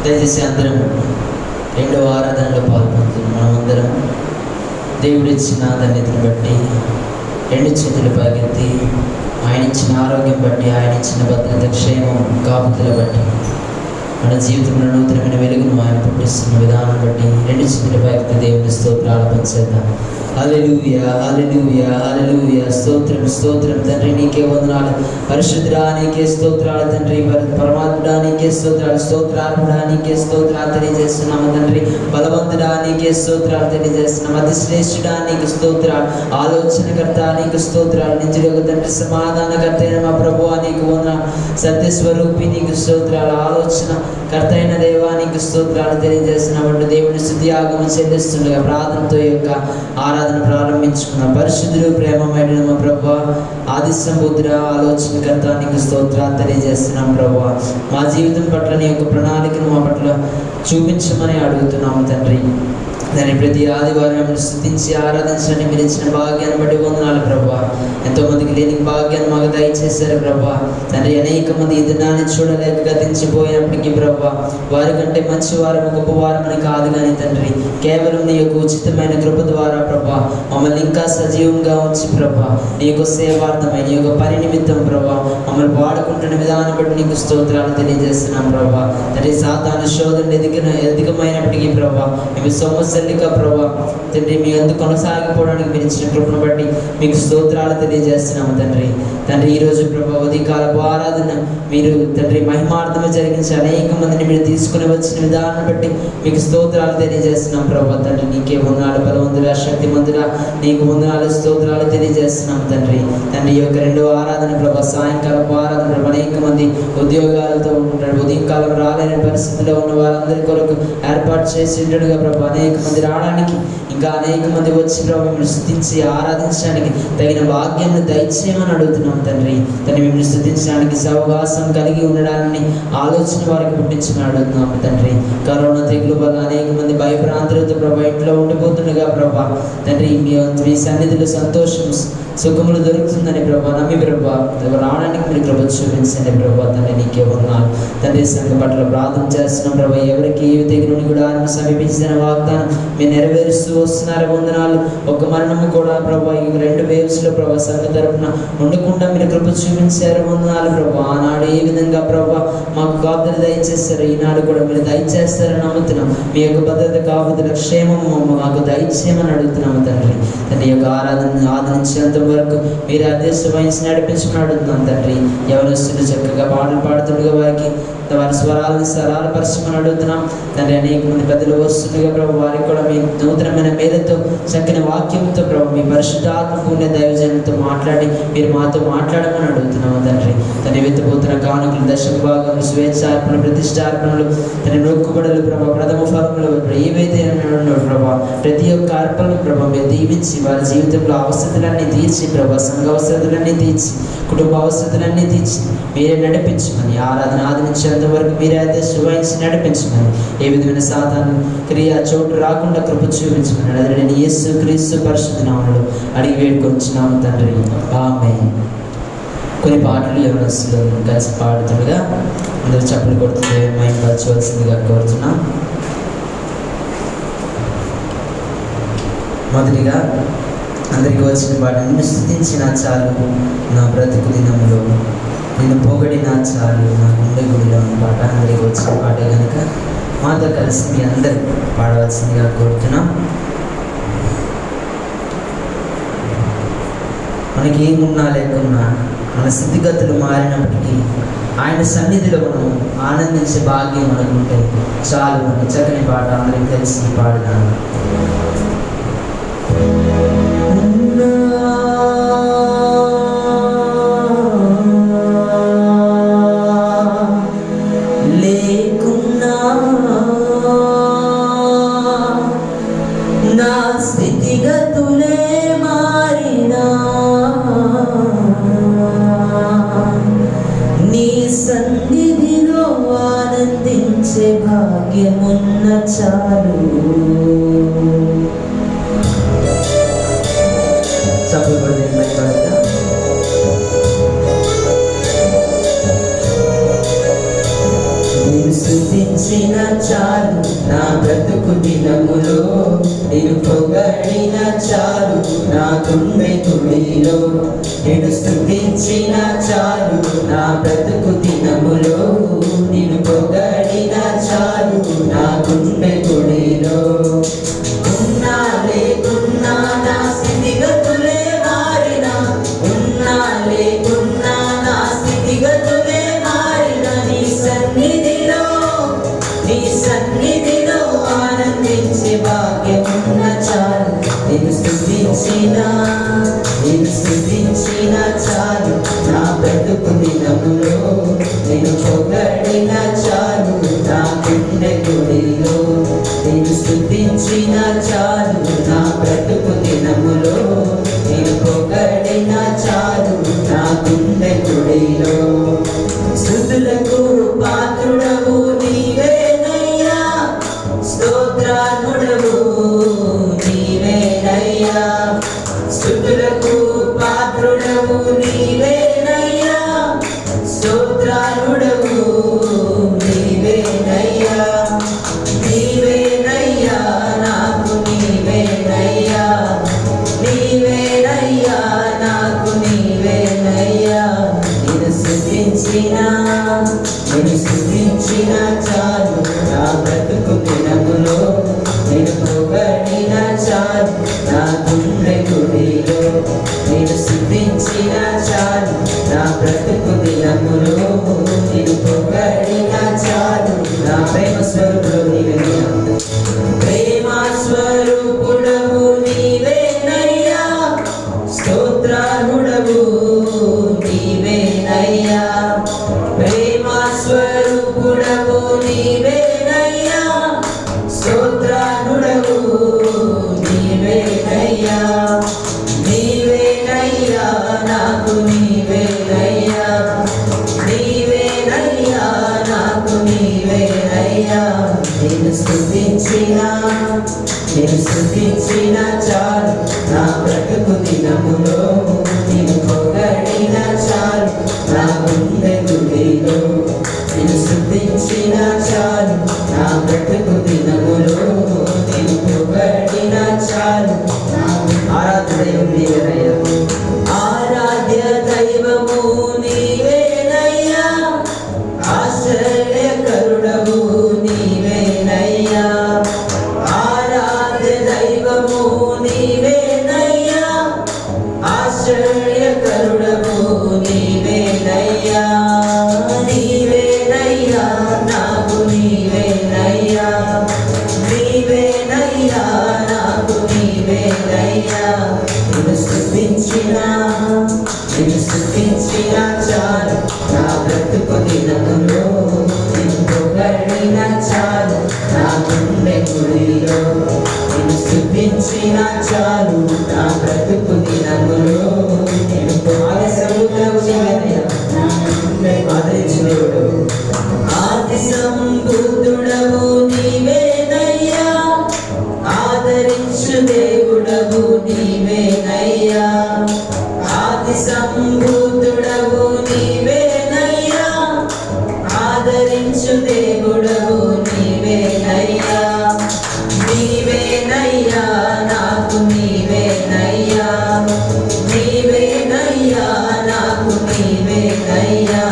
దయచేసి అందరం రెండవ ఆరాధనలో పాల్గొంటున్నాం. మనమందరం దేవుడిచ్చిన ధన్యతను బట్టి రెండు చేతులు పైకెత్తి, ఆయన ఇచ్చిన ఆరోగ్యం బట్టి, ఆయన ఇచ్చిన భద్రత, క్షేమం, కాపుదల బట్టి, మన జీవితంలో నూతనమైన వెలుగును ఆయన పుట్టిస్తున్న విధానం బట్టి రెండు చేతుల పైకెత్తి దేవుని స్తోత్రాలు పంచేద్దాం. హల్లెలూయా, హల్లెలూయా, హల్లెలూయా. స్తోత్రం, స్తోత్రం తండ్రి, నీకే వందనాలు. పరిశుద్ధుడా నీకే స్తోత్రాలు తండ్రి. పరమాత్ముడా నీకే స్తోత్రాలు. స్తోత్రార్హుడా నీకే స్తోత్రాలు తెలియజేస్తున్నాము తండ్రి. బలవంతుడా నీకే స్తోత్రాలు తెలియజేస్తున్నాము. అతి శ్రేష్ఠుడా నీకు స్తోత్రాలు. ఆలోచనకర్త నీకు స్తోత్రాలు. నిజంగా తండ్రి సమాధానకర్త అయిన మా ప్రభువా నీకు వందనాలు. సత్యస్వరూపి నీకు స్తోత్రాలు. ఆలోచన కర్త అయిన దేవా నీకు స్తోత్రాలు తెలియజేస్తున్నామంటూ దేవుని స్తుతి యాగము చెల్లిస్తుండగా ప్రార్థనతో యొక్క ఆరాధన ప్రారంభించుకున్నాం. పరిశుద్ధుడు, ప్రేమమైన మా ప్రభువా, ఆది సంబుద్ధుడ, ఆలోచనకర్త నీకు స్తోత్రాలు తెలియజేస్తున్నాం. ప్రభువా, మా జీవితం పట్ల నీ యొక్క ప్రణాళికను మా పట్ల చూపించమని అడుగుతున్నాము తండ్రి. దాన్ని ప్రతి ఆదివారం స్తుతించి ఆరాధించడానికి మీరు ఇచ్చిన భాగ్యాన్ని బట్టి వందనాలు ప్రభువా. ఎంతోమందికి లేని భాగ్యాన్ని మాకు దయచేశారు ప్రభువా. తండ్రి, అనేక మంది ఈ దినాన్ని చూడలేక గతించిపోయినప్పటికీ ప్రభువా, వారి కంటే మంచి వారము గొప్ప వారమని కాదు కానీ తండ్రి, కేవలం నీ యొక్క ఉచితమైన కృప ద్వారా ప్రభువా మమ్మల్ని ఇంకా సజీవంగా ఉంచి ప్రభువా, నీ యొక్క సేవార్థమై నీ యొక్క పని నిమిత్తం ప్రభువా మమ్మల్ని వాడుకుంటున్న విధానం బట్టి నీకు స్తోత్రాలు తెలియజేస్తున్నాం ప్రభువా. తండ్రి, సాతాను శోధన అధికమైనప్పటికీ ప్రభువా మేము సొమ్మసల్లిగా ప్రభువా తండ్రి మీ అందుకు కొనసాగిపోవడానికి మీరు ఇచ్చిన కృపను బట్టి మీకు స్తోత్రాలు తెలియజేస్తున్నాము తండ్రి. తండ్రి, ఈరోజు ప్రభా ఉదయకాలపు ఆరాధన మీరు తండ్రి మహిమార్థమే జరిగించి అనేక మందిని మీరు తీసుకుని వచ్చిన విధానం బట్టి మీకు స్తోత్రాలు తెలియజేస్తున్నాం ప్రభా. తండ్రి, నీకే వందనాలు. బలవంతుడా, శక్తిమంతుడా, నీకు వందనాలు, స్తోత్రాలు తెలియజేస్తున్నాం తండ్రి. తండ్రి, ఈ యొక్క రెండవ ఆరాధన ప్రభా సాయంకాలపు ఆరాధన ప్రభా అనేక మంది ఉద్యోగాలతో ఉంటాడు, ఉదయకాలం రాలేని పరిస్థితిలో ఉన్న వారందరి కొరకు ఏర్పాటు చేసి ఉంటాడుగా ప్రభా. అనేక మంది రావడానికి, ఇంకా అనేక మంది వచ్చి ప్రభు మిమ్మల్ని స్తుతించి ఆరాధించడానికి తగిన భాగ్యాన్ని దయచేయమని అడుగుతున్నాం తండ్రి. తండ్రి, మిమ్మల్ని స్తుతించడానికి సహవాసం కలిగి ఉండడాన్ని ఆలోచన వారికి పుట్టించమని అడుగుతున్నాము తండ్రి. కరోనా తెగులు వల్ల అనేక మంది భయభ్రాంతులతో ప్రభా ఇంట్లో ఉండిపోతుండగా ప్రభా తండ్రి మీ సన్నిధిలో సంతోషం సుఖములు దొరుకుతుందని ప్రభా నమ్మి ప్రభా రావడానికి మీరు కృప చూపించండి ప్రభా. తండ్రి, నీకే వందనాలు తండ్రి. సంఘ పట్ల ప్రార్థన చేస్తున్నాం ప్రభా. ఎవరికి ఏ తెగులు కూడా సమీపించిన వాగ్దానం మీరు నెరవేరుస్తూ వస్తున్నారు. వందనాలు. ఒక మరణము కూడా ప్రభా ఈ 2 వేవ్స్లో ప్రభా సంఘ తరపున ఉండకుండా మీరు కృప చూపించారు. వందనాలు ప్రభా. ఆనాడు ఏ విధంగా ప్రభా మాకు కాపుదల దయచేస్తారు, ఈనాడు కూడా మీరు దయచేస్తారని నమ్ముతున్నాం. మీ యొక్క భద్రత, కాపుదల, క్షేమము మాకు దయచేయమని అడుగుతున్నాము తండ్రి. తండ్రి, యొక్క ఆరాధన ఆదరించేంత వరకు మీరు అధ్యక్ష వహించి నడిపించమని అడుగుతున్నాం తండ్రి. ఎవరొస్తున్న చక్కగా పాటలు పాడుతుండగా వారికి వారి స్వరాలను సరళపరచమని అడుగుతున్నాం తండ్రి. అనేక మంది పెద్దలు వస్తుండగా ప్రభు వారికి కూడా మీ నూతనమైన మేలతో చక్కని వాక్యంతో ప్రభు మీ పరిశుద్ధాత్మ పుణ్య దైవజనంతో మాట్లాడి మీరు మాతో మాట్లాడమని అడుగుతున్నాము తండ్రి. తండ్రి, వెత్తపోతున్న కానుకలు, దశమ భాగములు, స్వేచ్ఛార్పణలు, ప్రతిష్టార్పణలు, తండ్రి నొక్కుబడులు ప్రభా, ప్రథమ ఫలములు ఏవైతే ఉన్నాడు ప్రభా ప్రతి ఒక్క అర్పణలు ప్రభా మీరు దీవించి వారి జీవితంలో అవసరతలన్నీ తీర్చి ప్రభా, సంఘ అవసరతలన్నీ తీర్చి, కుటుంబ అవసరతలన్నీ తీర్చి మీరే నడిపించమని, ఆరాధన ఆదరించేంత వరకు మీరే అయితే వహించి నడిపించమని, ఏ విధమైన సాతాను క్రియ చోటు రాకుండా కృప చూపించమని అది నేను యేసు క్రీస్తు పరిశుద్ధ నామములో అడిగి వేడుకొంచున్నాము తండ్రి. ఆమేన్. కొన్ని పాటలు యవనస్తులు కలిసి పాడుతుండగా అందరూ చప్పట్లు కొడుతుంది మహిమపరచవలసిందిగా కోరుతున్నాం. మొదటిగా అందరికీ వచ్చిన పాట, నిన్ను స్తుతించిన చాలు నా బ్రతుకు దినములో, నిన్ను పొగడిన చాలు నా గుండె గుడిలో ఉన్న పాట. అందరికీ వచ్చిన పాటే కనుక మాతో కలిసి మీ అందరూ పాడవలసిందిగా కోరుతున్నాం. మనకి ఏమున్నా లేకున్నా మన స్థితిగతులు మారినప్పటికీ ఆయన సన్నిధిలో మనం ఆనందించే భాగ్యం మనకు ఉంటే చాలు అని చక్కని పాట అందరికి తెలిసి పాడుతాను. లేకున్నా నా స్థితిగతులే మారినా నీ సన్నిధిలో ఆనందించే భాగ్యమున్న చాలు. స్తుతించిన చాలు నా బ్రతుకు దినములో, నిన్ను పొగడిన చాలు నా గుండె గుడిలో. నిన్ను స్తుతించిన చాలు నా బ్రతుకు దినములో, నిన్ను పొగడిన చాలు నా గుండె గుడిలో. ఉన్నా లేకున్నా నా స్థితిగతులే మారినా, ఉన్నా లేకున్నా నా స్థితిగతులే మారిన, నీ సన్నిధిలో ఆనందించే భాగ్యమున్న చాలు. నిన్ను స్తుతించిన చాలు నా బ్రతుకు దినములో, నిన్ను పొగడిన చాలు నా గుండె గుడిలో. నిన్ను స్తుతించిన చాలు నా బ్రతుకు దినములో, నిన్ను పొగడిన చాలు నా గుండె గుడిలో. స్తుతులకు పాత్రుడవు నీవేనయ్యా, స్తోత్రార్హుడవు నీవేనయ్యా. స్తుతులకు పాత్రుడవు నీవేనయ్యా, స్తోత్రార్హుడవు నీవేనయ్యా. నీవేనయ్యా నాకు నీవేనయ్యా, నీవేనయ్యా నాకు నీవేనయ్యా. నిన్ను స్తుతించిన చాలు నా బ్రతుకు దినములో, నిన్ను పొగడిన చాలు నా గుండె గుడిలో. నిన్ను స్తుతించిన చాలు నా బ్రతుకు దినములో, నిన్ను పొగడిన చాలు నా ప్రేమ స్వరూపుడు నీవే. ప్రేమ స్వరూపుడవు నీవేనయ్యా, స్తోత్రార్హుడవు నీవేనయ్యా. ప్రేమ స్వరూపుడవు నీవేనయ్యా, స్తోత్రార్హుడవు నీవేనయ్యా. నీవేనయ్యా నాకు నీవేనయ్యా, నీవేనయ్యా నాకు నీవేనయ్యా. నిన్ను స్తుతించిన చాలు నా బ్రతుకు దినములో, నిన్ను పొగడిన చాలు నా గుండె గుడిలో. నిన్ను స్తుతించిన చాలు నా బ్రతుకు దినములో, నిన్ను పొగడిన చాలు. ఆరాధ్య దైవం నీవేనయ్యా, ఆరాధ్య దైవము నీవేనయ్యా, ఆశ్చర్యకరుడవు నీవేనయ్యా. ఆరాధ్య దైవము నీవేనయ్యా, ఆశ్చర్యకరుడవు నీవేనయ్యా. నీవేనయ్యా నాకు నీవేనయ్యా, నీవేనయ్యా నాకు నీవేనయ్యా. నిన్ను స్తుతించిన చాలు నా బ్రతుకు దినములో, నిన్ను పొగడిన చాలు నా గుండె గుడిలో. నిన్ను స్తుతించిన చాలు నా బ్రతుకు దినములో, నిన్ను ఆదరించుడు ఆది సంబుద్ధుడవు నీవేనయ్యా, ఆదరించు దేవుడవు నీవేనయ్యా. ఆది సంబుద్ధుడవు నీవేనయ్యా, ఆదరించు దేవుడవు నీవేనయ్యా. నీవేనయ్యా నాకు నీవేనయ్యా, నీవేనయ్యా నాకు నీవేనయ్యా.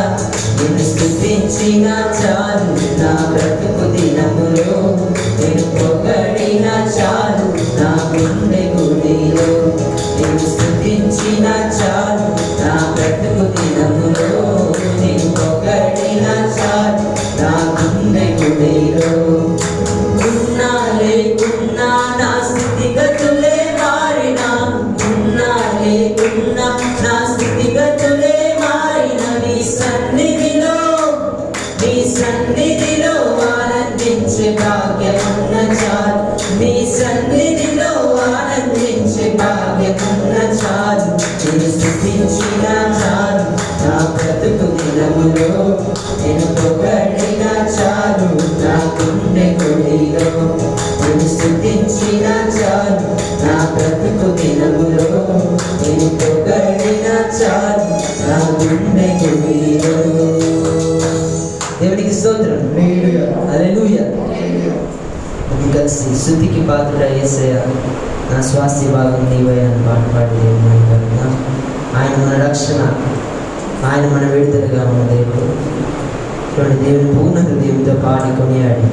నిన్ను స్తుతించిన చాలు నా బ్రతుకు దినములో, నిన్ను పొగడిన చాలు నా గుండె గుడిలో. నిన్ను స్తుతించిన చాలు నా బ్రతుకు దినములో, నిన్ను పొగడిన చాలు నా గుండె గుడిలో. ఉన్నా లేకున్నా నా స్థితిగతులే మారినా, ఉన్నా లేకున్నా నా స్థితిగతులే మారిన, నీ సన్నిధిలో ఆనందించే భాగ్యమున్న చాలు. నీ సన్నిధిలో ఆనందించే భాగ్యమున్న చాలు. నిన్ను స్తుతించిన చాలు నా బ్రతుకు దినములో, నిన్ను పొగడిన చాలు నా గుండె గుడిలో. నిన్ను స్తుతించిన చాలు నా బ్రతుకు దినములో, నిన్ను పొగడిన చాలు నా గుండె గుడిలో. దేవునికి స్తోత్రం. హల్లెలూయా. కలిసి స్తుతికి పాత్రుడా యేసయ్యా, నా స్వాస్థ్య భాగం నీవయ్యా అని పాట పాడి ఆయన మన రక్షణ, ఆయన మన విడుదలగా ఉన్న దేవుడు. చూడండి, దేవుని పూర్ణ హృదయంతో పాడి కొనియాడి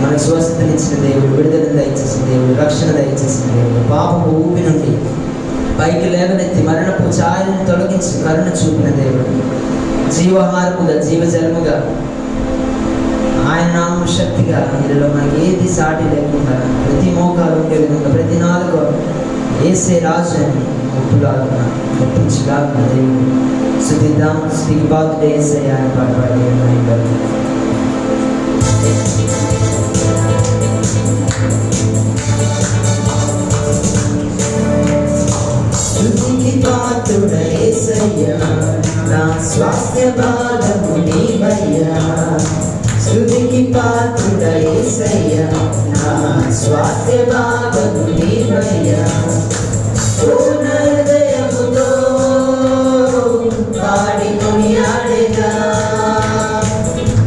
మనకు స్వస్థతనిచ్చిన దేవుడు, విడుదలను దయచేసిన దేవుడు, రక్షణ దయచేసిన దేవుడు, పాపపు ఊపి నుండి పైకి లేవనెత్తి మరణపు ఛాయలను తొలగించి కరుణ చూపిన దేవుడు, జీవహారముగా జీవజలముగా ఆయన నామం శక్తిగా ఇందులో మనకి ఏది సాటి లేకుండా ప్రతి మోకాలు ఉండే విధంగా ప్రతి నాలుగు యేసే రాజు అని ఒప్పులాగా ఒప్పించలాగా దేవుడు స్తుతిద్దాం. స్తుతికి పాత్రుడే యేసయ్యా అని పాట పాడి స్తుతికి పాత్రుడా యేసయ్యా, నా స్వాస్థ్య భాగము నీవయ్యా. స్తుతికి పాత్రుడా యేసయ్యా, నా స్వాస్థ్య భాగము నీవయ్యా. పూర్ణ హృదయముతో పాడి కొనియాడెదా,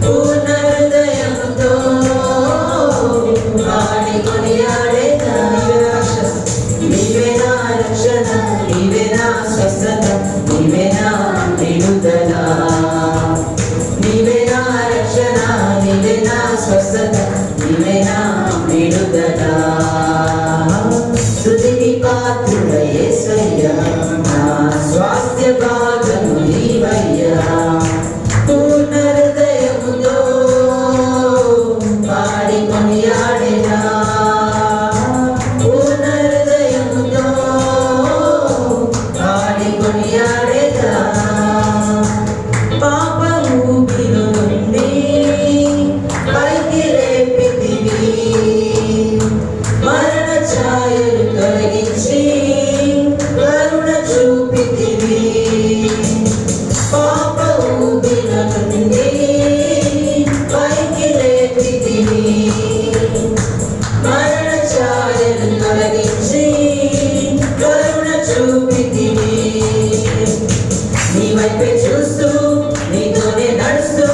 పూర్ణ హృదయముతో పాడి కొనియాడెదా. నీవే నా రక్షణ, నీవే నా స్వస్థత, నీవే నా విడుదల. నీవే నా రక్షణ, నీవే నా స్వస్థత, నీవే నా విడుదల. స్తుతికి పాత్రుడా యేసయ్యా, నా స్వాస్థ్య భాగము నీవయ్యా. పూర్ణ హృదయముతో పాడి కొనియాడెదా, పూర్ణ హృదయముతో పాడి కొనియాడెదా. పాపమూపిలో నుండి పైకి లేపితివి, మరణ ఛాయలు తొలగించి కరుణ చూపితివి. పాపమూపిలో నుండి పైకి లేపితివి, మరణ ఛాయలు తొలగించి కరుణ చూపితివి. నీ వైపే చూస్తూ నీతోనే నడుస్తూ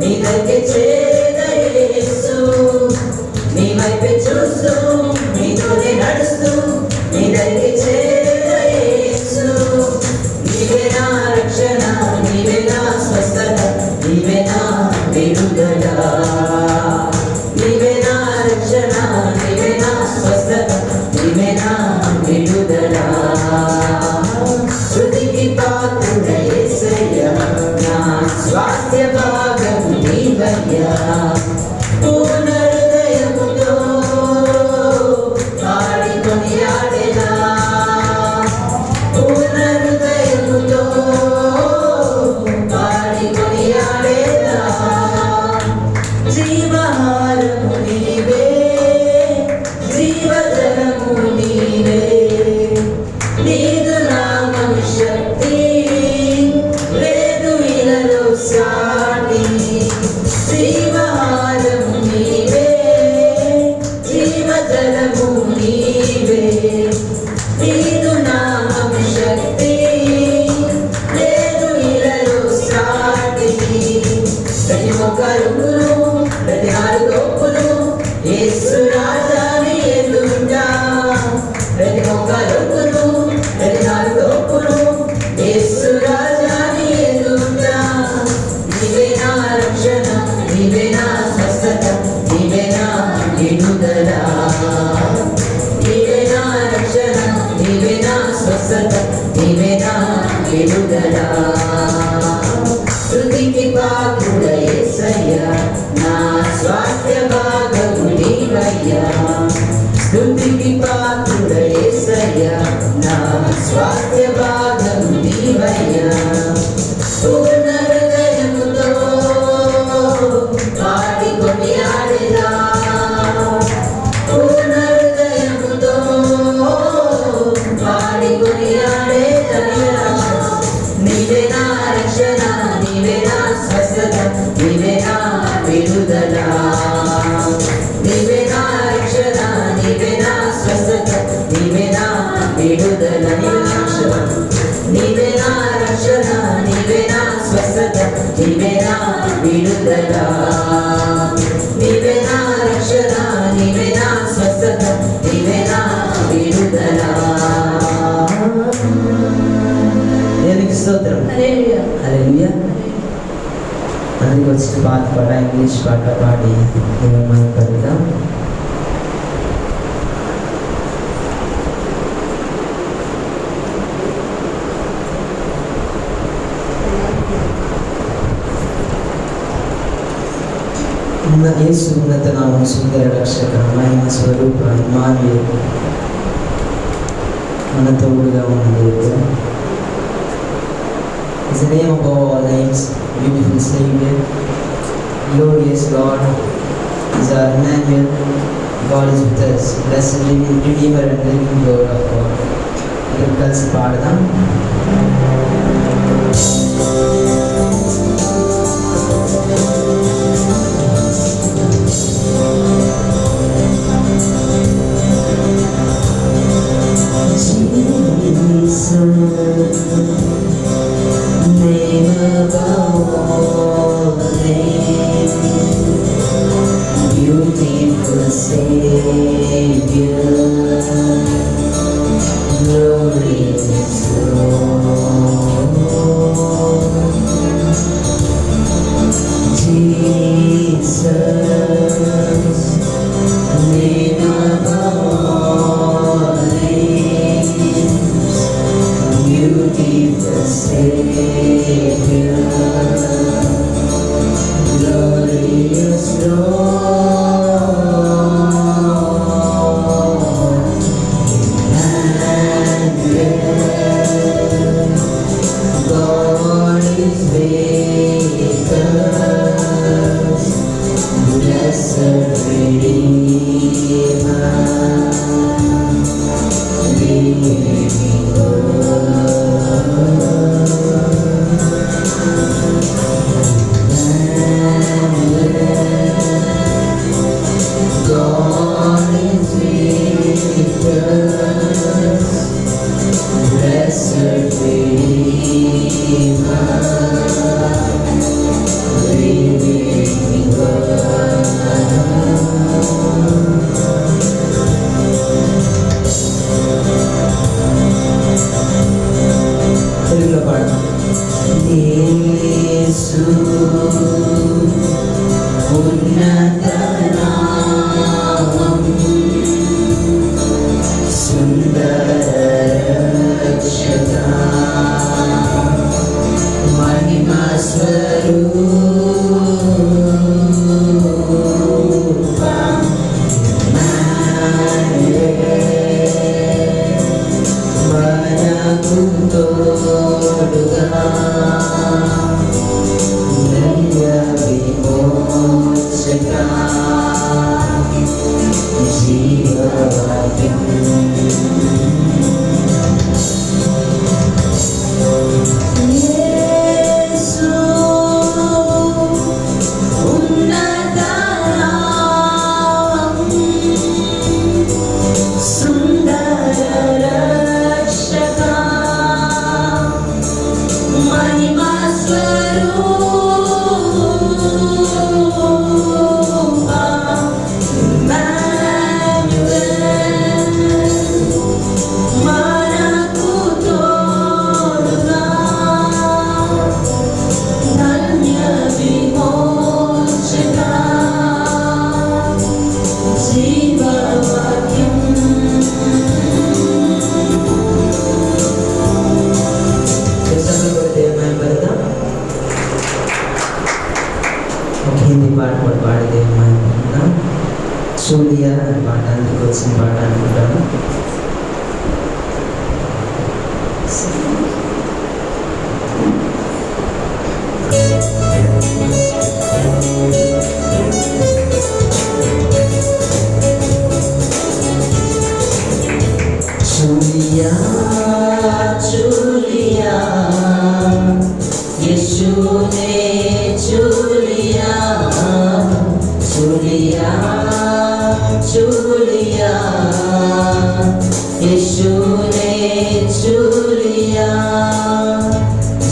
నీ దగ్గర చేరేదా యేసు. నీ వైపే చూస్తూ నీతోనే నడుస్తూ నీ దగ్గర చేరేదా యేసు. నీవే నా రక్షణ, నీవే నా స్వస్థత, నీవే నా విడుదల. నీవే నా రక్షణ, నీవే నా స్వస్థత, నీవే నా విడుదల. స్తుతికి పాత్రుడా యేసయ్యా, నా స్వాస్థ్య భాగము నీవయ్యా. పూర్ణ హృదయముతో పాడి కొనియాడెదా, పూర్ణ హృదయముతో పాడి కొనియాడెదా. జీవహారము నీవే, జీవజలము నీవే. నీదు నామము శక్తి, లేదు ఇలలో సాటి. జీవహారము నీవే, జీవజలము నీవే. నీదు నామము శక్తి, లేదు ఇలలో సాటి. ప్రతి మొక్కలును ప్రతి ఆరుగొప్పును యేసు రాజాని ఎదుట. ప్రతి మొక్కలును ప్రతి ఆరుగొప్పును యేసు రాజాని ఎదుట. నీవే నా రక్షణ, నీవే నా స్వస్థత, నీవే నా విడుదల. నీవే నా రక్షణ, నీవే నా స్వస్థత, నీవే నా విడుదల. స్తుతికి పాత్రుడా యేసయ్యా, నా స్వాస్థ్య భాగము నీవయ్యా. స్తుతికి పాత్రుడా యేసయ్యా, నా స్వాస్థ్య భాగము నీవయ్యా. పూర్ణ హృదయముతో పాడి కొనియాడెదా, పూర్ణ హృదయముతో పాడి కొనియాడెదా. నీవే నా రక్షణ, నీవే నా స్వస్థత, నీవే నా విడుదల. నీవే నా రక్షణ, నీవే నా స్వస్థత, నీవే నా విడుదల. నీవే నా రక్షణ, నీవే నా స్వస్థత, నీవే నా విడుదల. నీవే నా రక్షణ, నీవే నా స్వస్థత, నీవే నా విడుదల. దేవునికి స్తోత్రం. హల్లెలూయా హల్లెలూయా. అందుకు వచ్చిన పాట పాట ఇంగ్లీష్ పాట పాడి మనం పడదాం. యేసు ఉన్నత నామం, సుందర రక్షక, మహిమ స్వరూప, ఇమ్మానుయేలు, మన తోడుగా ఉన్న దేవుడు. Is the name above all names, beautiful Savior, glorious God, is our Emmanuel. God is with us, blessed Redeemer and living God of God. ఇక్కడ కలిసి పాడదాం. సూర్య పాఠానికి వచ్చిన పాట అనుకుంటాను. Julia, Julia, Yeshua, Julia, Julia, Julia, Yeshua, Julia,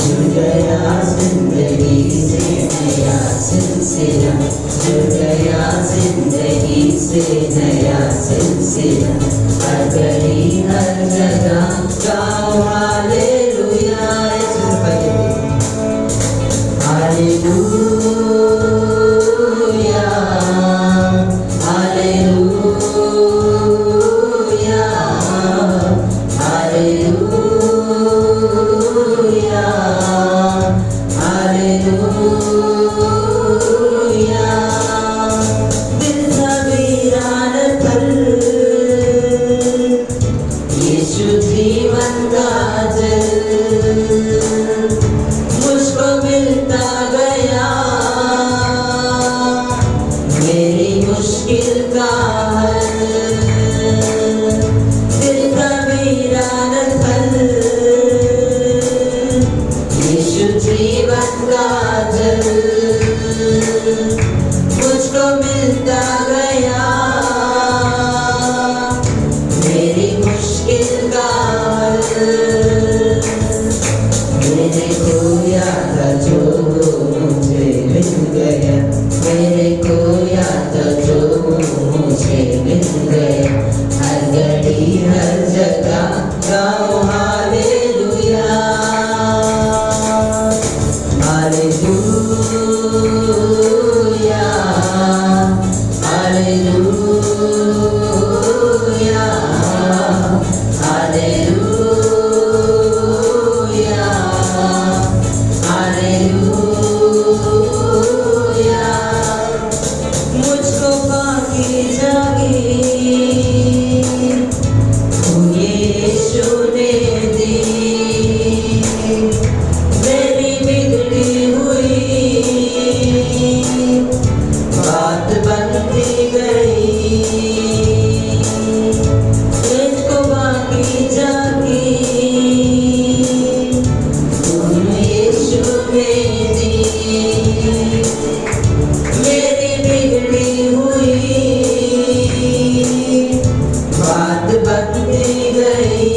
Julia, zindagi se naya silsila जुड़ गया जिंदगी से नया सिलसिला, हर घड़ी हर जगह गाओ hallelujah. Hallelujah hallelujah hallelujah hallelujah. दिल का वीरान पल, यीशु जीवन का जल, मुझको मिलता गया मेरी मुश्किल का हल। दिल का वीरान पल, यीशु जीवन का जल, मुझको मिलता गया मेरी मुश्किल का हल। मेरे खोया था जो मुझे मिल गया, मेरे खोया था जो मुझे मिल गया, हर घड़ी हर जगह गाओ hallelujah. Hallelujah hallelujah hallelujah hallelujah. मुझको बाकी जागी यीशु ने दी, मेरी बिगड़ी हुई बात बनती गई। मुझको बाकी जागी यीशु ने दी, मेरी बिगड़ी हुई बात बनती गई।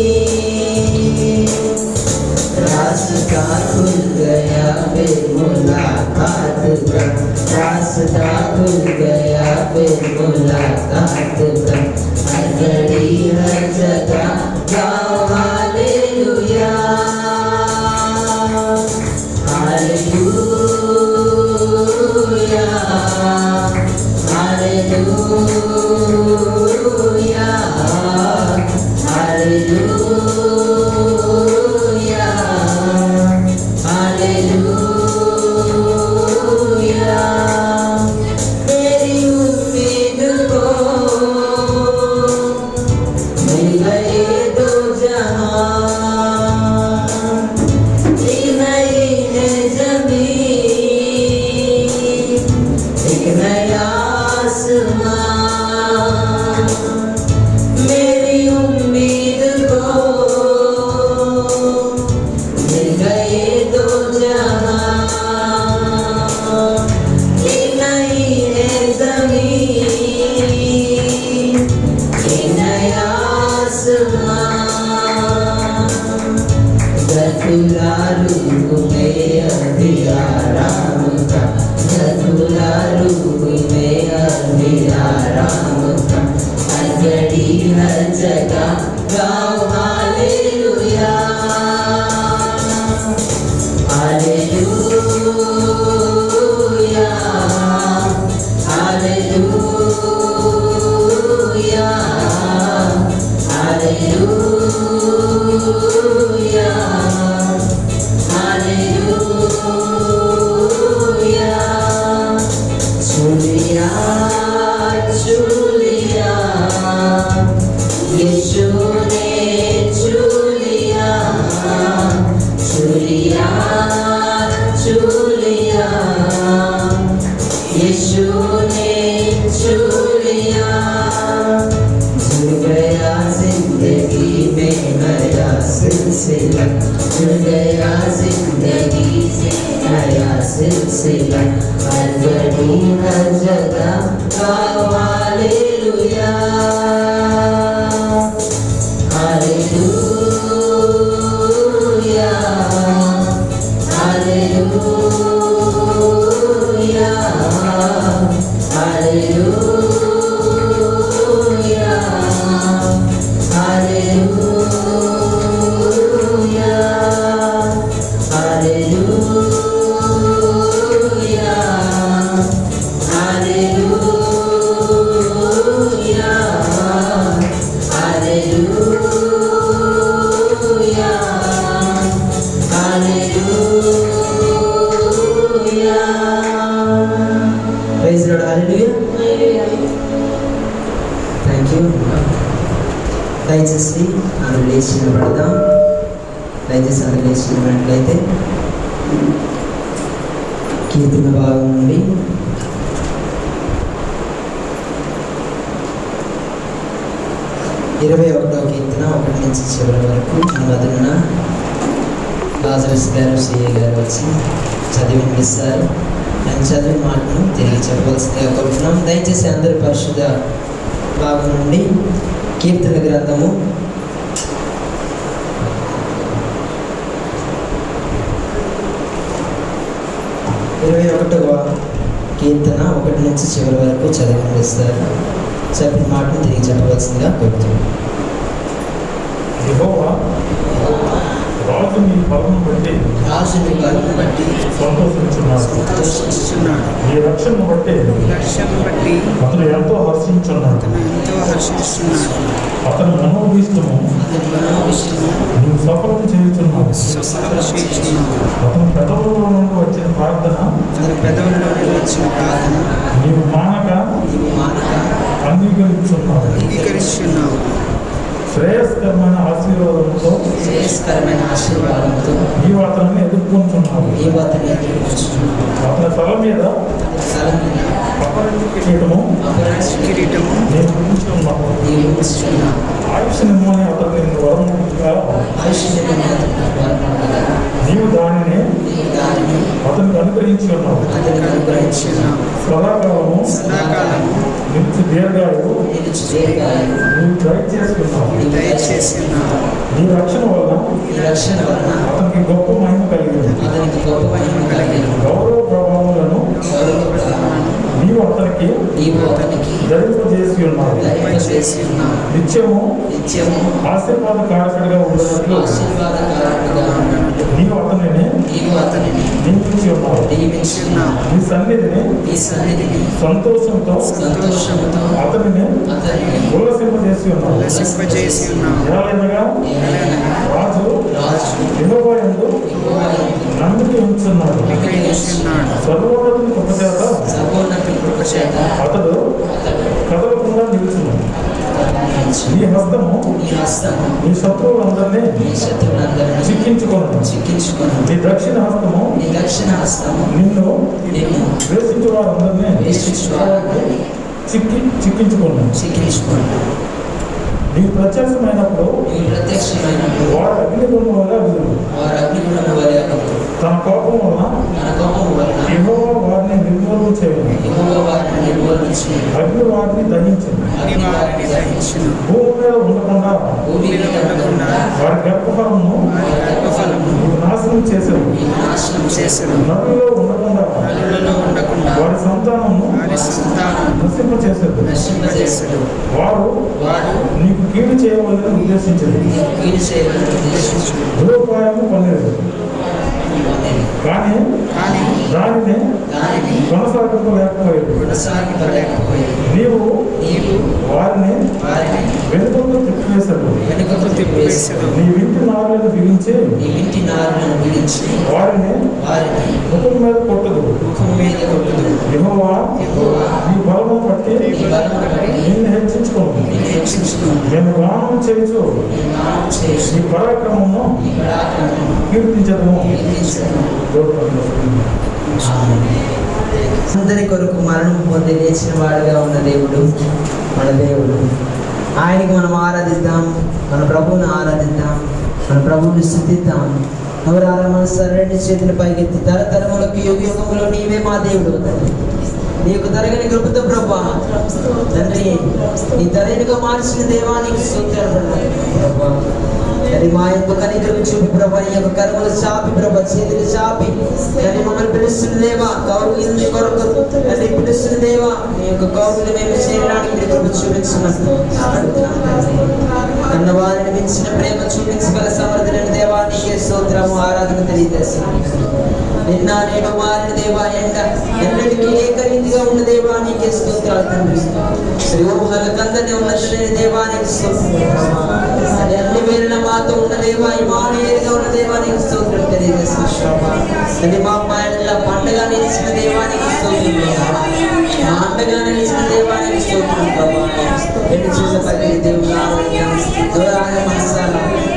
रास्ता खुल गया फिर मुलाकात का, रास्ता खुल गया फिर मुलाकात का, हर घड़ी हर जगह गाओ hallelujah. Hallelujah hallelujah hallelujah hallelujah. मेरी उम्मीद को मिल गए दो जहां, एक नई है ज़मीन, एक नया आसमान। मेरी उम्मीद को मिल गए दो जहां, एक नई है ज़मीन, एक नया आसमान। गदुला रूह में अंधियाराम का, गदुला रूह में अंधियाराम का, हर घड़ी हर जगह गाओ hallelujah. Hallelujah hallelujah hallelujah hallelujah. चुलिया चुलिया यीशु ने चुलिया, चुलिया चुलिया यीशु ने चुलिया। जुड़ गया जिंदगी में नया सिलसिला, जुड़ गया जिंदगी से नया सिलसिला, हर घड़ी हर जगह गाओ हालेलुया। हालेलुया हालेलुया దయచేసి అందరూ లేచి నిలబడదాం. దయచేసి అందరూ లేచి నిలబడినట్లయితే కీర్తన భాగం నుండి 21వ కీర్తన 1 నుంచి చివరి వరకు మన వదన లాజరస్ గారు సిఏ గారు వచ్చి చదివి వినిపిస్తారు. నేను చదివిన మాటను తిరిగి చెప్పవలసిందిగా కోరుతున్నాం. దయచేసి అందరూ పరిశుద్ధ భాగం నుండి కీర్తన గ్రంథము 21వ కీర్తన 1 నుంచి చివరి వరకు చదివి వినిపిస్తారు. చెప్పిన మాటను తిరిగి చెప్పవలసిందిగా కోరుతున్నాం. రాజు నీ బలమును బట్టి సంతోషించున్నాడు. నీ రక్షణను బట్టి అతను ఎంతో హర్షించున్నాడు. అతని మనోభీష్టము నువ్వు సఫలం చేయుచున్నావు. అతని పెదవులలో నుండి వచ్చిన ప్రార్థన నీవు మానక అంగీకరించున్నావు. శ్రేయస్కరమైన ఆశీర్వాదంతో నీవు అతన్ని ఎదుర్కొంటున్నావు. అతని తల మీద కిరీటము నేను గురించి ఉన్నాను. ఆయుష్ నిమ్మని అతన్ని వరముగా నీవు దానిని అతనికి అనుగ్రహించి ఉన్నావు. సదాకాలము నిలిచి దీర్ఘాయువు నీవు దయచేసుకున్నావు. నీ రక్షణ వలన అతనికి గొప్ప మహిమ కలిగింది. గౌరవ ప్రభావములను నీవు అతనికి ధరింపజేసి ఉన్నావు. నిత్యము ఆశీర్వాద కారకుడిగా ఉన్నట్లు నీవు అతనిని నియమించి ఉన్నావు. నీ సన్నిధిని సంతోషంతో అతనిని ఉల్లసింపజేసి ఉన్నావు. ఎలాగనగా రాజు యెహోవా యందు నమ్మిక ఉంచున్నాడు. సర్వోన్నతుని కృపచేత అతడు కదలకుండా నిలుచున్నాడు. నీ హస్తము నీ శత్రువులందరినీ చిక్కించుకున్నాడు. నీ దక్షిణ హస్తము నిన్ను ద్వేషించు వారందరినీ చిక్కించుకున్నాడు. నీవు ప్రత్యక్షమైనప్పుడు వారు అగ్నిగుండం వల్ల తన కోపం వలన యెహోవా వారిని నిర్మూలన చేయను. అగ్ని వారిని దహించింది. భూమి మీద ఉండకుండా వారి గర్భఫలమును నీవు నాశనం చేశావు. నదులలో ఉండకుండా వారి సంతానము నశింపచేశాడు. వారు నీకు కీడు చేయవలని ఉద్దేశించింది. దురుపాయము పనిలేదు కానీ దానిని కొనసాగింపలేకపోయేది. నీవు వారిని వెనుకకు తిప్పివేశాడు. నీ ఇంటి నారులను బిగించి వారిని ముఖం మీద కొట్టదు. యెహోవా నీ బలము బట్టి నిన్ను హెచ్చించుకోను. నేను గానం చేయించు నీ పరాక్రమము కీర్తించదము. అందరి కొరకు మరణం పొంది లేచిన వాడిగా ఉన్న దేవుడు మన దేవుడు. ఆయనకి మనం ఆరాధిద్దాం, మన ప్రభువుని ఆరాధిద్దాం, మన ప్రభువుని స్తుతిద్దాం. ఎవరారా మనసు 2 చేతుల పైకెత్తి తరతరములకు యుగములో నీవే మా దేవుడు తండ్రి. నీకు తరగని కృపతో ప్రభా తండ్రి నీ తరైనగా మార్చిన దేవానికి స్తోత్రాలు ప్రభా. అది మా యొక్క కనికరం చూపి ప్రభా, నీ యొక్క కర్మలు చాపి ప్రభా, చేతులు చాపి దాన్ని మమ్మల్ని పిలుస్తున్న దేవా, కౌరుల కొరకు అది పిలుస్తున్న దేవా, నీ యొక్క కౌరులు మేము చేరడానికి మీరు కృప చూపించినట్టు కన్న వారిని మించిన ప్రేమ చూపించగల సమర్థులైన దేవా నీకే స్తోత్రము ఆరాధన తెలియజేస్తున్నాను. నిన్న నేను మారిన దేవా ఎన్నటికీ ఏకరీతిగా ఉన్న దేవా నీకే స్తోత్రాలు తండ్రి. శ్రీహోహలకందనే ఉన్నతమైన దేవానికి స్తోత్రం. అన్ని వేళ మాతో ఉన్న దేవా ఇమానుయేలుగా ఉన్న దేవానికి స్తోత్రం తెలియజేస్తున్నాను. మా పైన పండగ నిలిచిన దేవానికి స్తోత్రం. మా అండగా నిలిచిన దేవానికి స్తోత్రం ప్రభా. ఎన్ని చూసే దేవుడు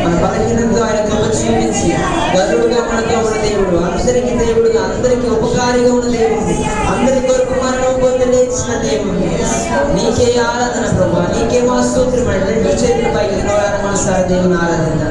మన బలహీనంతో ఆయన కృప చూపించి గరుడుగా మనతో ఉన్న దేవుడు, అందరికీ దేవుడుగా, అందరికీ ఉపకారిగా ఉన్న దేవుడు, అందరి కొరకు మరణం పొంది లేచిన దేవుడు. నీకే ఆరాధన ప్రభా, నీకే మా స్తోత్రం. రెండు చేతుల పైకి మనసారా దేవుని ఆరాధన.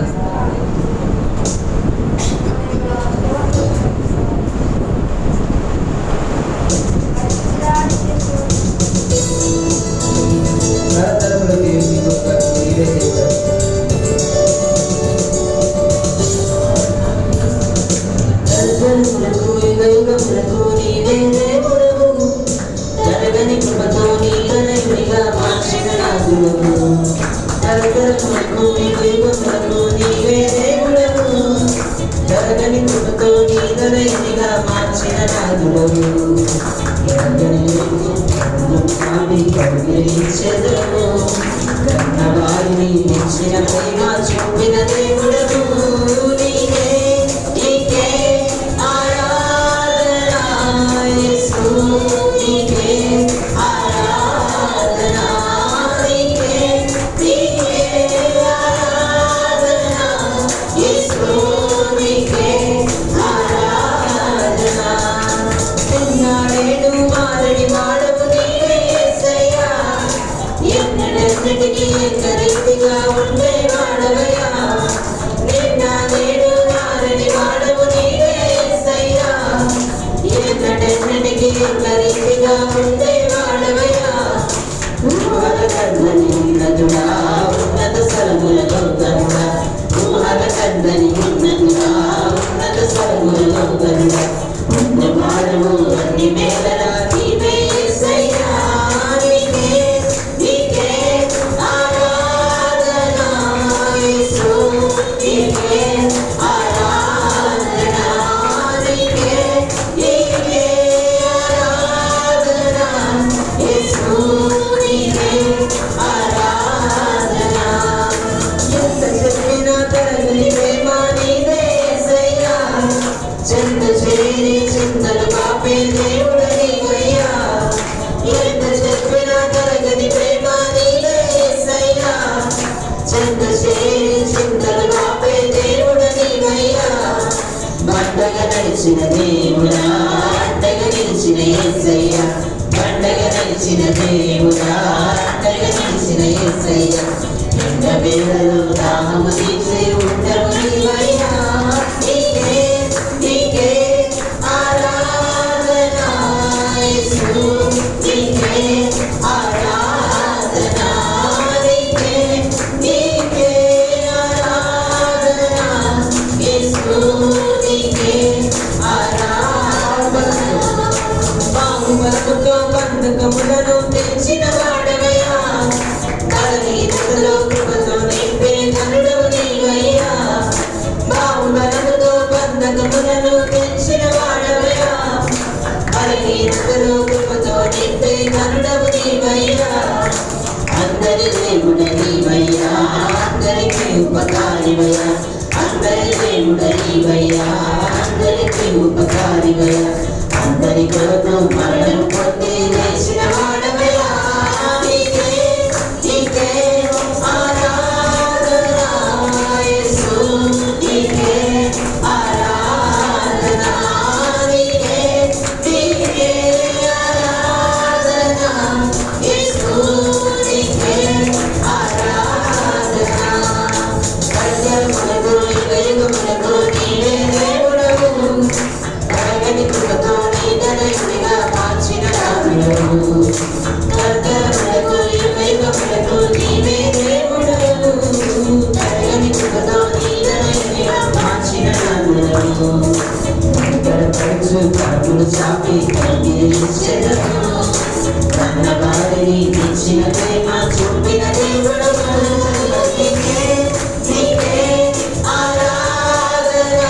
ఆరాధన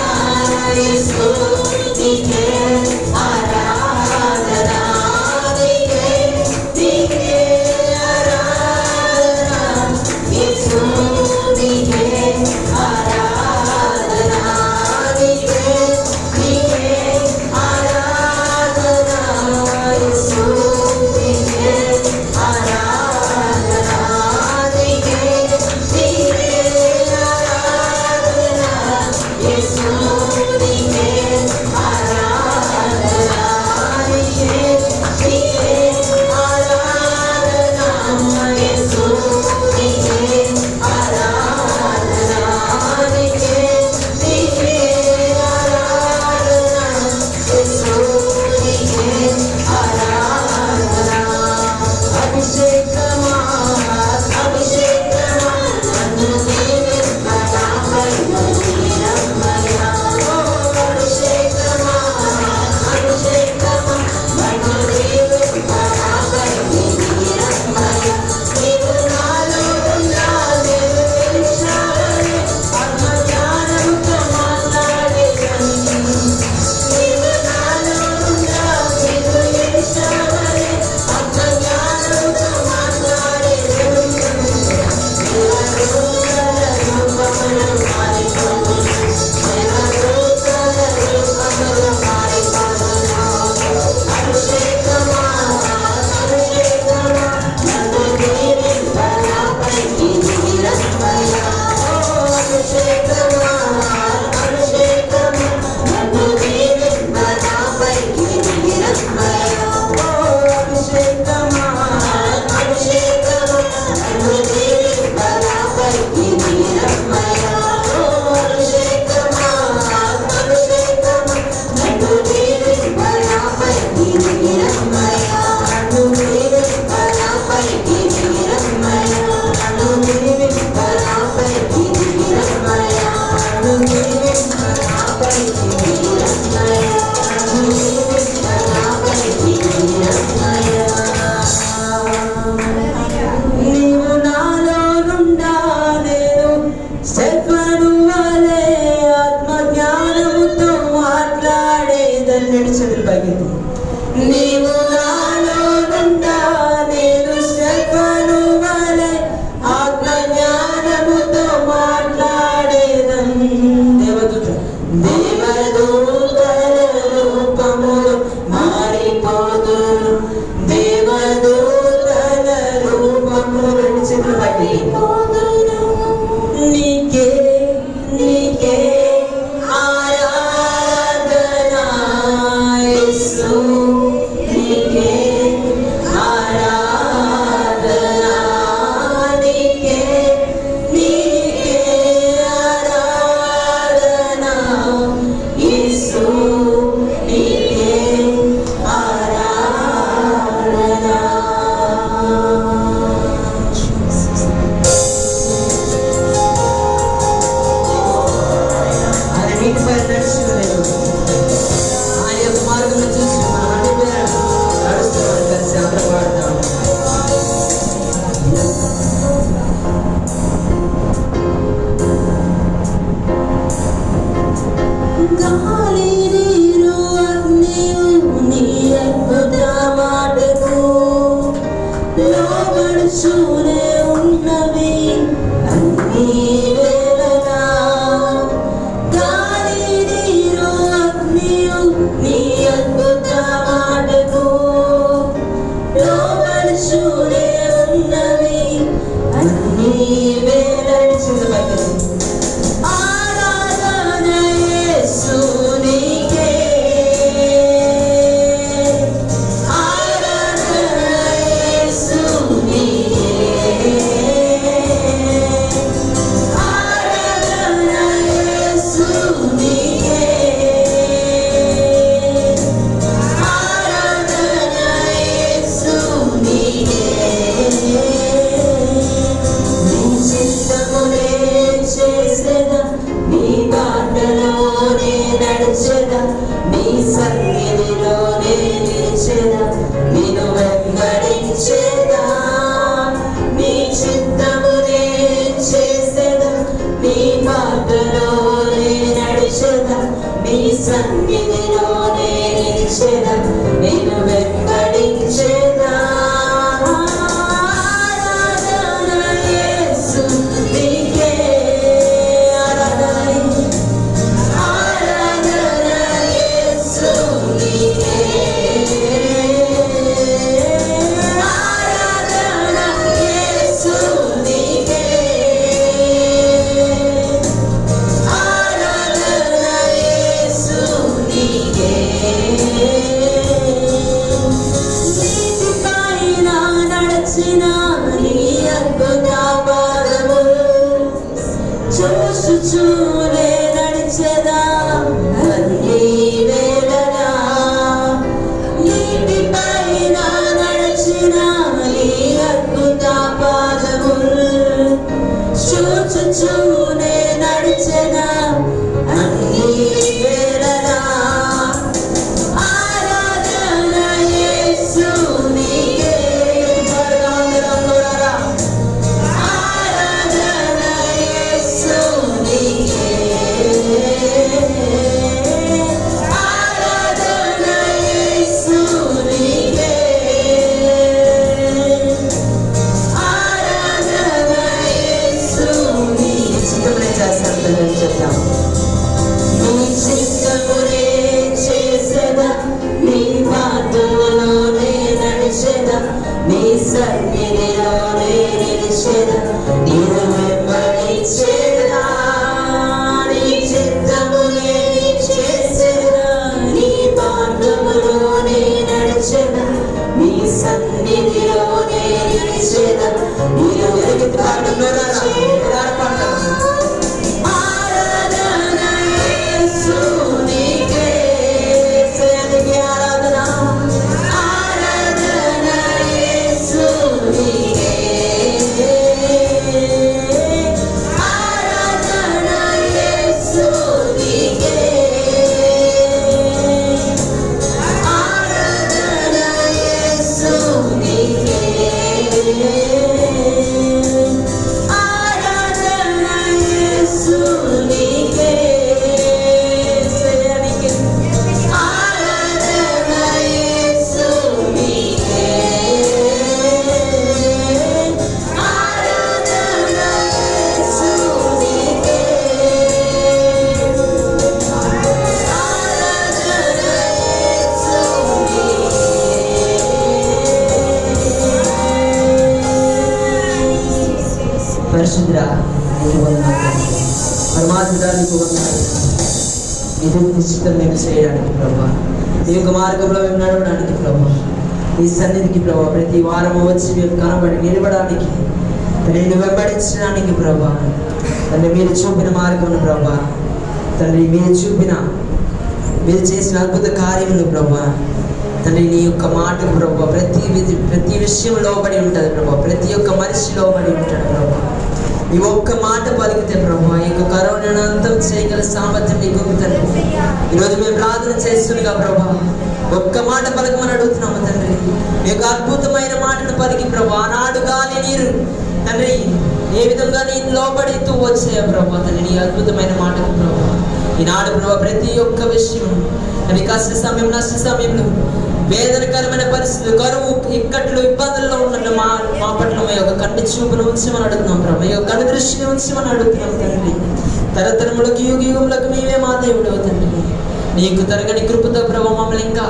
లోబడుచూనే ఉన్నవి అన్ని వేళలా. గాలి నీరు అగ్నియు నీ అద్భుత మాటకు లోబడుచూనే ఉన్నవి అన్ని వేళలు. ఆరాధన యేసు నీకే, ఆరాధన యేసు నీకే, ఆరాధన యేసు నీకే, ఆరాధన యేసు నీకే. నీ చిత్తమునే చేసేదా, నీ బాటలోనే నడిచెదా, నీ సన్నిధిలోనే నిలిచెదా, నిన్ను వెంబడించేదా. నీ చిత్తమునే చేసేదా, నీ బాటలోనే నడిచెదా, నీ సన్నిధిలోనే నిలిచెదా, నిన్ను వెంబడించేదా. ఆరాధన యేసు నీకే, ఆరాధన, ఆరాధన యేసు నీకే, ఆరాధన యేసు నీకే, ఆరాధన యేసు నీకే. నీతిపైన నడచిన నీ అద్భుత పాదములు చూసుచూనే నడిచెదా అన్ని వేళలా. నీటిపైన నడిచిన నీ అద్భుత పాదములు చూసుచూనే నడిచెదా అన్ని వేళలా. ఆరాధన యేసు నీకే, ఆరాధన యేసు నీకే, ఆరాధన యేసు నీకే, ఆరాధన యేసు నీకే. చిత్తమునే చేస్తాను చెప్తాం. నీ చిత్తమునే చేసేదా, నీ బాటలోనే నడిచెదా, నీ సన్నిధిలోనే నిలిచెదా, నిన్ను వెంబడించేదా. నీ చిత్తమునే చేసేదా, నీ బాటలోనే నడిచెదా, నీ సన్నిధిలోనే నిలిచెదా, నిన్ను వెంబడించేదా. ఆరాధన యేసు నీకే, యేసునికి ఆరాధన, ఆరాధన యేసు నీకే, ఆరాధన యేసు నీకే, ఆరాధన యేసు నీకే, ఆరాధన యేసు నీకే, యేసునికి ఆరాధన యేసు నీకే, ఆరాధన యేసు నీకే, ఆరాధన యేసు నీకే. పరిశుద్ధుడా నీకు వందనాలు, పరమాత్ముడా నీకు వందనాలు. నీకు నిశ్చితం మేము చేయడానికి ప్రభా, నీ యొక్క మార్గంలో మేము నడవడానికి ప్రభా, నీ సన్నిధికి ప్రభా ప్రతి వారము వచ్చి మేము కనబడి నిలబడానికి, నేను వెంబడించడానికి ప్రభా, తండ్రి మీరు చూపిన మార్గమును ప్రభా, తండ్రి మీరు చూపిన మీరు చేసిన అద్భుత కార్యములు ప్రభా, తండ్రి నీ యొక్క మాటకు ప్రభా ప్రతి విషయం లోబడి ఉంటుంది ప్రభా, ప్రతి ఒక్క మనిషి లోబడి ఉంటాడు ప్రభా. నీ ఒక్క మాట పలికితే ప్రభా ఈ యొక్క కరోనాను అంతం చేయగల సామర్థ్యం నీకు తండ్రి. ఈరోజు మేము ప్రార్థన చేస్తుండగా ప్రభా ఒక్క మాట పలకమని అడుగుతున్నాము తండ్రి. మీ యొక్క అద్భుతమైన మాటను పలికి ప్రభా ఆనాడు గాలి నీరు తండ్రి ఏ విధంగా నీ లోబడితూ వచ్చాయో ప్రభా తండ్రి నీ అద్భుతమైన మాటకు ప్రభా ఈనాడు ప్రభా ప్రతి ఒక్క విషయం తండ్రి కష్ట సమయం నష్ట సమయంలో వేదనకరమైన పరిస్థితులు కరువు ఇక్కట్లు ఇబ్బందుల్లో ఉన్న మా పట్ల మీ యొక్క చూపును ఉంచమని అడుగుతున్నాం ప్రభు. ఈ యొక్క కనుదృష్టిని ఉంచమని అడుగుతున్నాం తండ్రి. తరతరములకు యుగ యుగములకు నీవే మా దేవుడు తండ్రి. నీకు తరగని కృపతో ప్రభు మమ్మల్ని ఇంకా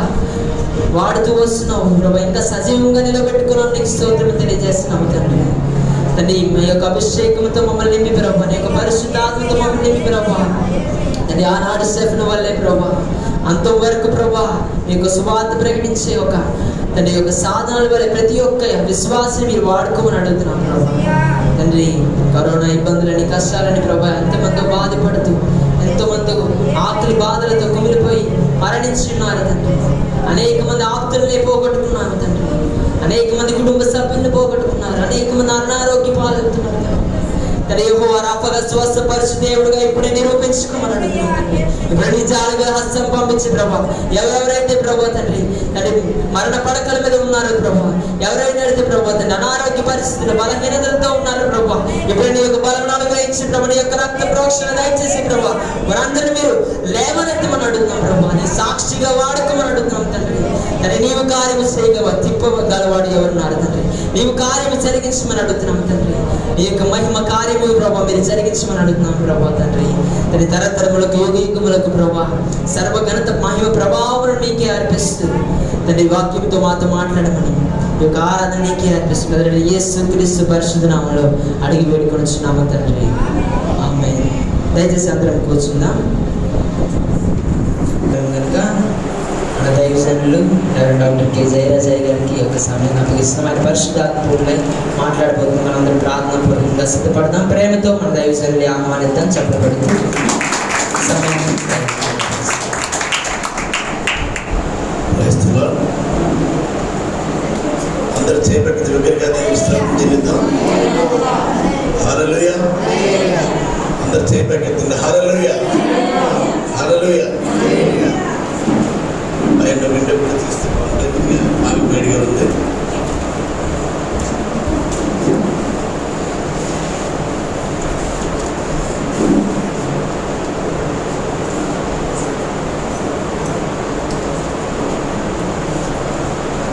వాడుతూ వస్తున్నావు ప్రభు. ఇంకా సజీవంగా నిలబెట్టుకున్నాం. నీకు స్తోత్రం తెలియజేస్తున్నాము తండ్రి. తండ్రి మీ యొక్క అభిషేకంతో మమ్మల్ని నింపి ప్రభు, నీ యొక్క పరిశుద్ధాత్మతో మమ్మల్ని నింపి ప్రభు. తండ్రి ఆనాడు సెఫ్ను వల్లే ప్రభు అంతవరకు ప్రభు మీ యొక్క సువార్త ప్రకటించే ఒక తండ్రి యొక్క సాధనాల వల్ల ప్రతి ఒక్క విశ్వాసాన్ని మీరు వాడుకోమని అడుగుతున్నాం ప్రభు. తండ్రి కరోనా ఇబ్బందులని కష్టాలని ప్రభు ఎంతమంది బాధపడుతూ ఎంతోమంది ఆకలి బాధలతో కుమిలిపోయి మరణించి ఉన్నారు తండ్రి. అనేక మంది ఆప్తుల్ని పోగొట్టుకున్నారు తండ్రి. అనేక మంది కుటుంబ సభ్యులను పోగొట్టుకున్నారు. అనేక మంది అనారోగ్య పాలవుతున్నారు తండ్రి. యెహోవా రాఫాగా స్వస్థపరిచు దేవుడుగా ఇప్పుడే నిరూపించుకోమని అడుగుతున్నాం తండ్రి. ఇప్పుడు నిజాలుగా హస్తం పంపించి ప్రభా, ఎవరెవరైతే ప్రభా తండ్రి తండ్రి మరణ పడకల మీద ఉన్నారు ప్రభా, ఎవరైనా అయితే ప్రభా తండ్రి అనారోగ్య పరిస్థితులు బలహీనతలతో ఉన్నారు ప్రభా, ఇప్పుడు నీ యొక్క బలం అనుగ్రహించి ప్రభా, నీ యొక్క రక్త ప్రోక్షణ దయచేసి ప్రభా వారందరినీ మీరు లేవనెత్తమని అడుగుతున్నాం ప్రభా. నీ సాక్షిగా వాడుకోమని అడుగుతున్నాం తండ్రి. తండ్రి నీవు కార్యము చేయగలవా, తిప్పగలవాడు ఎవరున్నారు తండ్రి. నీవు కార్యము జరిగించమని అడుగుతున్నాం తండ్రి. నీ యొక్క మహిమ కార్యము ప్రభా మీరు జరిగించమని అడుగుతున్నాం ప్రభా తండ్రి. తండ్రి తరతరములకు యుగ యుగములకు ప్రభా సర్వఘనత మహిమ ప్రభావం నీకే అర్పిస్తూ తండ్రి వాక్యంతో మాతో మాట్లాడమని ఈ యొక్క ఆరాధన నీకే అర్పిస్తుంది. యేసుక్రీస్తు పరిశుద్ధ నామములో అడిగి వేడుకొనుచున్నాము తండ్రి. ఆమేన్. దయచేసి అందరం కూర్చుందాం. కనుక మన దైవజనులు డాక్టర్ కె జయరాజయ్య గారికి యొక్క సమయం అప్పగిస్తున్నాం. ఆయన పరిశుద్ధాత్మూర్లై మాట్లాడబోతుంది. మనం అందరం ప్రార్థన పూర్వకంగా సిద్ధపడదాం. ప్రేమతో మన దైవజనుల్ని ఆహ్వానిద్దాం. చెప్పబడుతూ సమయం అందరూ చేపట్టి దగ్గరగా దేవస్థానం చెల్లిద్దాం. హల్లెలూయా. అందరూ చేపట్టి హల్లెలూయా హల్లెలూయా. ఆయన విండో కూడా తీస్తే బాగుంటుంది. మాకు వేడిగా ఉంది.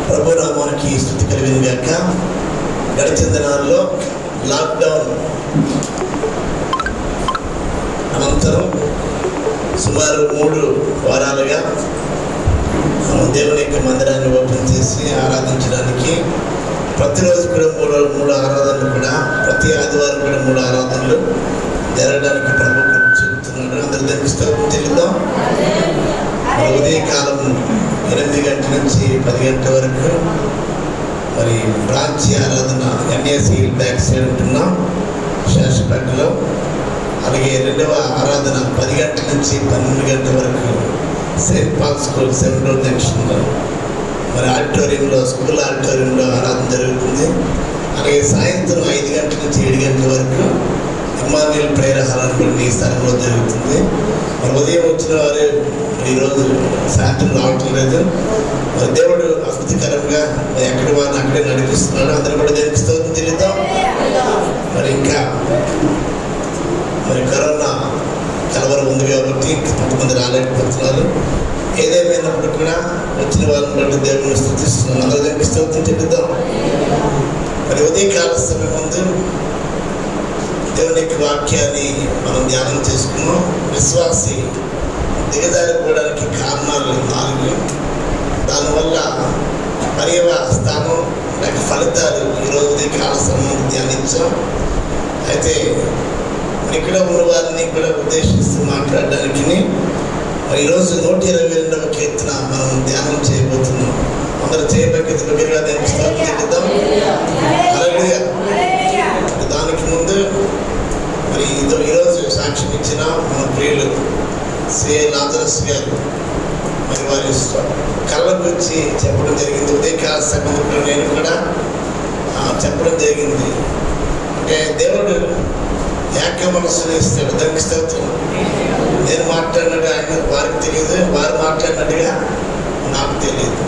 ప్రభునామానికి స్తుతి కలిగిన గాక. గడిచిన దినాల్లో లాక్డౌన్ అనంతరం సుమారు 3 వారాలుగా మనం దేవుని యొక్క మందిరాన్ని ఓపెన్ చేసి ఆరాధించడానికి ప్రతిరోజు కూడా మూడు ఆరాధనలు కూడా ప్రతి ఆదివారం కూడా 3 ఆరాధనలు జరగడానికి ప్రభు చెబుతున్నాడు. అందరూ దానికి స్తోత్రం చెల్లిద్దాం. ఉదయకాలం 8 గంటల నుంచి 10 గంటల వరకు మరి బ్రాంచ్ ఆరాధన ఎన్ఏసి బ్యాక్ సైడ్ ఉంటున్నాం శాసపేటలో. అలాగే 2వ ఆరాధన 10 గంటల నుంచి 12 గంటల వరకు Saint Paul school 7th road జంక్షన్లో మరి ఆడిటోరియంలో స్కూల్ ఆడిటోరియంలో ఆరాధన జరుగుతుంది. అలాగే సాయంత్రం 5 గంటల నుంచి 7 గంటల వరకు ఇమ్మానుయేల్ ప్రేయర్ హాల్ ఈ స్థలంలో జరుగుతుంది. మరి ఉదయం వచ్చిన వారు ఈరోజు సాయంత్రం రావటం లేదు. మరి దేవుడు అద్భుతకరంగా ఎక్కడి వారిని అక్కడే నడిపిస్తున్నాడు. అందరూ కూడా దేవునికి స్తోత్రం చెల్లిద్దాం. మరి ఇంకా మరి కరోనా కలవరం ఉంది కాబట్టి కొంతమంది రాలేకపోతున్నారు. ఏదేమైనప్పుడు కూడా వచ్చిన వారిని బట్టి దేవుని స్తుతిస్తున్నాను. అందరూ దేవునికి స్తోత్రం చెల్లిద్దాం. మరి ఉదయకాల సమయం ముందు దేవుని యొక్క వాక్యాన్ని మనం ధ్యానం చేసుకున్నాం. విశ్వాసి దిగజారిపోవడానికి కారణాలు 4. దానివల్ల పర్యవస్థానం లేక ఫలితాలు ఈరోజు ఉదయకాల సమయం ధ్యానించాం. అయితే ఇక్కడ ఉన్న వారిని కూడా ఉద్దేశిస్తూ మాట్లాడడానికి మరి ఈరోజు 122వ కీర్తన మనం ధ్యానం చేయబోతున్నాం. అందరూ చేయబట్టి దగ్గరగా దానికి స్తోత్రం చెల్లిద్దాం. హల్లెలూయా. దానికి ముందు మరి ఈరోజు సాక్ష్యం ఇచ్చిన మన ప్రియులు సిఏ లాజరస్ గారు మరి వారి కళ్ళ గురించి చెప్పడం జరిగింది. ఉదయకాల సమయంలో నేను కూడా చెప్పడం జరిగింది. అంటే దేవుడు ఏక మనసుని ఇస్తాడు. దానికి స్తోత్రం. నేను మాట్లాడినట్టుగా ఆయన వారికి తెలియదు, వారు మాట్లాడినట్టుగా నాకు తెలియదు.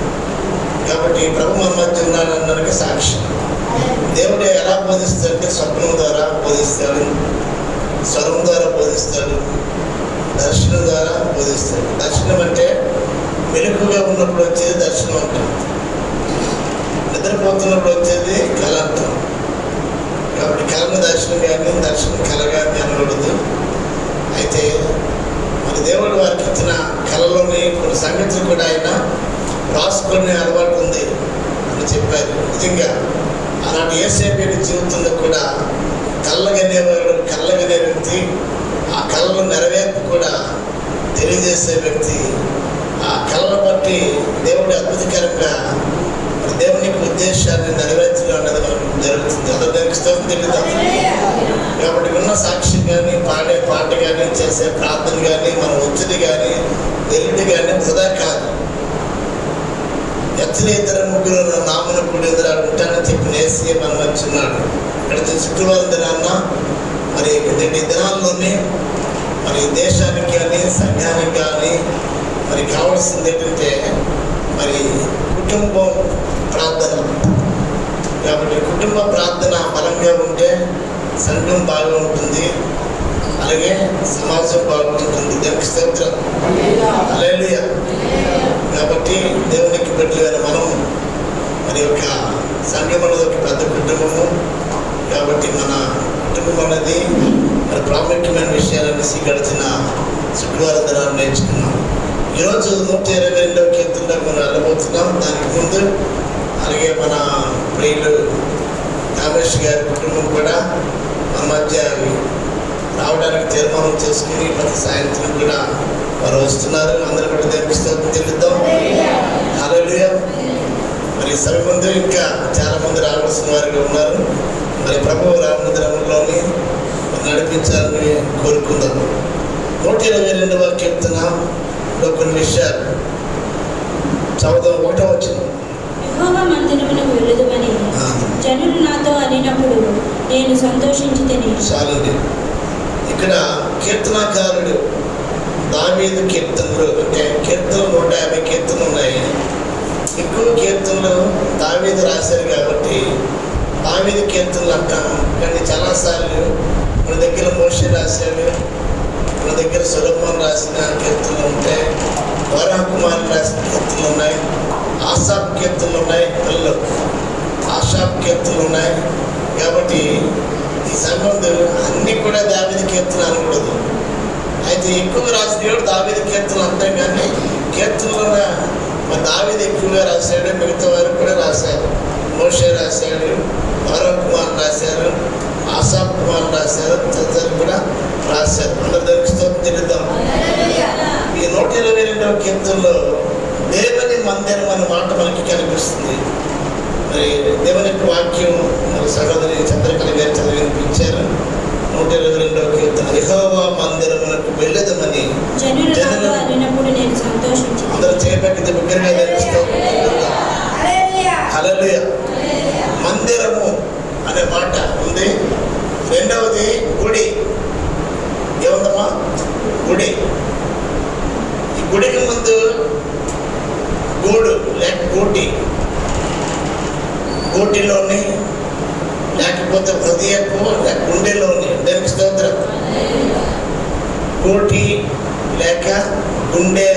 కాబట్టి ప్రభు మన మధ్య ఉన్నాడు అన్నదానికి సాక్ష్యం. దేవుడు ఎలా బోధిస్తాడంటే స్వప్నం ద్వారా బోధిస్తాడు, స్వరం ద్వారా బోధిస్తాడు, దర్శనం ద్వారా బోధిస్తాడు. దర్శనం అంటే మెలకుగా ఉన్నప్పుడు వచ్చేది దర్శనం అంటాం, నిద్రపోతున్నప్పుడు వచ్చేది కళ అంటాం. కన్ను దర్శనం కానీ దర్శనం కలగాని అనకూడదు. అయితే మరి దేవుడు వారికి ఇచ్చిన కళలోని కొన్ని సంగతులు కూడా ఆయన రాసుకునే అలవాటు ఉంది అని చెప్పారు. నిజంగా అలాంటి యేసేపు జీవితంలో కూడా కళ్ళగనేవాడు, కళ్ళగనే వ్యక్తి, ఆ కళ్ళను నెరవేర్పు కూడా తెలియజేసే వ్యక్తి. ఆ కళ్ళను బట్టి దేవుడి అద్భుతకరంగా మరి దేవునికి ఉద్దేశాన్ని నెరవేర్చడం అనేది మనకు జరుగుతుంది. అందరికి స్తోత్రం తెలుగుతాం. కాబట్టి ఉన్న సాక్ష్యం కానీ, పాడే పాట కానీ, చేసే ప్రార్థన కానీ, మన ఒత్తిడి కానీ, వెల్లుడి కానీ వృధా కాదు. ఎత్తని ఇద్దరు ముగ్గురు నామన కూడా ఎదురు ఉంటానని చెప్పి నేసి మనం వచ్చున్నాడు. ఇక్కడ శుక్రవారం దినాన్న మరి 2 దినాల్లోనే మరి దేశానికి కానీ, సంఘానికి కానీ మరి కావాల్సింది ఏంటంటే మరి కుటుంబం ప్రార్థన. కాబట్టి కుటుంబ ప్రార్థన బలంగా ఉంటే సంఘం బాగా ఉంటుంది, అలాగే సమాజం బాగుంటుంది. దేవునికి స్తోత్రం. హల్లెలూయా. కాబట్టి దేవునికి బిడ్డలైన మనం మరి యొక్క సంఘం అనేది ఒక పెద్ద కుటుంబము. కాబట్టి మన కుటుంబం అనేది మరి ప్రాముఖ్యమైన విషయాలనేసి గడిచిన శుక్రవారం దినాన్ని నేర్చుకున్నాం. ఈరోజు 122వ కీర్తనలో మనం వెళ్ళబోతున్నాం. దానికి ముందు అలాగే మన ప్రియులు కామేష్ గారి కుటుంబం కూడా మన మధ్య రావడానికి తీర్మానం చేసుకుని ప్రతి సాయంత్రం కూడా వారు వస్తున్నారు. అందరూ కూడా దేవునికి స్తోత్రం చెల్లిద్దాం. హల్లెలూయా. మరి సభ ముందు ఇంకా చాలా మంది రావాల్సిన వారిగా ఉన్నారు. మరి ప్రభువు రానున్న దినముల్లోని నడిపించాలని కోరుకుందాం. 122వ కీర్తనలో కొన్ని విషయాలు చదువుదాం. 1వ వచనం. యెహోవా మందిరమునకు వెళ్ళుదుమని జనులు నాతో అనినప్పుడు నేను సంతోషించితిని. చాలండి. ఇక్కడ కీర్తనాకారుడు దావీదు కీర్తనలు, అంటే కీర్తనలు 150 కీర్తనలు ఉన్నాయి. ఎక్కువ కీర్తనలు దావీదు రాశారు కాబట్టి దావీదు కీర్తనలు అంటాం. కానీ చాలాసార్లు మన దగ్గర మోషే రాశాడు, మన దగ్గర సొలొమోను రాసిన కీర్తనలు ఉంటాయి, కోరహ కుమారులు రాసిన కీర్తనలు ఉన్నాయి, ఆసాపు కీర్తనలు ఉన్నాయి, పిల్లలు ఆసాపు కీర్తనలు ఉన్నాయి. కాబట్టి ఈ సంబంధం అన్నీ కూడా దావీదు కీర్తన అనకూడదు. అయితే ఎక్కువ రాసినవాడు దావీదు కీర్తనలు అంటాం. కానీ కీర్తనలు మరి దావీదు ఎక్కువగా రాశాడు, మిగతా వారు కూడా రాశారు. మోషే రాశాడు, కోరహ కుమార్ రాశారు, ఆసాపు కుమార్ రాశారు, తదితరులు కూడా రాశారు. అందరు దేవునికి స్తోత్రం చెల్లిద్దాం. ఈ 122వ కీర్తనలో దేవుని మందిరం అనే మాట మనకి కనిపిస్తుంది. మరి దేవుని యొక్క వాక్యం మరి సహోదరి చంద్రకళ గారు చదివి వినిపించారు. 122వ కీర్తన. యెహోవా మందిరమునకు వెళ్ళదమని జనులు అనినప్పుడు నేను సంతోషించితిని. అందరూ చేయబెట్టి బిగ్గరగా నేర్పిస్తాం. హల్లెలూయా. మందిరము అనే మాట ఉంది. రెండవది గుడి. ఏముందమ్మా? గుడి. ఈ గుడికి ముందు గూడు లేక గూటి, గూటిలోని లేకపోతే హృదయపు లేక గుండెలోని. దానికి స్తోత్రం. గూటి లేక గుండె,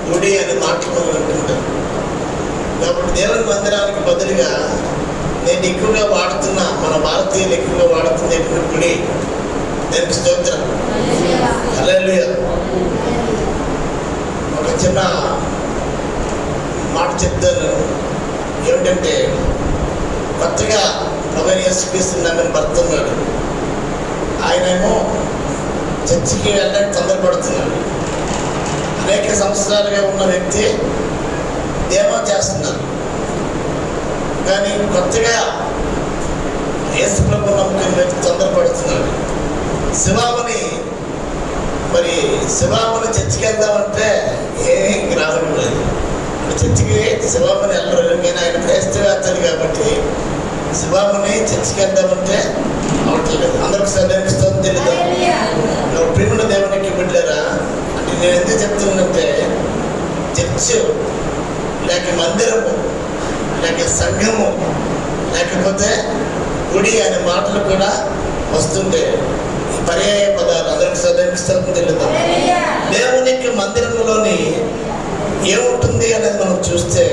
గుడి అనే మాటలు మనం వింటుంటాం. కాబట్టి దేవుని మందిరానికి బదులుగా నేను ఎక్కువగా వాడుతున్న, మన భారతీయులు ఎక్కువగా వాడుతుంది గుడి. దానికి స్తోత్రం. హల్లెలూయా. ఒక చిన్న మాట చెప్తాను. ఏమిటంటే కొత్తగా ప్రభువైన యేసుక్రీస్తు నమ్మిన భర్త ఉన్నాడు. ఆయనేమో చర్చికి వెళ్ళడానికి తొందరపడుతున్నాడు. అనేక సంవత్సరాలుగా ఉన్న వ్యక్తి దేవా చేస్తున్నారు. కానీ కొత్తగా యేసు ప్రభు నమ్ముకున్న వ్యక్తి తొందరపడుతున్నాడు. శివామని చర్చికి వెళ్దామంటే ఏమీ గ్రాహం లేదు. చర్చికి శివామని వెళ్ళరు. కానీ ఆయన క్రైస్తవేత్తలు కాబట్టి శివామని చర్చికి వెళ్దామంటే అవట్లేదు. అందరికి సరైన స్తోత్రం తెలుద్దాం. ప్రేమను దేవునికి బిడ్డలారా, అంటే నేను ఎందుకు చెప్తున్నానంటే చర్చ్ లేక మందిరము లేక సంఘము లేకపోతే గుడి అనే మాటలు కూడా వస్తుంటే ఈ పర్యాయ పదాలు అందరికి సదరిస్తూ తెలుద్దాం. దేవునికి మందిరంలోని ఏముంటుంది అనేది మనం చూస్తే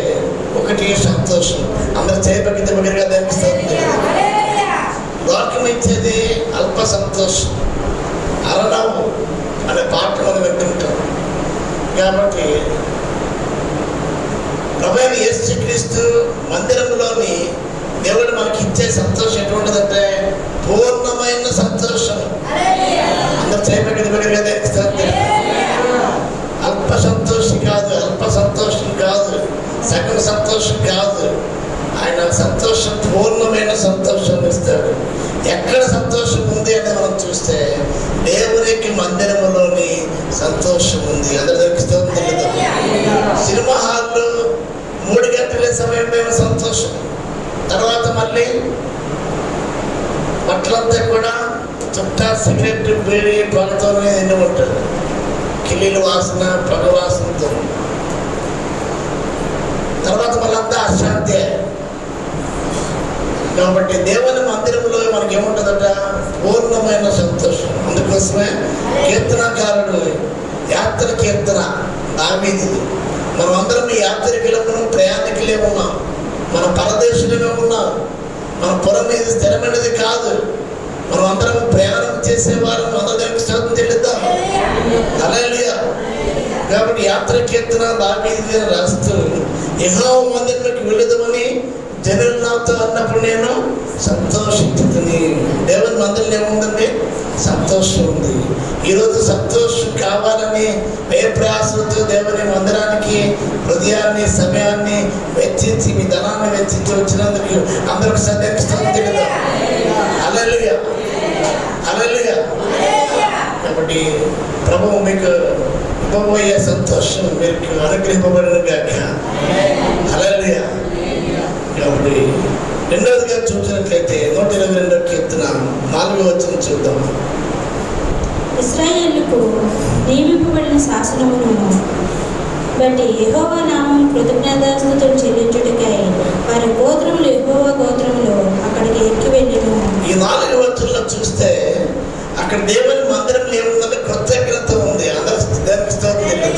ఒకటి సంతోషం. అందరు చేయబడితే దగ్గరగా దేవునికి వాక్యం ఇచ్చేది అల్ప సంతోషం. అరణము అనే పాట మనం వింటుంటాం. కాబట్టి ప్రభువైన యేసుక్రీస్తు మందిరంలోని దేవుడు మనకి ఇచ్చే సంతోషం ఎటువంటిదంటే పూర్ణమైన సంతోషం. అందరు చేయబడి అల్ప సంతోషం కాదు, అల్ప సంతోషం కాదు, సగం సంతోషం కాదు. ఆయన సంతోషం పూర్ణమైన సంతోషం ఇస్తాడు. ఎక్కడ సంతోషం ఉంది అని మనం చూస్తే దేవునికి మందిరములోని సంతోషం ఉంది. అందరికి సినిమా హాల్లో 3 గంటల సమయం సంతోషం. తర్వాత మళ్ళీ బట్టలంతా కూడా చుట్టా సిగరెట్ బీడి పొగతోనే ఎన్ని ఉంటుంది, కిల్లీల వాసన పొగ వాసనతో. తర్వాత మళ్ళంతా అశాంతి. కాబట్టి దేవుని మందిరంలో మనకి ఏముంటుందట పూర్ణమైన సంతోషం. అందుకోసమే కీర్తనకారుడు యాత్ర కీర్తన దావీదు, మనం అందరం ఈ యాత్రికులము ప్రయాణికులే ఉన్నాం, మన పరదేశులమే ఉన్నాం, మన పురం మీద స్థిరమైనది కాదు, మనం అందరం ప్రయాణం చేసేవారు. అందరికి స్తోత్రం చెల్లిద్దాం. హల్లెలూయా. కాబట్టి యాత్ర కీర్తన దావీదు రాస్తూ యెహోవా మందిరంలోకి వెళ్ళుదామని జనులు నాతో అన్నప్పుడు నేను సంతోషించుతుంది. దేవుని మందిరంలో ఏముందండి? సంతోషం ఉంది. ఈరోజు సంతోషం కావాలని ప్రయాసంతో దేవుని మందిరానికి హృదయాన్ని సమయాన్ని వెచ్చించి మీ ధనాన్ని వెచ్చించి వచ్చినందుకు అందరికి సంతోషం తెలియదు. హల్లెలూయా, హల్లెలూయా. కాబట్టి ప్రభువు మీకు ఇవ్వబోయే సంతోషం మీకు అనుగ్రహింపబడిన గాక. హల్లెలూయా. కాబట్టి రెండవదిగా చూసినట్లయితే 122 కీర్తన 4వ వచనం చూద్దాం. ఇశ్రాయేలుకు నియమింపబడిన శాసనమును బట్టి యెహోవా నామం కృతజ్ఞతాస్తుతులు చెల్లించుటకై వారి గోత్రములు యెహోవా గోత్రములు అక్కడికి ఎక్కి వెళ్ళెను. ఈ 4 వచనంలో చూస్తే అక్కడ దేవుని మందిరంలో ఏముందంటే కృతజ్ఞత ఉంది. అందరూ దానికి స్తోత్రం.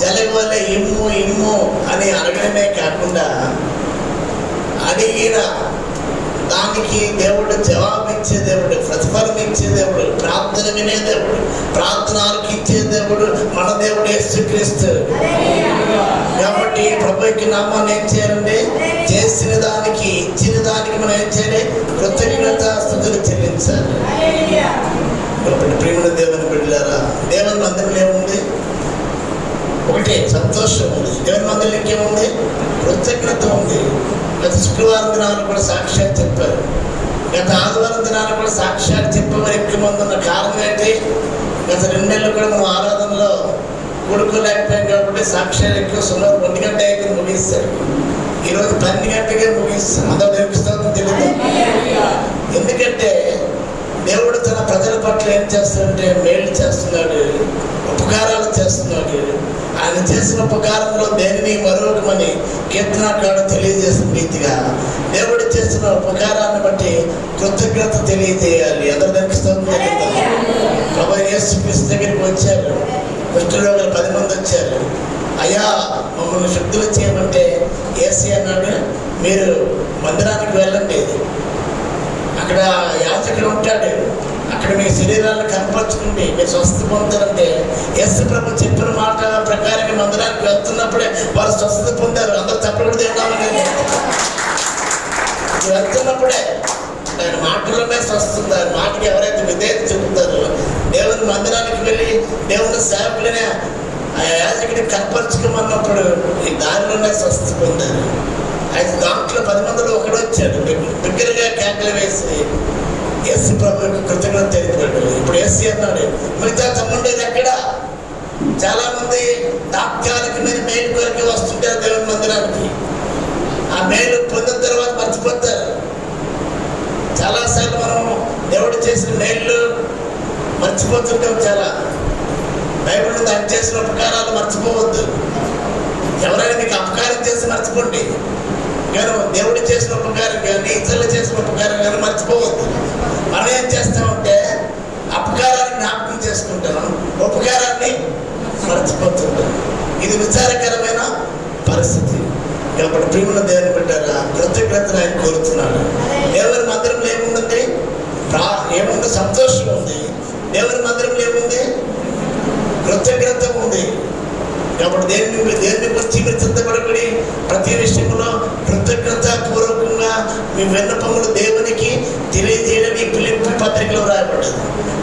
జలగోలే ఇమ్ము ఇమ్ము అని అడగడమే కాకుండా అడిగిన దానికి దేవుడు జవాబిచ్చే దేవుడు, ప్రతిఫలం ఇచ్చే దేవుడు, ప్రార్థన వినే దేవుడు, ప్రార్థనలకు ఇచ్చే దేవుడు మన దేవుడు యేసుక్రీస్తు. కాబట్టి ప్రభువుకి నామాన్ని ఏం చేయాలండి? చేసిన దానికి ఇచ్చిన దానికి మనం ఏం చేయాలి? కృతజ్ఞతాస్తుతులు చెల్లించాలి. కాబట్టి ప్రియమైన దేవుని బిడ్డలారా, దేవుని మందిరంలో ఏముంది? ఒకటి సంతోషం ఉంది. దేవుని మందిరంలో ఇంకేముంది? కృతజ్ఞత ఉంది. గత శుక్రవారం దినాలు కూడా సాక్ష్యాలు చెప్పారు, గత ఆదివారం దినాలు కూడా సాక్ష్యాలు చెప్పేవారు ఎక్కువ మంది ఉన్న కారణం ఏంటి? గత 2 నెలలు కూడా మనం ఆరాధనలో కూడుకోలేకపోయాం కాబట్టి సాక్ష్యాలు ఎక్కువ. సుమారు 1 గంట అయితే ముగిస్తారు. ఈరోజు 12 గంటగా ముగిస్తాం. అందరూ నేర్పిస్తామని తెలియదు. ఎందుకంటే దేవుడు తన ప్రజల పట్ల ఏం చేస్తాడంటే మేలు చేస్తున్నాడు, ఉపకారాలు చేస్తున్నాడు. ఆయన చేసిన ఉపకారంలో దేనిని మరొకమని కీర్తనకారుడు తెలియజేసిన రీతిగా దేవుడు చేసిన ఉపకారాన్ని బట్టి కృతజ్ఞత తెలియజేయాలి. అందరూ దానికి స్తోత్రం చెల్లిద్దాం. ప్రభువైన యేసుక్రీస్తు దగ్గరికి వచ్చారు, కుష్ఠరోగులు 10 మంది వచ్చారు. అయ్యా మమ్మల్ని శుద్ధులు చేయమంటే యేసు అన్నాడు, మీరు మందిరానికి వెళ్ళండి, అక్కడ యాజకుడు ఉంటాడు, అక్కడ మీ శరీరాలను కనపరచుకుంటే మీరు స్వస్థ పొందుతారంటే యేసు ప్రభు చెప్పిన మాట ప్రకారంగా మందిరానికి వెళ్తున్నప్పుడే వారు స్వస్థత పొందారు. అందరూ తప్పకూడదు ఏమన్నా వెళ్తున్నప్పుడే ఆయన మాటలోనే స్వస్థత. ఆయన మాటకి ఎవరైతే విధేయత చెబుతారో దేవుని మందిరానికి వెళ్ళి దేవుని సేవకులనే ఆ యాజకుడిని కనపరచుకోమన్నప్పుడు ఈ దారిలోనే స్వస్థత పొందారు. అయితే దాంట్లో 10 మందిలో ఒకడు వచ్చాడు, దగ్గరగా కేకలు వేసి యేసు ప్రభువుకి కృతజ్ఞత తెలిపాడు. ఇప్పుడు యేసు అన్నాడు, మిగతా తమ్ముండేది ఎక్కడ? చాలా మంది తాత్కాలికమైన మేలు కొరకు వస్తుంటారు దేవుని మందిరానికి. ఆ మేలు పొందిన తర్వాత మర్చిపోతారు. చాలాసార్లు మనం దేవుడు చేసిన మేళ్ళు మర్చిపోతుంటాం. చాలా బైబిల్ ఉంది, ఆయన చేసిన ఉపకారాలు మర్చిపోవద్దు. ఎవరైనా మీకు అపకారం చేసి మర్చిపోండి, కానీ దేవుడు చేసిన ఉపకారం కానీ ఇతరులు చేసిన ఉపకారం కానీ మర్చిపోవద్దు. మనం ఏం చేస్తామంటే అపకారాన్ని జ్ఞాపకం చేసుకుంటాం, ఉపకారాన్ని మర్చిపోతుంటాం. ఇది విచారకరమైన పరిస్థితి. కాబట్టి ప్రియమైన దేవుని బిడ్డలారా, కృతజ్ఞతను ఆయన కోరుతున్నాడు. దేవుని మందిరంలో ఏముందండి? ఏముంది? సంతోషం ఉంది. దేవుని మందిరంలో ఏముంది? కృతజ్ఞత ఉంది. కాబట్టి దేని గురించి మీరు చింతపడకడి, ప్రతి విషయంలో కృతజ్ఞత పూర్వకంగా మీ విన్నపములు దేవునికి తెలియజేయడం ఈ ఫిలిప్పీ పత్రికలో రాయబడ్డది.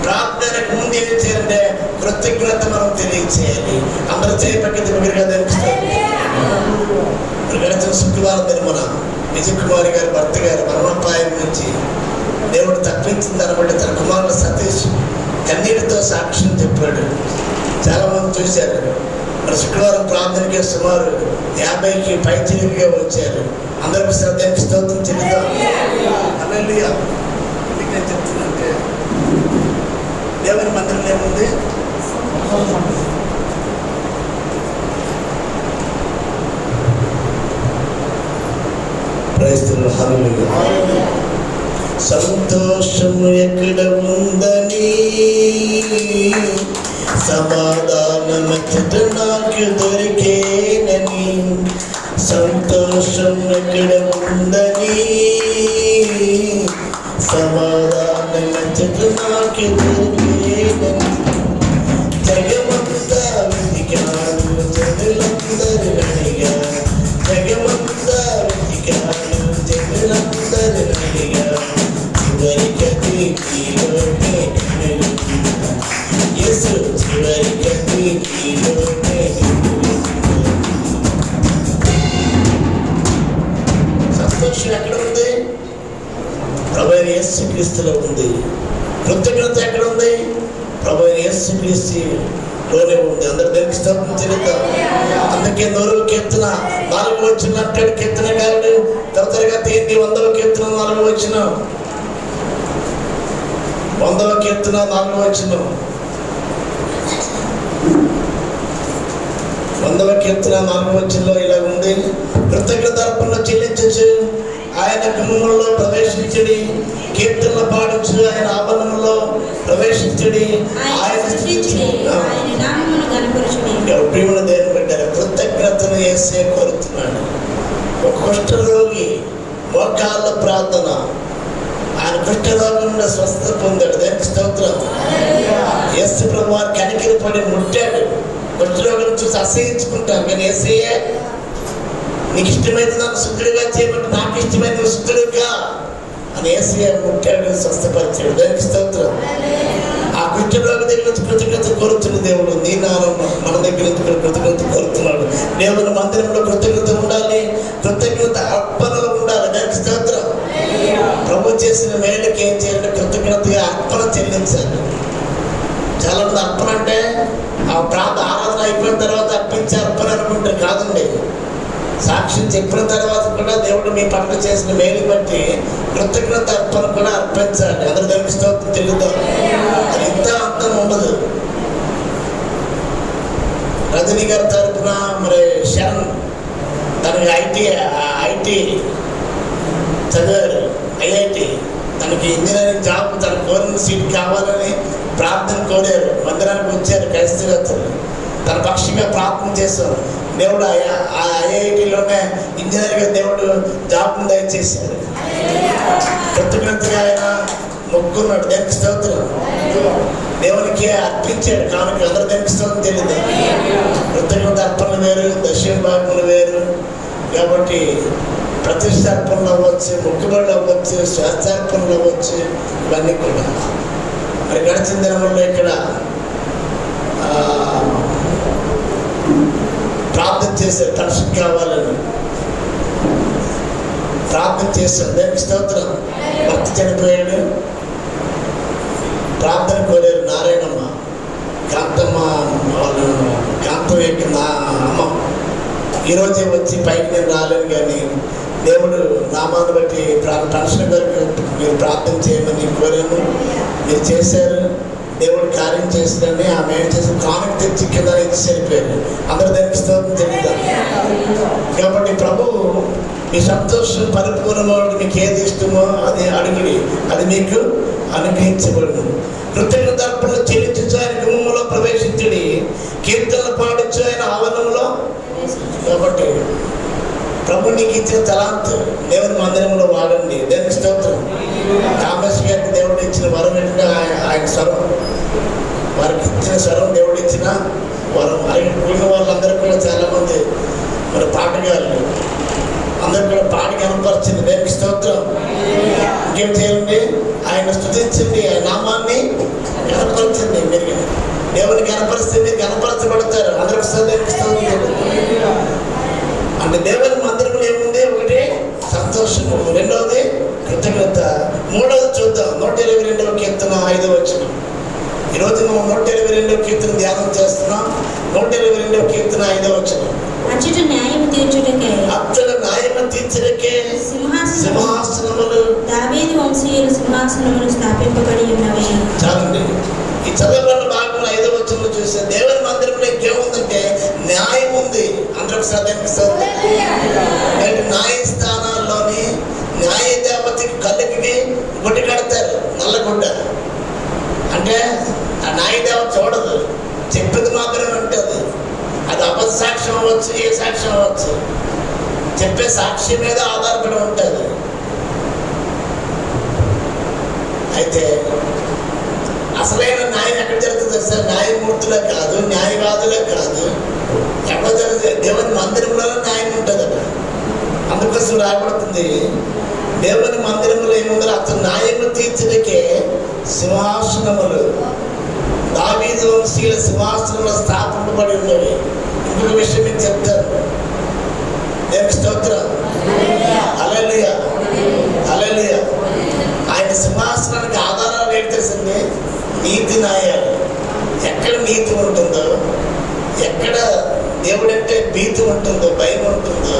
ప్రార్థనకు ముందు ఏం చేయాలంటే కృతజ్ఞత మనం తెలియజేయాలి. అందరూ చేయబట్టి మీరు కదా గడిచిన శుక్రవారం దినమున విజయకుమారి గారి భర్త గారు మరణోపాయం నుంచి దేవుడు తప్పించిన దాన్ని బట్టి తన కుమారుడు సతీష్ కన్నీటితో సాక్ష్యం చెప్పాడు. చాలా మంది చూశారు. మరి శుక్రవారం ప్రార్థనకి సుమారు 50కి పైచిలుగా వచ్చారు. అందరికీ శ్రద్ధకి స్తోత్రం చెల్లిద్దాం. హల్లెలూయా. ఎందుకు నేను చెప్తున్నానంటే దేవుని మందిరంలో ఏముంది? క్రైస్తవులు హల్లెలూయా. సంతోషం ఎక్కడ ఉందని సమాధానమచ్చట నాకు దొరికేనని, సంతోషం ఎక్కడ ఉందని సమాధానమచ్చట నాకు దొరికేనని, జగమంతా వెతికాడు జనులందరి అడిగా, జగమంతా వెతికాడు జనులందరి అడిగా, చివరికది నీలోనే యేసు, చివరికది నీలోనే. సంతోషం ఎక్కడ ఉంది? ప్రభువైన యేసు క్రీస్తులో ఉంది. కృతజ్ఞత ఎక్కడ ఉంది? ప్రభువైన యేసు క్రీస్తులోనే ఉంది. అందరూ దేవునికి స్తోత్రం చెల్లిద్దాం. అందుకే 100వ కీర్తన 4వ వచనం అంటాడు కీర్తనకారుడు. త్వరగా తీయండి 100వ కీర్తన 4వ వచనం. 100వ కీర్తన 4వ వచనం. 100వ కీర్తన 4వ వచనంలో ఇలా ఉంది. కృతజ్ఞత అర్పణలు చెల్లించు, ఆయన గుమ్మములలో ప్రవేశించడి, కీర్తనలు పాడించు, ఆయన ఆభరణంలో ప్రవేశించడి, ఆయన ప్రియమును దేవుని పెట్టారు. కృతజ్ఞతను యేసే కోరుతున్నాడు. ఒక కుష్ఠరోగి మోకాళ్ళ ప్రార్థన, ఆయన కుష్ఠరోగం నుండి స్వస్థత పొందాడు. దానికి స్తోత్రం. యేసు ప్రభు వారు కనికిరి పడి ముట్టాడు. కుష్ఠరోగం చూసి అసహించుకుంటాం, కానీ యేసయ్యే నీకు ఇష్టమైతే నాకు శుద్ధుడిగా చేయబట్టి, నాకు ఇష్టమైతే శుద్ధుడుగా అని యేసయ్య ముట్టాడు, స్వస్థపరిచాడు. దానికి స్తోత్రం. ఆ కుష్ఠరోగి దగ్గర నుంచి కృతజ్ఞత కోరుతున్న దేవుడు నీ నామం మన దగ్గర నుంచి కృతజ్ఞత కోరుతున్నాడు. దేవుని మందిరంలో కృతజ్ఞత ఉండాలి, కృతజ్ఞత అర్పణలు ఉండాలి. దానికి స్తోత్రం. ప్రభు చేసిన మేలుకి ఏం చేయాలంటే కృతజ్ఞతగా అర్పణ చెల్లించాలి. చాలా మంది అర్పణ అంటే ఆ ఆరాధన అయిపోయిన తర్వాత అర్పించే అర్పణ అనుకుంటే కాదండి. సాక్ష్యం చెప్పిన తర్వాత కూడా దేవుడు మీ పట్ల చేసిన మేలు బట్టి కృతజ్ఞత అర్పణ కూడా అర్పించాలి. అందరూ దేవునికి స్తోత్రం చెల్లిద్దాం. అది ఇంత అర్థం ఉండదు. రజనీ గారి తరఫున మరి శరణ్ తనకి ఐటీ చదివారు, ఐఐటి. తనకి ఇంజనీరింగ్ జాబ్ తన కోరిన సీట్ కావాలని ప్రార్థన కోరారు. మందిరానికి వచ్చారు క్రైస్తవేత్తలు. తన పక్షంగా ప్రార్థన చేశారు. దేవుడు ఆ ఐఐటిలోనే ఇంజనీర్గా దేవుడు జాబ్ను దయచేశాడు. కృతజ్ఞతగా ఆయన మొక్కున్నాడు. దేవునికి స్తోత్రం. దేవునికి అర్పించాడు కానుక. అందరూ దేవునికి స్తోత్రం తెలియదు. కృతజ్ఞత అర్పణలు వేరు, దక్షిణ భాగములు వేరు. కాబట్టి ప్రతిష్టార్పణలు అవ్వచ్చు, మొక్కుబడులు అవ్వచ్చు, స్వాస్థార్పణలు అవ్వచ్చు, ఇవన్నీ కూడా. మరి గడిచిన దినముల్లో ఇక్కడ ప్రార్థన చేశారు. పెన్షన్ కావాలని ప్రార్థన చేశారు. దేవునికి స్తోత్రం. భర్త చనిపోయాడు. ప్రార్థన కోరారు. నారాయణమ్మ, కాంతమ్మ, వాళ్ళు కాంతం యొక్క నా అమ్మ ఈరోజే వచ్చి పైకి నేను రాలేను, కానీ దేవుడు నామాన్ని బట్టి పెన్షన్ వరకు మీరు ప్రార్థన చేయమని కోరాను. మీరు చేశారు. దేవుడు కార్యం చేసిందని ఆమె ఏం చేసి కానుక తెచ్చి కింద ఇచ్చి చనిపోయారు. అందరూ దానికి స్తోత్రం చెల్లిద్దాం. కాబట్టి ప్రభువు మీ సంతోషం పరిపూర్ణమవుడు. మీకు ఏది ఇష్టమో అది అడుగుడి, అది మీకు అనుగ్రహించబడును. కృతజ్ఞత అర్పణలు చెల్లించు, ఆయన గుమ్మములో ప్రవేశించడి, కీర్తనలు పాడించు, ఆయన ఆవరణంలో. కాబట్టి ప్రభు నీకు ఇచ్చిన తలాంతు దేవుని మందిరంలో వాడండి. దేవునికి స్తోత్రం. కామేశ్వర గారికి దేవుడు ఇచ్చిన వరం ఏంటంటే ఆయన స్వరం, వారికి ఇచ్చిన స్వరం దేవుడు ఇచ్చిన వరం. ఆయన కూడిన వాళ్ళందరూ కూడా చాలామంది మరి పాటగాళ్ళు అందరూ కూడా పాడి కనపరిచింది. దేవునికి స్తోత్రం. ఇంకేం చేయండి, ఆయన స్తుతించింది, ఆయన నామాన్ని కనపరిచింది. మీరు దేవుని కనపరిస్తే మీరు కనపరచబడతారు. అందరికి దేవునికి స్తోత్రం. అంటే దేవుని మందిరంలో ఏముంది? ఒకటి సంతోషము, రెండవది కృతజ్ఞత, మూడవది చూద్దాం 122వ కీర్తన 5వ వచనం. ఈరోజు మనం 122వ కీర్తన ధ్యానం చేస్తున్నాం. 122వ కీర్తన 5వ వచనం. అచ్చట న్యాయం తీర్చుటకే సింహాసనములు దావీదు వంశీయుల సింహాసనములు స్థాపింపబడి ఉన్నవి. చాలండి. ఈ చదవబడిన భాగంలో 5వ వచనంలో చూస్తే దేవుని మందిరంలో ఇంకేముందంటే న్యాయం ఉంది. అందరూ న్యాయస్థానాల్లోని న్యాయ దేవతకి కళ్ళకి గుడ్డి కడతారు, నల్లగుడ్డ. అంటే ఆ న్యాయ దేవత చూడదు, చెప్పింది మాత్రమే ఉంటుంది. అది అబద్ధ సాక్ష్యం అవ్వచ్చు, ఏ సాక్ష్యం అవ్వచ్చు, చెప్పే సాక్షి మీద ఆధారపడి ఉంటుంది. అయితే అసలైన న్యాయం ఎక్కడ జరుగుతుంది సార్? న్యాయమూర్తులే కాదు, న్యాయవాదులే కాదు, ఎక్కడ జరుగుతుంది? దేవుని మందిరంలోనే న్యాయం ఉంటుంది అక్కడ. అందుకోసం రాబడుతుంది దేవుని మందిరంలో ఏముందో అతను న్యాయము తీర్చడానికే సింహాసనములు, దావీదు వంశీయుల సింహాసనంలో స్థాపింపబడి ఉన్నవి. ఇంకొక విషయం మీకు చెప్తాను. దేవుని స్తోత్రం. హల్లెలూయా, హల్లెలూయా. ఆయన సింహాసనానికి ఆధారాలు ఏంటి తెలిసింది? నీతి న్యాయాలు. ఎక్కడ నీతి ఉంటుందో, ఎక్కడ దేవుడంటే భీతి ఉంటుందో, భయం ఉంటుందో,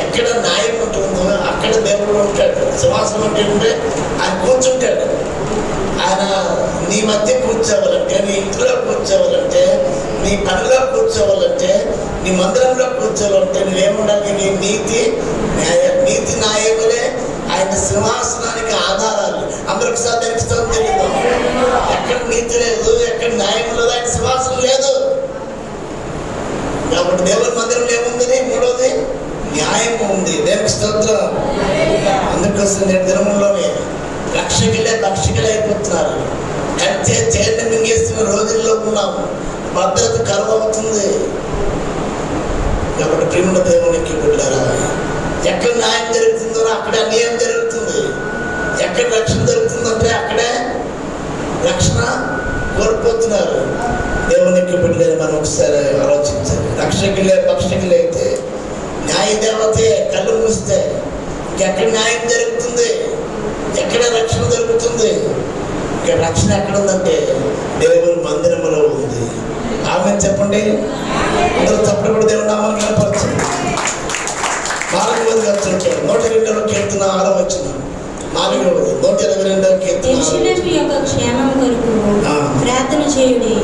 ఎక్కడ న్యాయం ఉంటుందో అక్కడ దేవుడు ఉంటాడు. సింహాసనం అంటే ఆయన కూర్చుంటాడు. ఆయన నీ మధ్య కూర్చోవాలంటే, నీ ఇంట్లో కూర్చోవాలంటే, నీ పనిలో కూర్చోవాలంటే, నీ మందిరంలో కూర్చోవాలంటే నువ్వేముండాలి? నీ నీతి న్యాయం. నీతి న్యాయములే ఆయన సింహాసనానికి ఆధారాలు. అందరికి సాధిస్తాం తెలియదు. ఎక్కడ నీతి లేదు, ఎక్కడ న్యాయం లేదు, ఆయన సింహాసనం లేదు. కాబట్టి దేవుని మందిరంలో ఏముంది? మూడోది న్యాయం ఉంది. దేవునికి స్తోత్రం. అందుకోసం నేటి దినముల్లోనే రక్షకులే అయిపోతున్నారు. కంటే చేతి మింగేస్తున్న రోజుల్లో ఉన్నాము. భద్రత కరువు అవుతుంది. కాబట్టి ప్రేమ దేవునికి బిడ్డలారా, ఎక్కడ న్యాయం జరుగుతుందో అక్కడే అన్యాయం జరుగుతుంది. ఎక్కడ రక్షణ జరుగుతుందంటే అక్కడే రక్షణ కోల్పోతున్నారు. దేవునికి బిడ్డలని మనం ఒకసారి ఆలోచించాలి. రక్షకులే అయితే న్యాయ దేవతే కళ్ళు మూస్తే ఇంకెక్కడ న్యాయం జరుగుతుంది? ఎక్కడ రక్షణ జరుగుతుంది? ఇక్కడ రక్షణ ఎక్కడ ఉందంటే దేవుని మందిరంలో ఉంది. ఆమె చెప్పండి. అందరూ తప్పుడు కూడా దేవుని నామాన్ని కనపరచండి. 4వ వచనం 122వ కీర్తన 6వ వచనం. 4వ 122వ కీర్తన యెరూషలేము యొక్క క్షేమం కొరకు ప్రార్థన చేయుడి.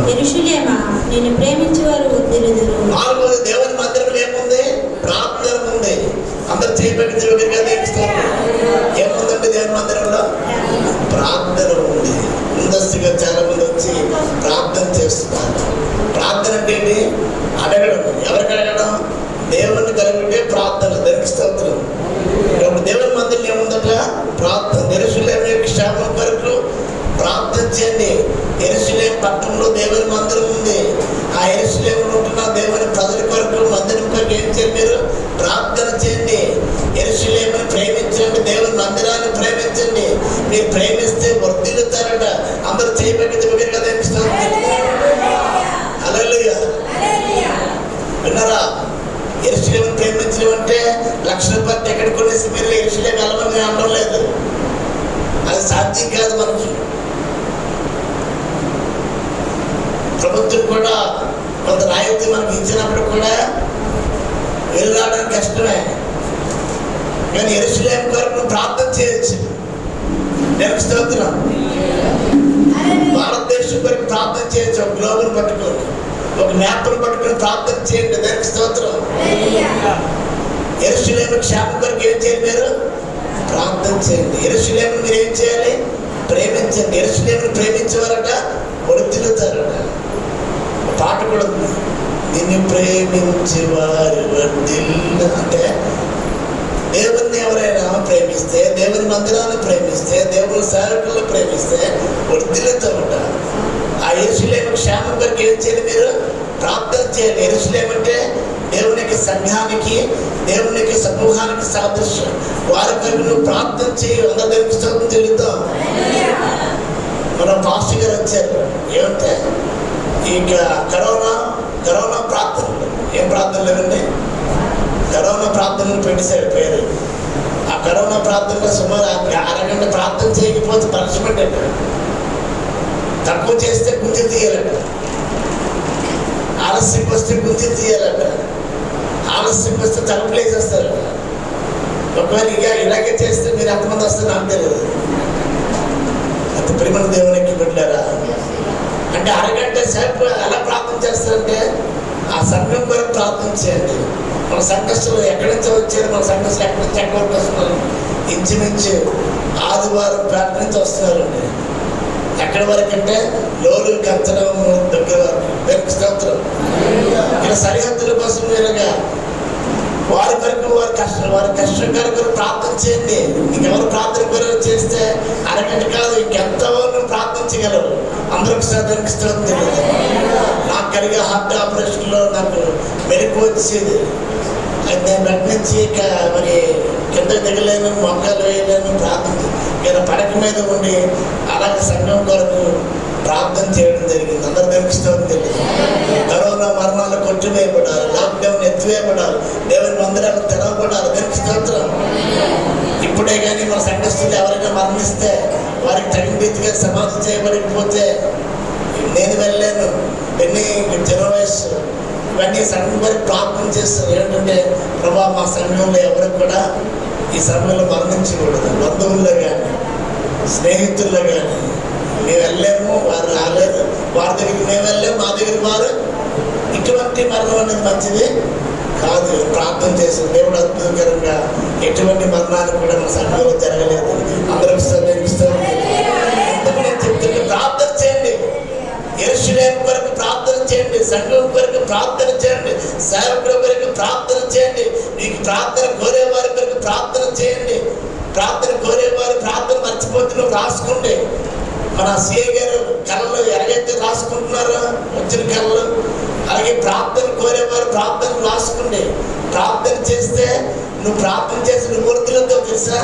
యెరూషలేమా, నిన్ను ప్రేమించే వారు వద్దెదరు. 4వది దేవుని మందిరంలో ఏముంది? ప్రార్థన ఉంది. అందరూ చేయబెట్టి దేవుడిగా దేవిస్తారు. ఏముందండి దేవుని మందిరంలో? ప్రార్థన ఉంది. ముందస్తుగా చాలా మంది వచ్చి ప్రార్థన చేస్తున్నారు. ప్రార్థన అంటే ఏంటి? అడగడం. ఎవరికి అడగడం? దేవుని కలిగితే ప్రార్థన. దేవునికి స్తోత్రం. ఇప్పుడు దేవుని మందిరం ఏముందట? ప్రార్థన. యెరూషలేము క్షేమం కొరకు ప్రార్థన చేయండి. యెరూషలేము పట్టణంలో దేవుని మందిరం ఉంది. ఆ యెరూషలేములో ఉంటున్న దేవుని ప్రజల కొరకు, మందిరం కొరకు ఏం చేయండి? మీరు ప్రార్థన చేయండి. యెరూషలేముని ప్రేమించండి, దేవుని మందిరాన్ని ప్రేమించండి. మీరు ప్రేమిస్తే వర్ధిల్లుతారట. అందరూ చేయబెట్టి కదా ఏమిస్తారు? హల్లెలూయా, విన్నారా? యెరూషలేముని ప్రేమించడం అంటే ₹1,00,000 టికెట్ కొనేసి మీరు యెరూషలేము వెళ్ళమని అనడం లేదు. అది సాధ్యం కాదు. మనకి ప్రభుత్వం కూడా కొంత రాయితీ మనకి ఇచ్చినప్పుడు కూడా వెళ్ళి రావడానికి కష్టమే. కానీ యెరూషలేము కొరకు ప్రార్థన చేయొచ్చు. నేను స్తోత్రం. భారతదేశం కొరకు ప్రార్థన చేయొచ్చు. ఒక గ్లోబల్ పట్టుకొని, ఒక మ్యాప్ను పట్టుకొని ప్రార్థన చేయండి. దానికి స్తోత్రం. యెరూషలేము క్షేమం కొరకు ఏం చేయాలి? మీరు ప్రార్థన చేయండి. యెరూషలేము మీరు ఏం చేయాలి? ప్రేమించండి. యెరూషలేమును ప్రేమించేవారట వర్ధిల్లుతారట. పాట కూడా ఉంది. నిన్ను ప్రేమించేవారు వర్ధిల్లు అంటే దేవుణ్ణి ఎవరైనా ప్రేమిస్తే, దేవుని మందిరాన్ని ప్రేమిస్తే, దేవుని సేవకులను ప్రేమిస్తే వర్ధిల్లుతామట. ఆ యెరూషలేము క్షేమం కొరకు ఏం చేయాలి? మీరు ప్రార్థన చేయాలి. యెరూషలేము అంటే దేవుని యొక్క సంఘానికి, దేవుని యొక్క సమూహానికి సాదృశ్యం. వారి కొరకు నువ్వు ప్రార్థన చేయి. అందరికి స్తోత్రం చెల్లిద్దాం. మన పాస్టర్ గారు వచ్చారు. ఏమంటే ఇక కరోనా ప్రార్థనలు, ఏం ప్రార్థనలు లేవండి, కరోనా ప్రార్థనలు పెట్టేశాడు పేరు. ఆ కరోనా ప్రార్థనలో సుమారు అరగంట ప్రార్థన చేయకపోతే పనిష్మెంట్ అంట. తక్కువ చేస్తే గుంజి తీయాలట, ఆలస్యం వస్తే గుంజి తీయాలట, ఆలస్యం వస్తే తలుపులు వేసేస్తారు. ఒకవేళ ఇలాగే చేస్తే మీరు ఎంతమంది వస్తారు నాకు తెలియదు. అంత ప్రేమ దేవునికి పెట్టారా అంటే అరగంట సేపు ఎలా ప్రార్థన చేస్తారంటే ఆ సంఘం కొరకు ప్రార్థన చేయండి. మన సంఘస్థులు ఎక్కడి నుంచి వచ్చారు, మన సంఘస్థులు ఎక్కడి నుంచి ఎక్కడి వరకు వస్తున్నారు? ఇంచుమించు ఆదివారం ప్రార్థన నుంచి వస్తున్నారండి. ఎక్కడి వరకు అంటే లోలు కంచడం దగ్గర వరకు స్తోత్రం. ఇలా సరిహద్దుల కోసం మీరుగా వారి కొరకు వారి కష్టం కొరకు ప్రార్థన చేయండి. ఇంకెవరు ప్రార్థన కొరకు చేస్తే అరగంట కాదు, ఇంకెంతో నువ్వు ప్రార్థించగలవు. అందరికి శ్రద్ధకి స్తోత్రం. నాకు కలిగే హార్ట్ ఆపరేషన్లో నాకు మెరుపు వచ్చేది. నేను బయట నుంచి మరి కిందకి దిగలేను, మొక్కలు వేయలేను, ప్రార్థన ఇలా పడక మీద ఉండి అలాగే సంఘం కొరకు ప్రార్థన చేయడం జరిగింది. అందరు దర్శిస్తూ తెలియదు. కరోనా మరణాలు కొట్టివేయబడాలి, లాక్డౌన్ ఎత్తివేయబడాలి, దేవుని మందిరాలు తెరవబడాలి. దర్శిస్తోత్రం. ఇప్పుడే కానీ మన సంఘస్థులు ఎవరైనా మరణిస్తే వారికి తగిన రీతిగా సమాధి చేయబడకపోతే నేను వెళ్ళాను, ఎన్ని చిన్న వయస్సు ఇవన్నీ సంఘం వరకు ప్రార్థన చేస్తారు. ఏంటంటే ప్రభా మా సంఘంలో ఎవరు కూడా ఈ సమయంలో మరణించకూడదు. బంధువుల్లో కానీ స్నేహితుల్లో కానీ మేము వెళ్ళాము, వారు రాలేదు, వారి దగ్గరికి మేము వెళ్ళాము, మా దగ్గరికి వారు. ఇటువంటి మరణం అనేది మంచిది కాదు. ప్రార్థన చేసిన దేవుడు అద్భుతకరంగా ఎటువంటి మరణాలు కూడా మన సంఘంలో జరగలేదు. అందరూ నేను చెప్తుంటే ప్రార్థన చేయండి. యెరూషలేము కొరకు ప్రార్థన చేయండి, సంఘం కొరకు ప్రార్థన చేయండి, సేవకుల కొరకు ప్రార్థన చేయండి, నీకు ప్రార్థన కోరేవారి కొరకు ప్రార్థన చేయండి. ప్రార్థన కోరేవారు ప్రార్థన మర్చిపోతే నువ్వు రాసుకోండి. మన సిఐ గారు కళలు ఎలాగైతే రాసుకుంటున్నారో వచ్చిన కళలు, అలాగే ప్రార్థన కోరేవారు ప్రార్థన రాసుకోండి. ప్రార్థన చేస్తే నువ్వు ప్రార్థన చేసి నువ్వు వర్తిలతో తెలుసా,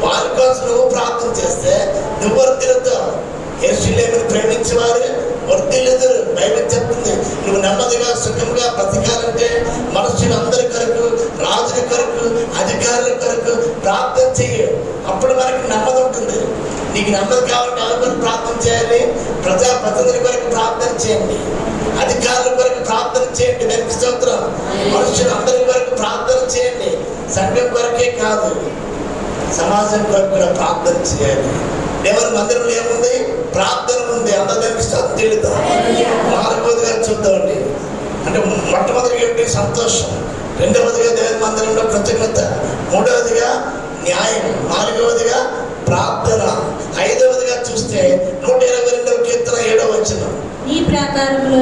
వారి కోసం నువ్వు ప్రార్థన చేస్తే నువ్వు వర్తిలతో. యెరూషలేమును ప్రేమించేవారు వర్తిల్లుదురు. బైబిల్ చెప్తుంది. నువ్వు నెమ్మదిగా సుఖంగా బ్రతకాలంటే మనుషులందరి కొరకు, రాజుల కొరకు, అధికారుల కొరకు ప్రార్థన చెయ్యి. అప్పుడు మనకి నెమ్మది ఉంటుంది. నీకు నెమ్మది కావాలంటే ఎవరి కొరకు ప్రార్థన చేయాలి? ప్రజాప్రతినిధుల కొరకు ప్రార్థన చేయండి, అధికారుల కొరకు ప్రార్థన చేయండి. దానికి స్తోత్రం. మనుషులందరి కొరకు ప్రార్థన చేయండి. సంఘం కొరకే కాదు, సమాజం కొరకు కూడా ప్రార్థన చేయాలి. దేవుని మందిరంలో ఏముంది? ప్రార్థన ఉంది. అందరికి తెలుద్దాం. నాలుగవదిగా చూద్దామండి. అంటే మొట్టమొదటిగా ఏంటి? సంతోషం. రెండవదిగా దేవుని మందిరంలో కృతజ్ఞత. మూడవదిగా న్యాయం. నాలుగవదిగా ప్రార్థన. ఐదవదిగా చూస్తే 122వ కీర్తన 7వ వచనం, నీ ప్రాకారంలో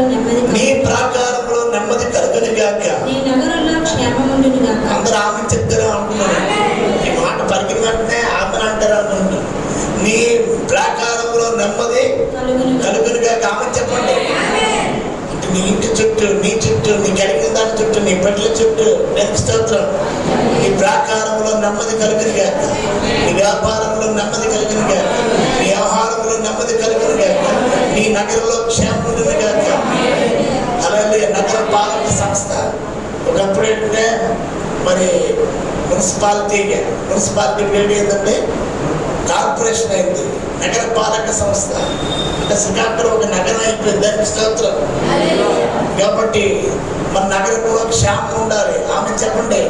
నెమ్మది కలుగును గాక, నీ నగరంలో క్షేమముండును గాక. అందరూ ఆమె చెప్తారా అనుకున్నాను. ఈ మాట పలికిన వెంటనే ఆమె అంటారు అనుకుంటున్నాను. నీ ప్రాకారంలో నెమ్మది కలుగును గాక. ఆమె చెప్పండి. నీ ఇంటి చుట్టూ, నీ చుట్టూ, నీ కలిగిన దాని చుట్టూ, నీ పెట్టల చుట్టూ దేవునికి స్తోత్రం. నీ ప్రాకారంలో నెమ్మది కలుగును గాక, నీ వ్యాపారంలో నెమ్మది కలుగును గాక, నీ వ్యవహారంలో నెమ్మది కలుగును గాక, నీ నగరంలో క్షేమముండును గాక. అలాగే నగర పాలక సంస్థ ఒకప్పుడు ఏంటంటే మరి మున్సిపాలిటీ బిల్డింగ్ ఏంటంటే కార్పొరేషన్ అయింది. నగర పాలక సంస్థ అంటే శ్రీకాకుళం ఒక నగరం అయిపోయింది. దానికి స్తోత్రం. కాబట్టి మన నగరంలో క్షేమం ఉండాలి. ఆమె చెప్పండి.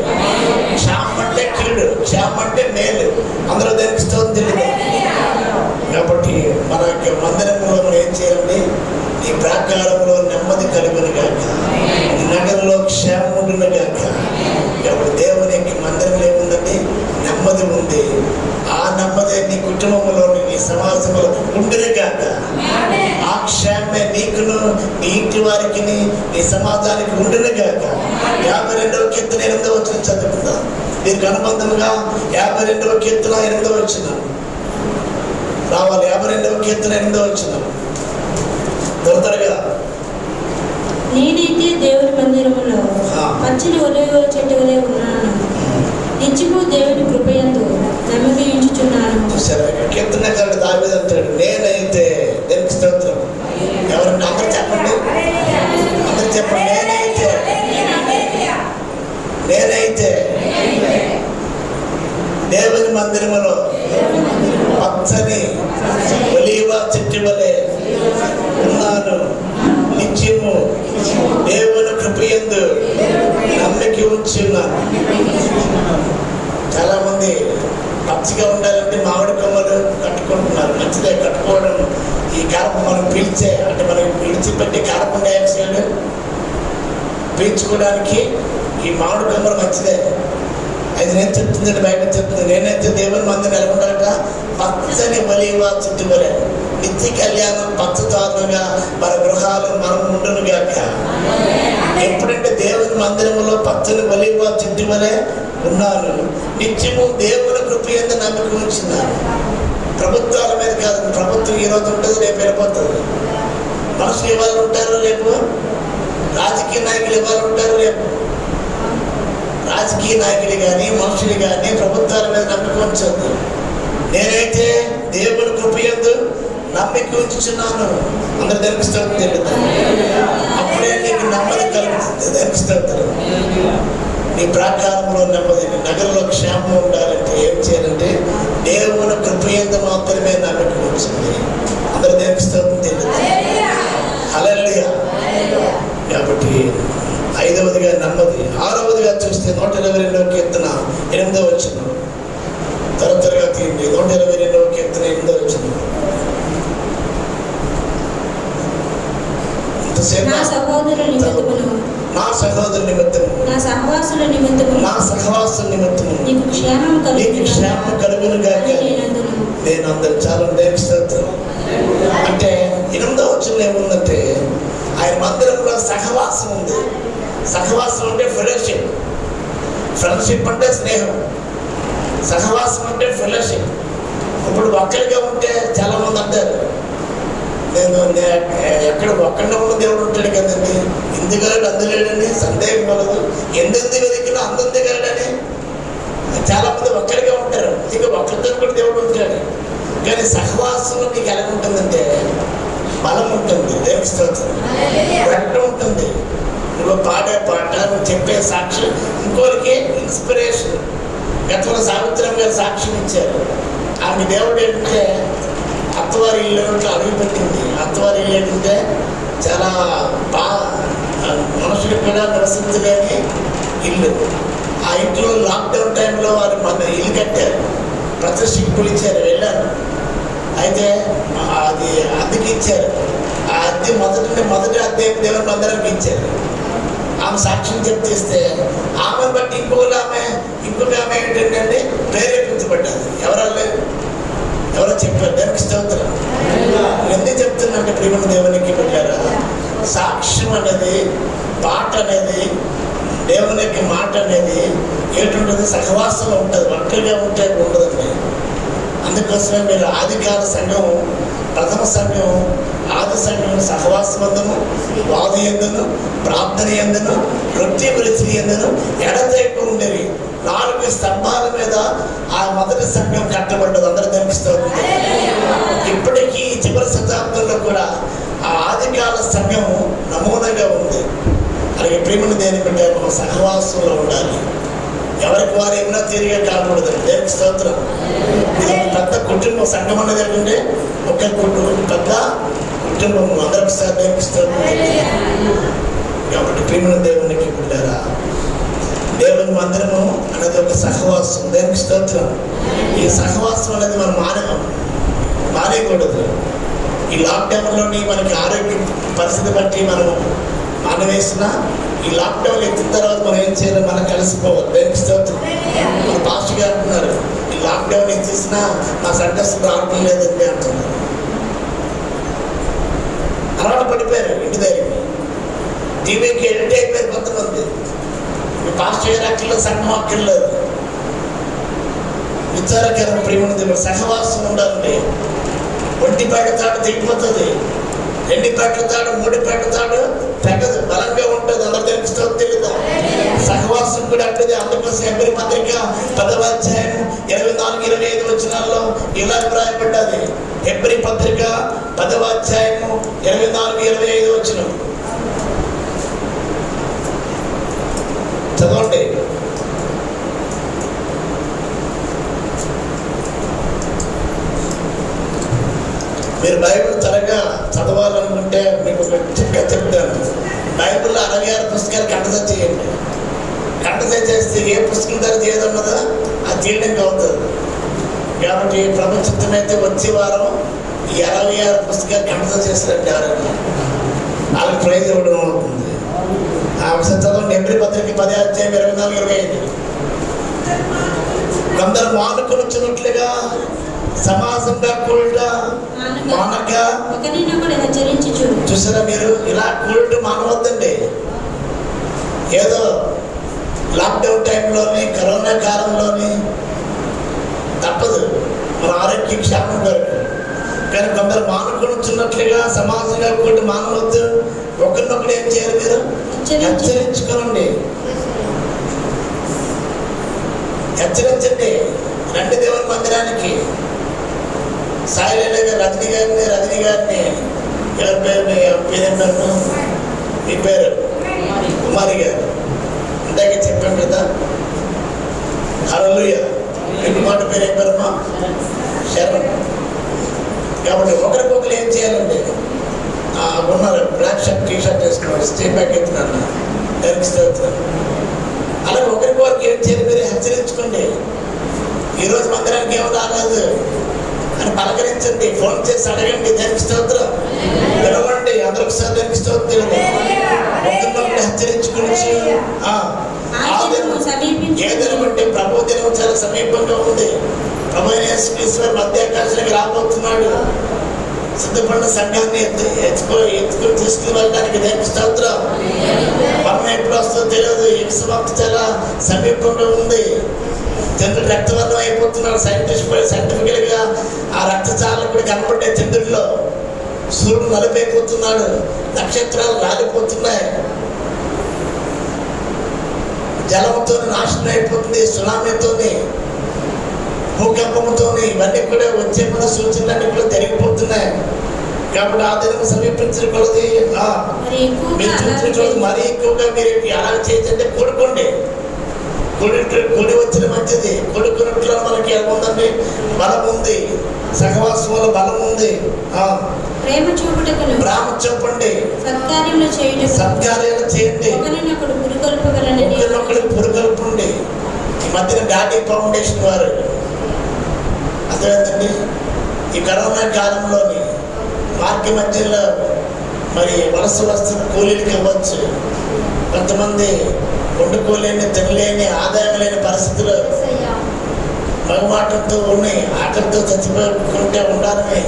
క్షేమం అంటే కీడు, క్షేమం అంటే మేలు. అందరూ దానికి స్తోత్రం తెలియదు. కాబట్టి మన మందిరంలో మనం ఏం చేయాలి? ఈ ప్రాకారంలో నెమ్మది కలుగును గాక, ఈ నగరంలో క్షేమం ఉండును గాక. కాబట్టి దేవుని యొక్క మందిరంలో ఏముందండి? నెమ్మది ఉంది. ఆ నెమ్మది నీ కుటుంబంలో, నీ సమాజంలో ఉండునుగాక. ఆ క్షేమే నీకును నీ ఇంటి వారికి నీ సమాజానికి ఉండునుగాక. 52వ కీర్తన 8వ వచనం చదువుకుందాం. దీనికి అనుబంధంగా 52వ కీర్తన 8వ వచనం రావాలి. 52వ కీర్తన 8వ వచనం త్వరగా. నేనైతే దేవుని మందిరములో పచ్చని ఒలివ చెట్టు వలె ఉన్నాను, నిత్యము దేవుని కృపయందు నమ్మకం ఉంచుచున్నాను. కీర్తనకారుడు దావీదు అంటాడు, నేనైతే దేవునికి స్తోత్రం. ఎవరంటే అందరూ చెప్పండి, అందరూ చెప్పండి. నేనైతే దేవుని మందిరములో పచ్చని ఒలీవ చెట్టు వలె ఉన్నాను, నిత్యము దేవుని కృపయందు నమ్మిక ఉంచి ఉన్నాను. చాలా మంది పచ్చిగా ఉండాలంటే మామిడి కొమ్మలు కట్టుకుంటున్నారు. మంచిదే కట్టుకోవడం. ఈ కార్బన్ మనం పీల్చే అంటే మనం విడిచిపెట్టి కార్బన్ డైఆక్సైడ్ పీల్చుకోవడానికి ఈ మామిడి కొమ్మలు మంచిదే. అది నేను చెప్తుందండి, బయట చెప్తుంది. నేనైతే దేవుని మందిని ఎలా ఉండాలట, పచ్చని ఒలీవ చెట్టు వలె నిత్య కళ్యాణం పచ్చతోరణంగా మన గృహాలు మనం ఉండునుగాక. ఎప్పుడంటే దేవుని మందిరంలో పచ్చని ఒలీవ చెట్టు వలె ఉన్నాను, నిత్యము దేవుని కృపయందు నమ్మకం ఉంచున్నాను. ప్రభుత్వాల మీద కాదు. ప్రభుత్వం ఈరోజు ఉంటుంది, రేపు వెళ్ళిపోతుంది. మనుషులు ఇవాళ ఉంటారు, రేపు రాజకీయ నాయకులు ఇవాళ ఉంటారు, రేపు రాజకీయ నాయకులు కానీ మనుషులు కానీ ప్రభుత్వాల మీద నమ్మకం ఉంచద్దు. నేనైతే దేవుని కృపయందు నమ్మకం ఉంచుచున్నాను. అందరు దేవునికి స్తోత్రం చెల్లిద్దాం. అప్పుడే నీకు నెమ్మది కలుగుతుంది. దేవునికి స్తోత్రం. నీ ప్రాకారంలో నెమ్మది, నీ నగరంలో క్షేమం ఉండాలంటే ఏం చేయాలంటే దేవుని కృపయందు మాత్రమే నమ్మకం ఉంచింది. అందరు దేవునికి స్తోత్రం చెల్లిద్దాం. హల్లెలూయా. కాబట్టి 5వదిగా నెమ్మది. 6వదిగా చూస్తే 122వ కీర్తన 8వ వచనం త్వరగా తీయండి. 122వ కీర్తన 8వ వచనం. నా సహోదరుల నిమిత్తమును నా సహోదరు నిమిత్తము నా సహవాసుల నిమిత్తమును నా సహవాసుల నిమిత్తము నీకు క్షేమం కలుగునుగాక. నేను అందరు చాలా నేర్పిస్తాను. అంటే 8వ వచనంలో ఏముందంటే ఆయన మందిరంలో సహవాసం ఉంది. సహవాసం అంటే ఫెలోషిప్. ఫ్రెండ్షిప్ అంటే స్నేహం. సహవాసం అంటే ఫెలోషిప్. ఇప్పుడు ఒక్కరిగా ఉంటే చాలా మంది అంటారు, నేను ఎక్కడ ఒక్కడిలో ఉన్న దేవుడు ఉంటాడు కదండి, ఇందుగలడు అందులేడని సందేహం కలదు, ఎందెందు వెతికినా అందంది గలడని. చాలా మంది ఒక్కరిగా ఉంటారు, ఇక ఒక్కరితో కూడా దేవుడు ఉంటాడు. కానీ సహవాసంలో నీకు ఎలా ఉంటుందంటే బలం ఉంటుంది. దేవుని స్తోత్రం. ప్రకటన ఉంటుంది. నువ్వు పాడే పాట, నువ్వు చెప్పే సాక్ష్యం ఇంకోరికి ఇన్స్పిరేషన్. గతంలో సావిత్రం గారు సాక్ష్యం ఇచ్చారు. ఆమె దేవుడు ఏంటంటే అత్తవారి ఇల్లు అడుగు పెట్టింది. అత్తవారి ఇల్లు ఏంటంటే చాలా మనుషులకు కూడా నివసించలేని ఇల్లు. ఆ ఇంట్లో లాక్డౌన్ టైంలో వారు మన ఇల్లు కట్టారు, ప్రతిష్ఠకి పిలిచారు, వెళ్ళాను. అయితే అది అద్దెకి ఇచ్చారు. ఆ అద్దె మొదటి అద్దె దేవుని మందిరానికి ఇచ్చారు. ఆమె సాక్ష్యం చెప్తే ఆమెను బట్టి ఇంకొక ఆమె ఏంటంటే ప్రేరేపించబడ్డారు. ఎవరో చెప్పారు. దేవునికి స్తోత్రం. ఎందుకు చెప్తున్నంటే ప్రియమైన దేవునికి వెళ్ళారా, సాక్ష్యం అనేది, పాట అనేది, దేవుని యొక్క మాట అనేది ఏంటుంటుంది, సహవాసంలో ఉంటుంది. ఒక్కరిగా ఉంటే ఉండదండి. అందుకోసమే మీరు ఆదికాల సంఘం, ప్రథమ సంఘం, ఆది సంఘం సహవాసమందును, వాదు ఎందును, ప్రార్థన ఎందును, నృత్య విరుచి ఎందును ఎడతెగక ఉండేవి. 4 స్తంభాల మీద ఆ మొదటి సంఘం కట్టబడ్డది. అందరూ కనిపిస్తుంది. ఇప్పటికీ చివరి శతాబ్దంలో కూడా ఆ ఆదికాల సంఘం నమూనాగా ఉంది. అలాగే ప్రేమను దేని పెట్టారు, సహవాసంలో ఉండాలి. ఎవరికి వారు ఏమైనా తిరిగే కాకూడదు. దేవునికి స్తోత్రం. ఇది ఒక పెద్ద కుటుంబం. సంఘం అనేది ఏంటంటే ఒక కుటుంబం, పెద్ద కుటుంబం. అందరికి సార్ దేవునికి స్తోత్రం. కాబట్టి ప్రేమను దేవునికి పెట్టారా, దేవుని మందిరము అనేది ఒక సహవాసం. దేవునికి స్తోత్రం. ఈ సహవాసం అనేది మనం మానేయకూడదు. ఈ లాక్డౌన్లోని మనకి ఆరోగ్య పరిస్థితి బట్టి మనం మానవేసిన ఈ లాక్డౌన్ ఎత్తిన తర్వాత మనం ఏం చేయాలి, మనం కలిసిపోవాలి. దేవునికి స్తోత్రం. మన పాస్టర్ గారు అంటున్నారు, ఈ లాక్డౌన్ ఇచ్చేసినా మా సండేస్ రావడం లేదండి అంటున్నారు. అలవాటు పడిపోయారు ఇంటి దగ్గరికి. టీవీకి ఎడిట్ అయిపోయారు కొంతమంది. మీ పాస్టర్ గారు అక్కర్లేదు, సంఘం అక్కర్లేదు. విచారకరం ప్రేమది సహవాసం ఉండాలండి. ఒంటి పెడతాడు తెగిపోతుంది, 2 పెడతాడు 3 పెడతాడు తెగదు, బలంగా ఉంటుంది. అందరూ తెలుస్తూ తెలియదు. సహవాసం కూడా అంటే అందుకోసం హెబ్రీ పత్రిక 10వ అధ్యాయం 24-25 వచనాల్లో ఇలా రాయబడ్డది. హెబ్రీ పత్రిక 10వ అధ్యాయం 24-25 వచనం చదవండి. మీరు బైబిల్ త్వరగా చదవాలనుకుంటే మీకు చిట్కా చెప్తాను. బైబిల్లో 66 పుస్తకాలు కంఠత చేయండి. కంఠత చేస్తే ఏ పుస్తకం ధర చేయదన్నదో అది తీయడానికి అవుతుంది. కాబట్టి ప్రభుత్వం అయితే వచ్చే వారం ఈ 66 పుస్తకాలు కంఠత చేస్తారంటే ఎవరైనా వాళ్ళకి ప్రైజ్ ఇవ్వడం అవుతుంది. ఆ విషయం చదవండి. హెబ్రీ పత్రిక 10వ అధ్యాయం 24-25. కొందరు మానుకొని వచ్చినట్లుగా సమాజంగా కూడా మానక చూసారా మీరు? ఇలా కూల్ట్ మానవద్దండి. ఏదో లాక్డౌన్ టైంలోని కరోనా కాలంలోని తప్పదు మన ఆరోగ్య క్షేమం కొరకు. కానీ కొందరు మానుకొని వచ్చినట్లుగా సమాజంగా కూడా మానవద్దు. ఒకరినొకరు ఏం చేయాలి? మీరు హెచ్చరించుకోనండి, హెచ్చరించండి. రండి దేవుని మందిరానికి. సాయిలేగా రజనీ గారిని ఎవరి పేరు మీ పేరు కుమారి గారు ఇందాక చెప్పాం కదా. హల్లెలూయా. మీ కుమారుడు పేరు ఏం పేరమ్మా? శరణ్. కాబట్టి ఒకరికొకరు ఏం చేయాలండి? ఉన్నారు బ్లాక్ షర్ట్ టీ షర్ట్ వేసుకున్నారు, స్టేట్ బ్యాక్ ఎత్తున్నారు, ధరిస్తున్నారు. అలాగే ఒకరికొకరికి ఏం చేయాలి? మీరు హెచ్చరించుకోండి. ఈరోజు మందిరానికి ఏమో రాలేదు అని పలకరించండి, ఫోన్ చేసి అడగండి. దానికి స్తోత్రం. పిలవండి, అందరికి దానికి స్తోత్రం. ఒకరినొకరు హెచ్చరించుకుని ఏదనుకుంటే ప్రభు దినం చాలా సమీపంగా ఉంది. ప్రభు యేసుక్రీస్తు మధ్యాకాశానికి రాబోతున్నాడు. సిద్ధపడిన సంఘాన్ని ఎత్తుకుని తీసుకుని వెళ్ళడానికి దానికి స్తోత్రం. మనం ఎప్పుడు వస్తుందో తెలియదు. ఈ సమాప్తి చాలా సమీపంగా ఉంది. చంద్రుడు రక్తవర్ణం అయిపోతున్నాడు. సైంటిఫికల్ గా ఆ రక్తచాలను కూడా కనపడే చంద్రుడిలో సూర్యుడు నలిపైపోతున్నాడు, నక్షత్రాలు రాలిపోతున్నాయి, జలంతో నాశనం అయిపోతుంది, సునామీతోని, భూకంపంతోని. ఇవన్నీ కూడా వచ్చే మన సూచనలన్నీ కూడా జరిగిపోతున్నాయి. కాబట్టి ఆ దినం సమీపించకూడదు. మీరు చూపించకూడదు. మరీ ఎక్కువగా మీరు ఎలా చేయొచ్చంటే కూడుకోండి. కూడి వచ్చిన మంచిది. కూడుకున్నట్లో మనకి ఏముందండి? బలం ఉంది. సహవాసం వల్ల బలం ఉంది. ప్రేమ చూపండి, సత్కార్యాలు చేయండి, ఒకరినొకరు పురుగొల్పండి. ఈ మధ్యన డాడీ ఫౌండేషన్ వారు అర్థమైందండి. ఈ కరోనా కాలంలోని మార్కెట్ మధ్యలో మరి వలస వస్తున్న కూలీలకు ఇవ్వచ్చు. కొంతమంది వండుకోలేని, తినలేని, ఆదాయం లేని పరిస్థితులు మగమాటంతో ఉన్నాయి, ఆకలితో చచ్చిపోకుంటే ఉండాలని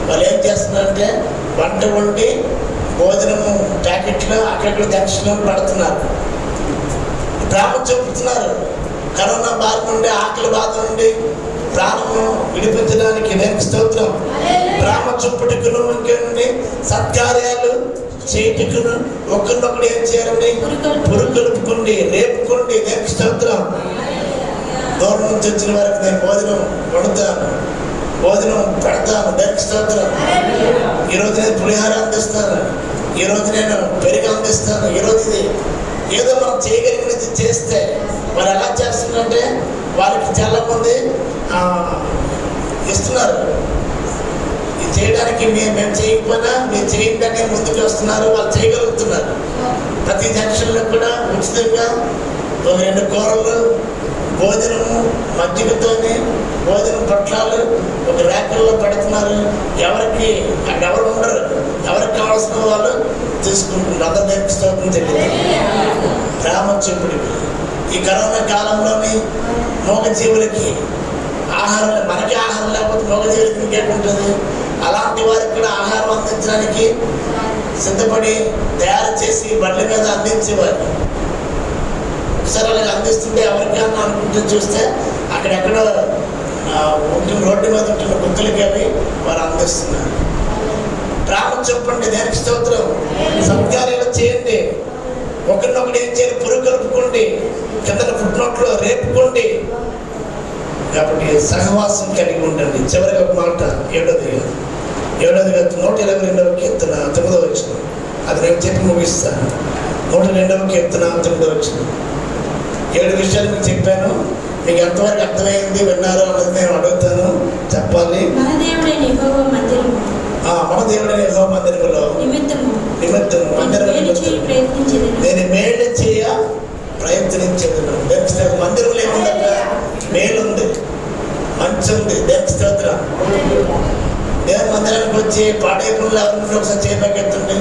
వాళ్ళు ఏం చేస్తున్నారంటే వంట వండి భోజనము ప్యాకెట్లు అక్కడక్కడ దక్షిణం పడుతున్నారు. ప్రేమ చూపుతున్నారు. కరోనా బాధ నుండి, ఆకలి బాధ నుండి ప్రాణము విడిపించడానికి దానికి స్తోత్రం. ప్రేమ చూపుటకును ఇంకేంటి సత్కార్యాలు చేయుటకును ఒకరినొకరు ఏం చేయాలండి? పురుగొల్పుకోండి, రేపుకోండి. దానికి స్తోత్రం. దూరం నుంచి వచ్చిన వారికి నేను భోజనం వండుతాను, భోజనం పెడతాను. దానికి స్తోత్రం. ఈరోజు నేను పులిహార అందిస్తాను, ఈరోజు నేను పెరుగు అందిస్తాను. ఈరోజు ఇది ఏదో మనం చేయగలిగినది చేస్తే మరి ఎలా చేస్తుందంటే వారికి చాలా మంది ఇస్తున్నారు. ఇది చేయడానికి మేము చేయకపోయినా మీరు చేయండి ముందుకు వస్తున్నారు. వాళ్ళు చేయగలుగుతున్నారు. ప్రతి జంక్షన్లో కూడా ఉచితంగా 2 కూరలు, భోజనము, మజ్జిగతోని భోజనం పొట్లాలు ఒక ర్యాకుల్లో పెడుతున్నారు. ఎవరికి ఎవరు ఉండరు, ఎవరికి కావాల్సిన వాళ్ళు తీసుకుంటున్నారు. అందరూ నేర్పిస్తూ తెలియదు. ప్రేమ చూపుడికి ఈ కరోనా కాలంలోని మూగ జీవులకి ఆహారం మనకి ఆహారం లేకపోతే మగజీవికి ఇంకేముంటుంది. అలాంటి వారికి కూడా ఆహారం అందించడానికి సిద్ధపడి తయారు చేసి బండ్ల మీద అందించేవారు. ఒకసారి అలాగే అందిస్తుంటే ఎవరికైనా అనుకుంటూ చూస్తే అక్కడెక్కడో రోడ్డు మీద ఉంటున్న గుంతులకి అవి వారు అందిస్తున్నారు. ప్రేమ చెప్పండి, దేనికి స్తోత్రం. సత్కార్యాలు చేయండి, ఒకరినొకరు ఏం చేయాలి, పురుగు కలుపుకోండి, కింద ఫుట్నోట్లో రేపుకోండి. కాబట్టి సహవాసం కలిగి ఉండండి. చివరికి ఒక మాట, ఏడోది 122వ కీర్తన 9వ వచనం. అది నేను చెప్పి ముగిస్తాను. 102వ కీర్తన 9వ వచనం. 7 విషయాలు మీకు చెప్పాను. మీకు ఎంతవరకు అర్థమైంది, విన్నారో అన్నది నేను అడుగుతాను, చెప్పాలి. మన దేవుడైన యెహోవా మందిరము నిమిత్తము నేను మేలు చేయ ప్రయత్నించేదను. మందిరంలో ఏముందట? మేలుంది, మంచి ఉంది. దేనికి స్తోత్రం. దేవుని మందిరానికి వచ్చి పాడైపోయిన ఎవరిని ఒకసారి చేయబెట్టండి.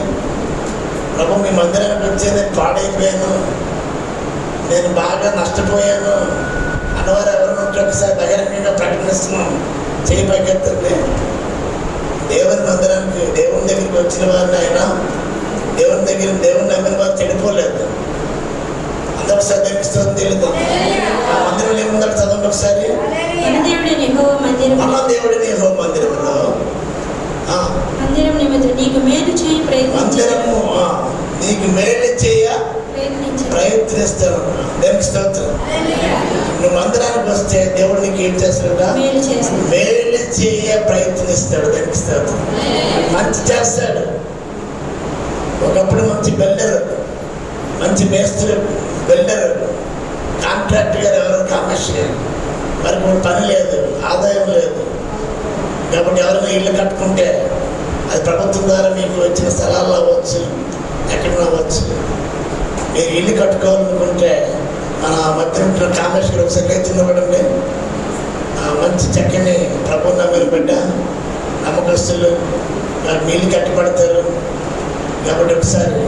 ప్రభు, మీ మందిరానికి వచ్చి నేను పాడైపోయాను, నేను బాగా నష్టపోయాను అన్నవారు ఎవరిని ఉంటే ఒకసారి బహిరంగంగా ప్రకటిస్తున్నాం, చేయబెట్టండి. దేవుని మందిరానికి, దేవుని దగ్గరికి వచ్చిన వారిని ఆయన దేవుని నమ్మిన వారు చెడిపోలేదు. అందరూ ఒకసారి దేవునికి స్తోత్రం తెలియదు. ఆ మందిరంలో ఏముందంటే చదవండి ఒకసారి. మన దేవుడైన యెహోవా మందిరము మందిరంలో మందిరం నిమిత్తం నీకు మేలు చేయి మందిరము నీకు మేలు చేయ ప్రయత్నిస్తాను. దేవునికి స్తోత్రం. నువ్వు మందిరానికి వస్తే దేవుడు నీకు ఏం చేస్తాడు? మేలు చేయ ప్రయత్నిస్తాడు. దేవునికి స్తోత్రం. మంచి చేస్తాడు. ఒకప్పుడు మంచి బిల్డర్, మంచి మేస్త్రి, బిల్డర్, కాంట్రాక్ట్ గారు ఎవరు కమర్షియల్, మరి పని లేదు, ఆదాయం లేదు. కాబట్టి ఎవరైనా ఇల్లు కట్టుకుంటే అది ప్రభుత్వం ద్వారా మీకు వచ్చిన స్థలాల్లో అవ్వచ్చు, ఎక్కడైనా అవ్వచ్చు. మీరు ఇల్లు కట్టుకోవాలనుకుంటే మన మధ్య ఉంటున్న కామేశ్వరి ఒకసారి లేచినవ్వడండి. మంచి చక్కని ప్రభుత్వం నమ్మిన బిడ్డ, నమ్మకస్తులు, మీ ఇల్లు కట్టుబడతారు. కాబట్టి ఒకసారి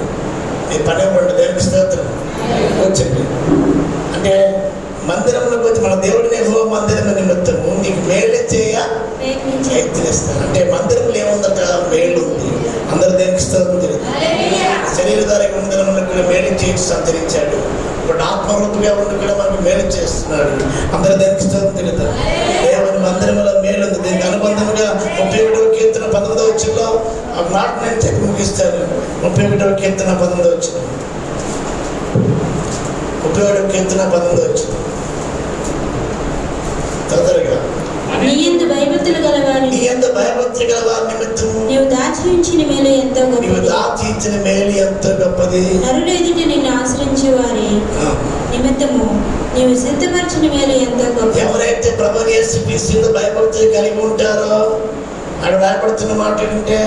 మీ పని ఇవ్వండి. దేవునికి స్తోత్రం. వచ్చింది అంటే మందిరంలోకి వచ్చి మన దేవుడిని యెహోవా మందిరం నిమిత్తము నీకు మేలు చేయ ప్రయత్నిస్తాను. అంటే మందిరంలో ఏముందట? మేలు ఉంది. అందరూ దేనికి స్తోత్రం తెలియదు. శరీరధారి మందిరంలో మేలు చేసి సంచరించాడు. ఇప్పుడు ఆత్మరూపుగా ఉండి కూడా మనకు మేలు చేస్తున్నాడు. అందరూ దేనికి స్తోత్రం తెలియదు. దేవుని మందిరంలో మేలు ఉంది. దీనికి అనుబంధంగా 31వ కీర్తన 19వ వచనంలో ఆ మాట నేను చెప్పి ముగిస్తాను. 31వ కీర్తన 19వ వచనం. 31వ కీర్తన 19వ వచనం. తొందరగా. నీ యందు భయభక్తులు గల వారి నిమిత్తము నీవు దాచి ఉంచిన మేలు ఎంతో గొప్పది. నరుల ఎదుట నిన్ను ఆశ్రయించే వారి నిమిత్తము నీవు సిద్ధపరిచిన మేలు ఎంతో గొప్పది. ఎవరైతే ప్రభువు యేసు క్రీస్తు భయభక్తులు కలిగి ఉంటారో అక్కడ భయపడుతున్న మాట ఏంటంటే,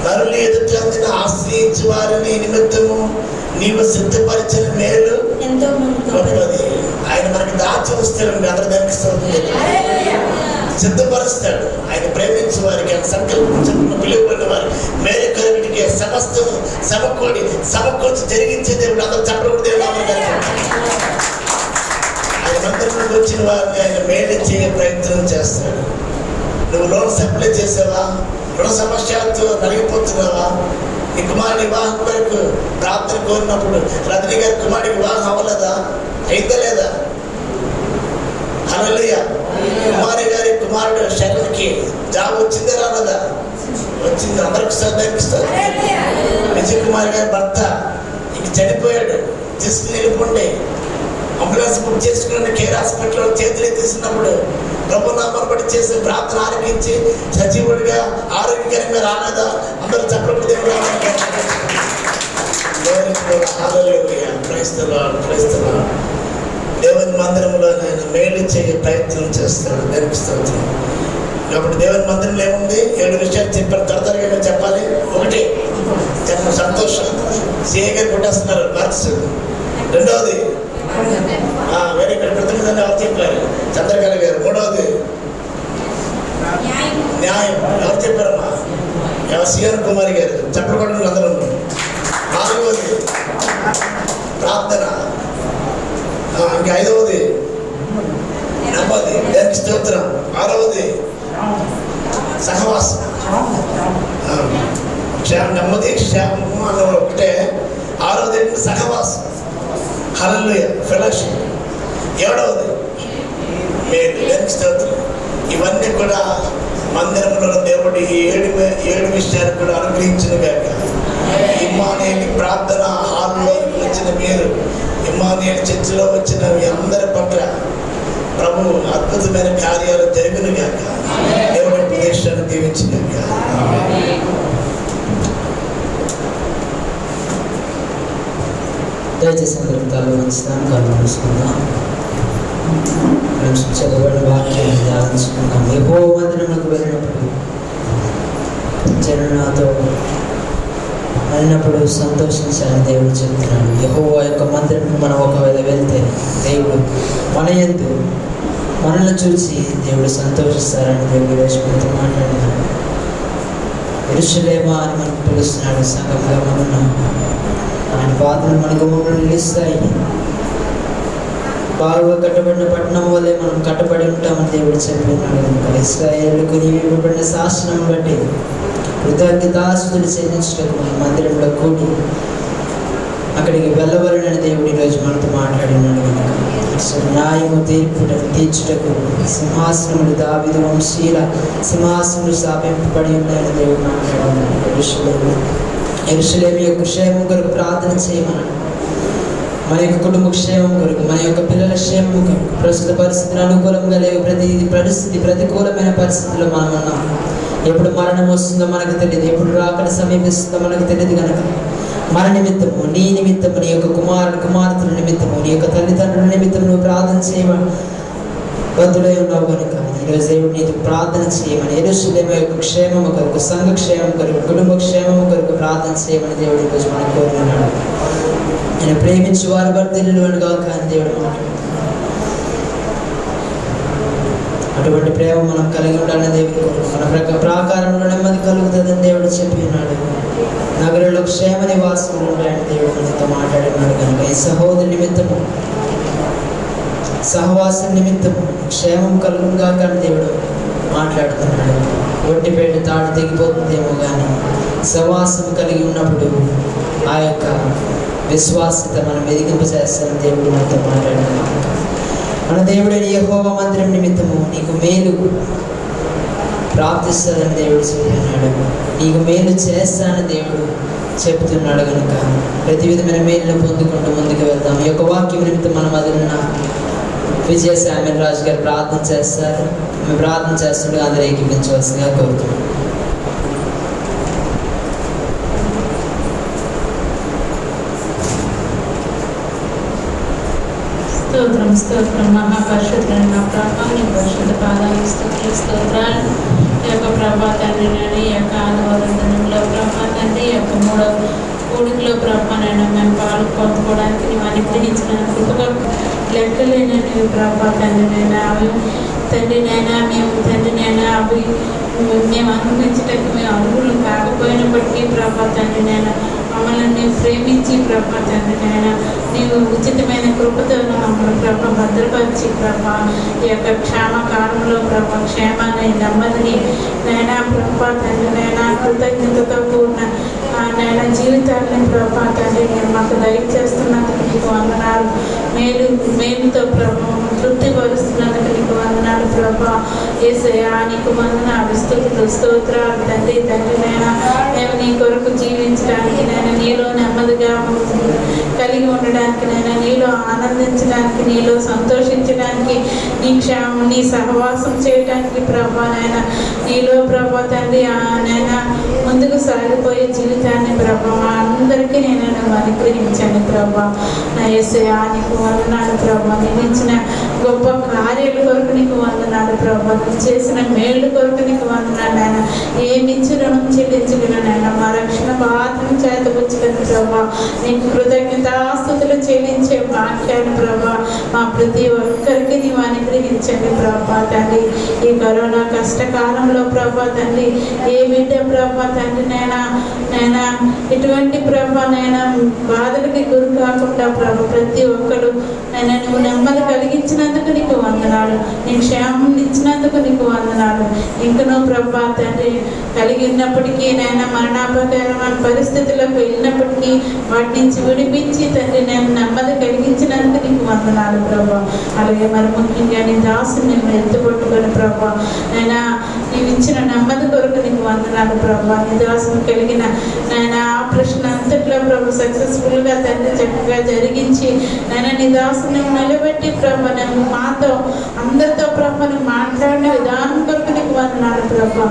నరుల ఎదుట నిన్ను ఆశ్రయించే వారిని నిమిత్తము నీవు సిద్ధపరిచిన మేలు ఎంతో గొప్పది. ఆయన మనకి దాచి వస్తాడు. అందరూ దానికి సిద్ధపరుస్తాడు. ఆయన ప్రేమించే వారికి, ఆయన సంకల్పించిన పిలువబడిన వారి మేలు కలిగిటికి సమస్తం సమకూర్చి జరిగించే దేవుడు. అందరూ చెప్పకూడదు. ఆయన మందిరంలోకి వచ్చిన వారిని ఆయన మేలు చేయ ప్రయత్నం చేస్తాడు. నువ్వు లోన్ సప్లై చేసావా? రుణ సమస్యలతో నలిగిపోతున్నావా? నీ కుమారుడి వివాహం వరకు ప్రార్థన కోరినప్పుడు రజనీ గారి కుమారుడి వివాహం అవ్వలేదా? అయిందా లేదా? హల్లెలూయా. కుమారి గారి కుమారుడు శరణ్కి జాబ్ వచ్చిందా రాలేదా? వచ్చింది. అందరికి శ్రద్ధిస్తారు. విజయ్ కుమార్ గారి భర్త ఇంక చనిపోయాడు, తీసుకుని వెళ్ళిపోండి. అంబులెన్స్ బుక్ చేసుకుని కేర్ హాస్పిటల్లో చేతులు తీసినప్పుడు ప్రభునామాన్ని బట్టి చేసి ప్రార్థన ఆలకించి సజీవుడిగా ఆరోగ్యకరంగా రాలేదా? అందరూ చెప్పడం దేవుడు. దేవుని మందిరంలో ఆయన మేలు చేయ ప్రయత్నం చేస్తాడు. నేర్పిస్తాడు. కాబట్టి దేవుని మందిరంలో ఏముంది? 7 విషయాలు చెప్పాను. త్వరగా చెప్పాలి. 1 చెప్పండి. సంతోషం. సిఏ గారు కొట్టేస్తున్నారు మార్క్స్. 2వది వేరే కృతజ్ఞతని ఎవరు చెప్పారు? చంద్రకళ గారు. 3వది న్యాయం. ఎవరు చెప్పారమ్మా? సిఆర్ కుమారి గారు. చెప్పకూడదు అందరూ. 4వది ప్రార్థన. ఇంకా 5వది నెమ్మది, దానికి స్తోత్రం. ఆరవది సహవాసం. నెమ్మది క్షేమము అన్న ఒకటే. ఆరవది సహవాసం, హల్లెలూయా, ఫెలోషిప్. ఏడవది మేలు, దానికి స్తోత్రం. ఇవన్నీ కూడా మందిరంలో దేవుడు ఈ ఏడు విషయాలు కూడా అనుగ్రహించిన గాక. ఇమ్మానుయేలు ప్రార్థన హాల్లో వచ్చిన మీరు, ఇమ్మానుయేలు చర్చిలో వచ్చిన మీ అందరి పట్ల ప్రభు అద్భుతమైన కార్యాలు జరిగిన గాక. దేవుడి ప్రదేశాన్ని దీవించిన గాక. దయచేసి అందరం తల వంచుతాం, కళ్ళు మూసుకుందాం. చదవబడిన వాక్యాన్ని ధ్యానించుకుందాం. యెహోవా మందిరమునకు వెళ్ళినప్పుడు జనులు నాతో వెళ్ళినప్పుడు సంతోషించాలని దేవుడు చెప్తున్నాడు. యెహోవా యొక్క మందిరంకు మనం ఒకవేళ వెళ్తే దేవుడు మన యందు మనల్ని చూసి దేవుడు సంతోషిస్తారని దేవుడు రోజుకుంటూ మాట్లాడినాడు. యెరూషలేమా అని మనకు పిలుస్తున్నాడు. సంఘంగా మనం ఆయన పాత్రలు మన గుమ్మంలో నిలుస్తాయి. బాగా కట్టబడిన పట్టణం వల్లే మనం కట్టబడి ఉంటామని దేవుడు చెప్పినాడు. కనుక ఇశ్రాయేలుకు నీవు ఇవ్వబడిన శాసనం బట్టి కృతజ్ఞతాస్తుతులు చెల్లించటకు మన మందిరంలో కూడి అక్కడికి వెళ్ళవలనని దేవుడు ఈరోజు మనతో మాట్లాడినాడు. కనుక న్యాయము తీర్చుటకు సింహాసనములు దావీదు వంశీయుల సింహాసనములు స్థాపింపబడి ఉన్నాయని దేవుడు మాట్లాడినాడు. యెరూషలేము యొక్క క్షేమం కొరకు ప్రార్థన చేయమన్నాడు. మన యొక్క కుటుంబ క్షేమం కొరకు, మన యొక్క పిల్లల క్షేమం కొరకు, ప్రస్తుత పరిస్థితులు అనుకూలంగా లేవు. ప్రతికూలమైన పరిస్థితుల్లో మనం ఉన్నాం. ఎప్పుడు మరణం వస్తుందో మనకు తెలియదు, ఎప్పుడు రాకడ సమీపిస్తుందో మనకు తెలియదు. కనుక మన నిమిత్తము, నీ నిమిత్తము, నీ యొక్క కుమార్తెల నిమిత్తము, నీ యొక్క తల్లిదండ్రుల నిమిత్తము నువ్వు ప్రార్థన చేయమని బద్దులై ఉన్నావు. కనుక ఈరోజు దేవుడు నీకు ప్రార్థన చేయమని, యెరూషలేము యొక్క క్షేమము కొరకు, సంఘ క్షేమం కొరకు, కుటుంబ క్షేమము కొరకు ప్రార్థన చేయమని దేవుడు ఈరోజు మనకు కోరుతున్నాడు. నేను ప్రేమించి వారు వర్ధిల్లును గాక అని దేవుడు మాట్లాడుతున్నాడు. అటువంటి ప్రేమ మనం కలిగి ఉండాలని దేవుడు మన ప్రాకారంలో నెమ్మది కలుగుతుందని దేవుడు చెప్పి ఉన్నాడు. నగరంలో క్షేమ నివాసములు ఉంటాయని దేవుడు మనతో మాట్లాడినాడు. కనుక ఈ సహోదరు నిమిత్తము, సహవాసం నిమిత్తము క్షేమం కలుగును గాక అని దేవుడు మాట్లాడుతున్నాడు. ఒంటిపేట తాడు తెగిపోతుందేమో కానీ సహవాసం కలిగి ఉన్నప్పుడు ఆ యొక్క విశ్వాసత మనం ఎదిగింపచేస్తానని దేవుడు మనతో మాట్లాడినాడు. మన దేవుడైన యెహోవా మందిరం నిమిత్తము నీకు మేలు ప్రాప్తిస్తుందని దేవుడు చెప్పినాడు. నీకు మేలు చేస్తానని దేవుడు చెప్తున్నాడు. కనుక ప్రతి విధమైన మేలును పొందుకుంటూ ముందుకు వెళ్దాం. ఈ యొక్క వాక్యం నిమిత్తం మనం అదిన్న విజయసామ్యన్ రాజు గారు ప్రార్థన చేస్తారు. మేము ప్రార్థన చేస్తుండగా అందరూ ఏకీపించవలసిందిగా కోరుతున్నాం. స్తోత్రం స్తోత్రం మహాపరిశుద్ధుడైన నా ప్రభా, నీ పరిశుద్ధ పాదాలకు స్తోత్రాలు. ఈ యొక్క ప్రభా తండ్రి నేను ఈ యొక్క ఆదివారం దినంలో ప్రభా తండ్రి ఈ యొక్క మూడవ కూడికలో ప్రభా నేను మేము పాలు పొందుకోవడానికి నీవు అనుగ్రహించిన కృపగా లెక్కలేనని ప్రభా తండ్రి నేను అవి తండ్రి నైనా మేము తండ్రి నైనా అవి మేము అనుభవించడానికి మేము అర్హులు కాకపోయినప్పటికీ ప్రభా తండ్రి నేను మమ్మల్ని నీవు ప్రేమించి ప్రభా తండ్రి నైనా నీవు ఉచితమైన కృపతో మమ్మల్ని ప్రభా భద్రపరిచి ప్రభా ఈ యొక్క క్షేమకాలంలో ప్రభా క్షేమాన్ని నెమ్మదిని నైనా ప్రభా తండ్రి నైనా కృతజ్ఞతతో కూడిన నైనా జీవితాన్ని ప్రభా తండ్రి నేను మాకు దయచేస్తున్నందుకు నీకు వందనాలు. మేలుతో ప్రభా తృప్తిపరుస్తున్నందుకు నీకు వందనాలు ప్రభా. యేసయ్యా నీకు వందనాలు, స్తుతులు స్తోత్రాలు తండ్రి. తండ్రి నైనా మేము నీ కొరకు జీవించడానికి నేను నీలో నెమ్మదిగా కలిగి ఉండడానికి నేను నీలో ఆనందించడానికి, నీలో సంతోషించడానికి, నీ సహవాసం చేయడానికి ప్రభా నాయన నీలో ప్రభా తండ్రి నైనా ముందుకు సాగిపోయే జీవితాన్ని ప్రభా అందరికీ నేను అనుగ్రహించాను ప్రభా. నా యేసయ్యా నీకు వందనాలు ప్రభా. నేను ఇచ్చిన గొప్ప కార్యాల కొరకు నీకు వందనాలు ప్రభా. నువ్వు చేసిన మేళ్ళు కొరకు నీకు వందనాలు నాయన. ఏమిచ్చి రుణం చెల్లించగలను నాయన. మా రక్షణ పాత్రను చేతపుచ్చుకొని ప్రభా నీకు కృతజ్ఞతాస్తుతులు చెల్లించే వాక్యాన్ని ప్రభా మా ప్రతి ఒక్కరికి నీవు అనుగ్రహించండి ప్రభా తండ్రి. ఈ కరోనా కష్టకాలంలో ప్రభా తండ్రి ఏ బిడ్డ ప్రభా తండ్రి నైనా ఇటువంటి ప్రభా నైనా బాధలకి గురి కాకుండా ప్రభా ప్రతి ఒక్కరు నైనా నువ్వు నెమ్మది కలిగించినందుకు నీకు వందనాలు, నీకు క్షేమం ఇచ్చినందుకు నీకు వందనాలు. ఇంకనూ ప్రభా తండ్రి కలిగినప్పటికీ నైనా మరణాపకరమైన పరిస్థితులకు వెళ్ళినప్పటికీ వాటి నుంచి విడిపించి తండ్రి నేను నెమ్మది కలిగించినందుకు నీకు వందనాలు ప్రభా. అలాగే మరి ముఖ్యంగా నీ దాసుని నేను ఎత్తుపట్టుకొని ప్రభా నైనా నీవు ఇచ్చిన నెమ్మది కొరకు నీకు వందనాలు ప్రభా. నీ దాసుని కలిగిన నైనా ఆపరేషన్ అంతట్లో ప్రభు సక్సెస్ఫుల్గా తండ్రి చక్కగా జరిగించి నైనా నీ దాసుని నిలబెట్టి ప్రభా నేను మాతో అందరితో ప్రభా నువ్వు మాట్లాడిన విధానం కొరకు నీకు వందనాలు ప్రభా.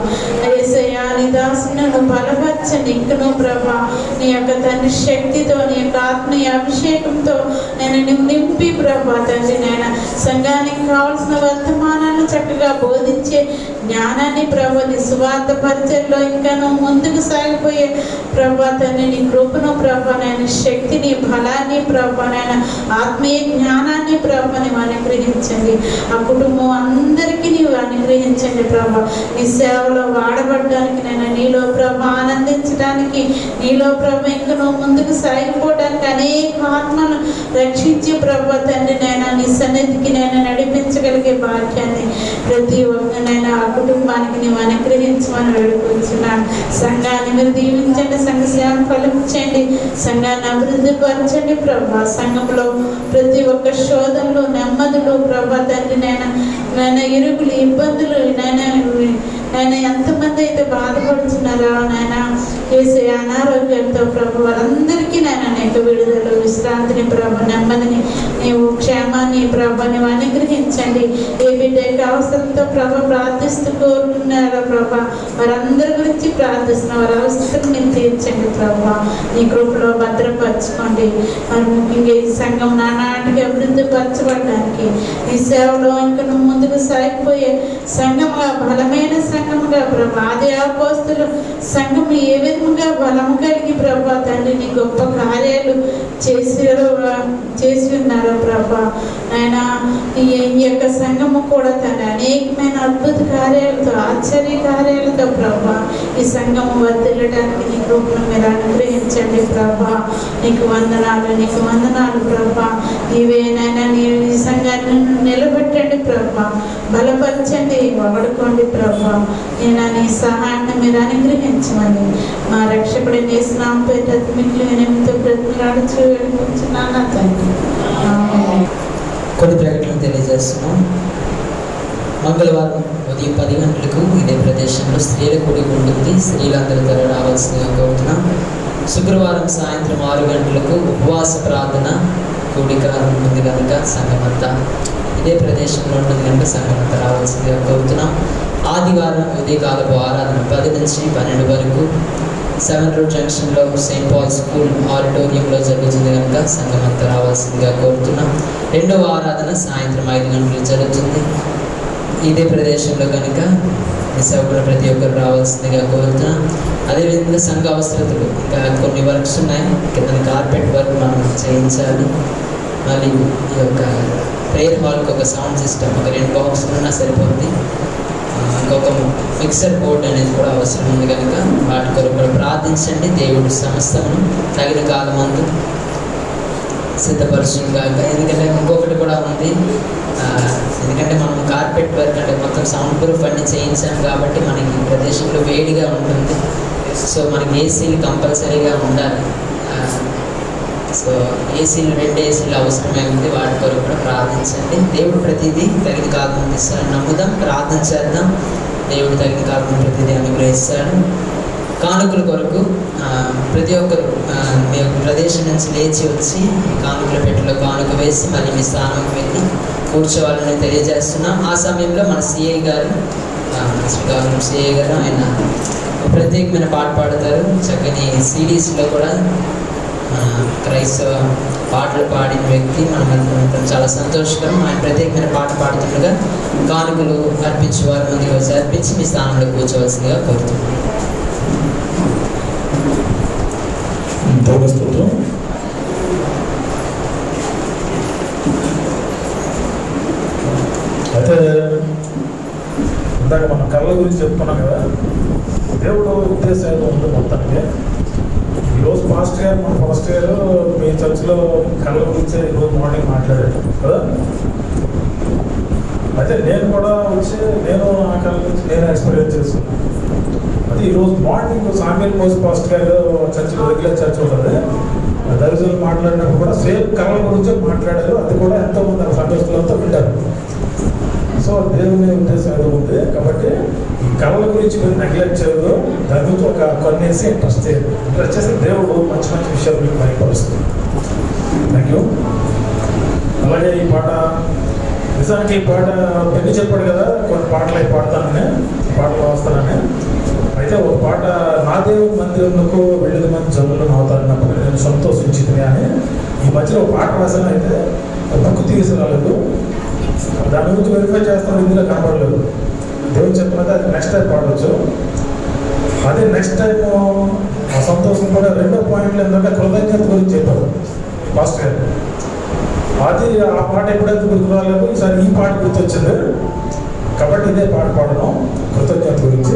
యేసయ్యా నీ దాసుని నువ్వు బలపరచండి. ఇంకనూ ప్రభా నీ యొక్క తండ్రి శక్తితో నీ యొక్క ఆత్మీయ అభిషేకంతో నేను నువ్వు నింపి ప్రభా తండ్రి నేను సంఘానికి కావాల్సిన వర్తమానాన్ని చక్కగా బోధించే జ్ఞానాన్ని ప్రభా నీ సువార్త పరిచయంలో ఇంకా నువ్వు ముందుకు సాగిపోయే ప్రభా తండ్రి నీ కృపను ప్రభా నేను శక్తిని బలాన్ని ప్రభా నేను ఆత్మీయ జ్ఞానాన్ని ప్రభా నీవు అనుగ్రహించండి. ఆ కుటుంబం అందరికీ నీవు అనుగ్రహించండి ప్రభా. నీ సేవలో వాడబడడానికి నేను నీలో ప్రభా ఆనందించడానికి నీలో ప్రభా ఇంకా నువ్వు ముందుకు సాగిపోవడానికి అనేక ఆత్మను రక్షించి ప్రభా తండ్రి నైనా నీ సన్నిధికి నేను నడిపించగలిగే భాగ్యాన్ని ప్రతి ఒక్కనైనా ఆ కుటుంబానికి నీవు అనుగ్రహించమని వేడుకొచ్చున్నాను. సంఘాన్ని మీరు దీవించండి, సంఘ సేవ ఫలించండి, సంఘాన్ని అభివృద్ధి పరచండి ప్రభా. సంఘంలో ప్రతి ఒక్క శోధనలు నెమ్మదులు ప్రభా తండ్రి నైనా ఇరుగులు ఇబ్బందులు నైనా ఎంతమంది అయితే బాధపడుతున్నారో నైనా చేసే అనారోగ్యంతో ప్రభు వారందరికీ నైనా నీకు విడుదల విశ్రాంతిని ప్రభు నెమ్మదిని నీవు క్షేమాన్ని ప్రభు నీవు అనుగ్రహించండి. ఏ బిడ్డ అవసరంతో ప్రభు ప్రార్థిస్తూ కోరుకున్నారో ప్రభా వారందరి గురించి ప్రార్థిస్తున్న వారి అవసరం మీరు తీర్చండి ప్రభా. నీ కృపలో భద్రపరచుకోండి. మరి ముఖ్యంగా ఈ సంఘం నానాటికి అభివృద్ధి పరచబడడానికి ఈ సేవలో ఇంకా నువ్వు ముందుకు సాగిపోయే సంఘంగా బలమైన సంఘముగా ప్రభా ఆది అపోస్తలుల సంఘం ఏ విధంగా బలము కలిగి ప్రభా తండ్రి నీ గొప్ప కార్యాలు చేసి ఉన్నారో ప్రభా ఆయన ఈ యొక్క సంఘము కూడా తన అనేకమైన అద్భుత కార్యాలతో ఆశ్చర్య కార్యాలతో ప్రభా ఈ సంఘము వర్ధిల్లడానికి నీ కృపను మీరు అనుగ్రహించండి ప్రభా. నీకు వందనాలు ప్రభా. నీవేనైనా నీ ఈ సంఘాన్ని నిలబెట్టండి ప్రభా, బలపరచండి, వాడుకోండి ప్రభా. నేను నీ సహాయాన్ని మీరు అనుగ్రహించమని మా రక్షకుడి నేసినాం పేట మిగిలిన నిమిత్త బ్రతులాడుచు వెళ్ళిపోతున్నాను తండ్రి. కొన్ని ప్రకటనలు తెలియజేస్తున్నాం. మంగళవారం ఉదయం 10 గంటలకు ఇదే ప్రదేశంలో స్త్రీల కూడిక ఉంటుంది. స్త్రీలందరూ త్వర రావాల్సిందిగా కోరుతున్నాం. శుక్రవారం సాయంత్రం 6 గంటలకు ఉపవాస ప్రార్థన కూడిక ఉంటుంది కనుక సంఘమంతా ఇదే ప్రదేశంలో ఉంటుంది కనుక సంఘమంతా రావాల్సిందిగా కోరుతున్నాం. ఆదివారం ఉదయకాలపు ఆరాధన 10 నుంచి 12 వరకు 7 రోడ్ జంక్షన్లో సెయింట్ పాల్ స్కూల్ ఆడిటోరియంలో జరుగుతుంది కనుక సంఘమంతా రావాల్సిందిగా కోరుతున్నాం. రెండవ ఆరాధన సాయంత్రం 5 గంటలకు జరుగుతుంది ఇదే ప్రదేశంలో కనుక మిస్ అవ్వకుండా ప్రతి ఒక్కరు రావాల్సిందిగా కోరుతున్నాం. అదేవిధంగా సంఘ అవసరతలు ఇంకా కొన్ని వర్క్స్ ఉన్నాయి. కింద కార్పెట్ వర్క్ మనం చేయించాలి. మళ్ళీ ఈ యొక్క ప్రేయర్ హాల్కి ఒక సౌండ్ సిస్టమ్ ఒక 2 బాక్సులు ఉన్నా సరిపోతుంది. ఇంకొక మిక్సర్ బోర్డ్ అనేది కూడా అవసరం ఉంది కనుక వాటి కొరకు కూడా ప్రార్థించండి. దేవుడు సమస్తమును తగిన కాలమందు సిద్ధపరచుగాక. ఎందుకంటే ఇంకొకటి కూడా ఉంది, ఎందుకంటే మనం కార్పెట్ వర్క్ అంటే మొత్తం సౌండ్ ప్రూఫ్ అన్ని చేయించాం కాబట్టి మనకి ఈ ప్రదేశంలో వేడిగా ఉంటుంది. సో మనకి ఏసీలు కంపల్సరీగా ఉండాలి. సో ఏసీలు 2 ఏసీలు అవసరమే ఉంది. వాటి కొరకు కూడా ప్రార్థించండి. దేవుడు ప్రతిదీ తగిన కాలం ఇస్తాడు. నమ్ముదాం, ప్రార్థన చేద్దాం. దేవుడు తగిన కాలం ప్రతిదీ అనుగ్రహిస్తాడు. కానుకల కొరకు ప్రతి ఒక్కరు మీ ప్రదేశం నుంచి లేచి వచ్చి కానుకల పెట్టెలో కానుక వేసి మళ్ళీ మీ స్థానంకి వెళ్ళి కూర్చోవాలని తెలియజేస్తున్నాం. ఆ సమయంలో మన సిఐ గారు శ్రీకాకుళం సిఐ గారు ఆయన ప్రత్యేకమైన పాట పాడతారు. చక్కని సిడీస్లో కూడా క్రైస్తవ పాటలు పాడిన వ్యక్తి మనం చాలా సంతోషకరం. ఆయన ప్రత్యేకమైన పాట పాడుతుండగా కానుకలు అర్పించే వారి ముందుకు వచ్చి అర్పించి మీ స్థానంలో కూర్చోవలసిందిగా కోరుతున్నాం. అయితే ఇందాక మనం కళ్ళ గురించి చెప్పుకున్నాం కదా. దేవుడు ఉద్దేశం ఏదో ఉంది మొత్తానికి. ఈరోజు పాస్టర్ గారు, మన పాస్టర్ గారు మీ చర్చిలో కళ్ళ గురించి ఈరోజు మార్నింగ్ మాట్లాడారు కదా. అయితే నేను కూడా వచ్చి నేను ఆ కళ్ళ గురించి నేను ఎక్స్పీరియన్స్ చేసుకున్నాను. అది ఈరోజు మార్నింగ్ సామ్యుయల్ మోసే పాస్టర్ గారు చర్చిలో రెగ్యులర్ చర్చ్ ఉంటుంది, దర్శనం మాట్లాడినప్పుడు కూడా సేమ్ కళల గురించి మాట్లాడారు. అది కూడా ఎంతో మంది సంఘస్థులంతా వింటారు. సో దేవుని ఉద్దేశం ఏదో ఉంది కాబట్టి ఈ కళల గురించి మీరు నెగ్లెక్ట్ చేయదు, దాని గురించి ఒక కొన్నేసి ఇంట్రెస్ట్ చేయాలి. ఇంట్రెస్ట్ చేసి దేవుడు మంచి మంచి విషయాలు మీకు బయటపరుస్తుంది. Thank you. అలాగే ఈ పాట నిజానికి ఈ పాట పెళ్లి చెప్పాడు కదా, కొన్ని పాటలు అవి పాడతానని, పాటలు వస్తానని. అయితే ఒక పాట నా దేవుని మందిరంకు వెళ్ళిన మంది జనులను అవుతారన్నప్పుడు నేను సంతోషించింది అని ఈ మధ్యలో ఒక పాట రాశాను. అయితే బుక్ తీసుకురాలేదు, దాని గురించి వెరిఫై చేస్తాను, ఇందులో కనపడలేదు. దేవుడు చెప్పినది అది నెక్స్ట్ టైం పాడవచ్చు. అదే నెక్స్ట్ టైం ఆ సంతోషం కూడా రెండో పాయింట్లు ఏంటంటే కృతజ్ఞత గురించి చెప్పారు పాస్టర్ గారు. అది ఆ పాట ఎప్పుడైతే గుర్తు రాలేదు, ఈసారి ఈ పాట గుర్తొచ్చింది కాబట్టి ఇదే పాట పాడడం కృతజ్ఞత గురించి.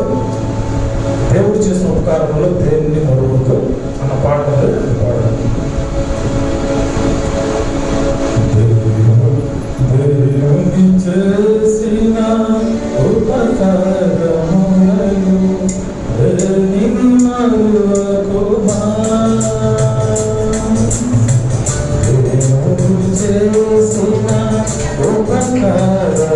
దేవుడు చేసిన ఉపకారంలో దేవుని మరువద్దు అన్న పాట పాడడం. దేవుని చేసిన ఉపకారములను దేవుని మరువకుమా, దేవుడు చేసిన ఉపకారములను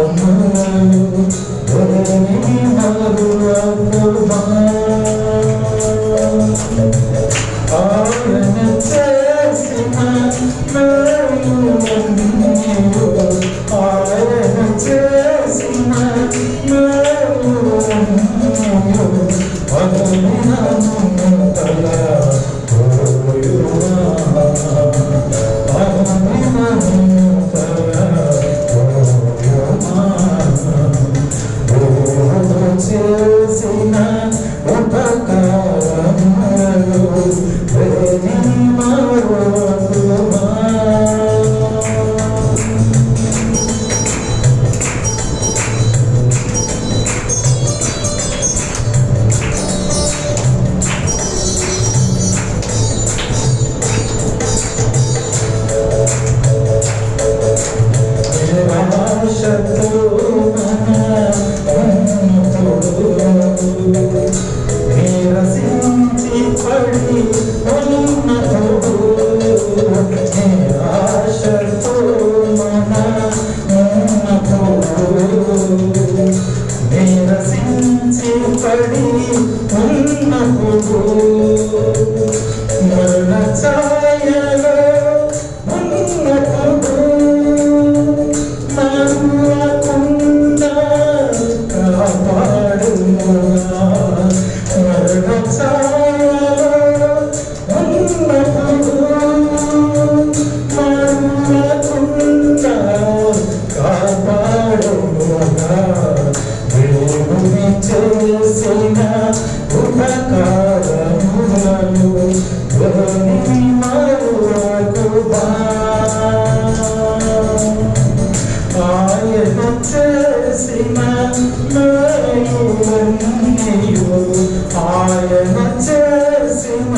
దేవుని మరువకుమా, ఆయన చేసిన మేలులన్నీ ఆయన చేసిన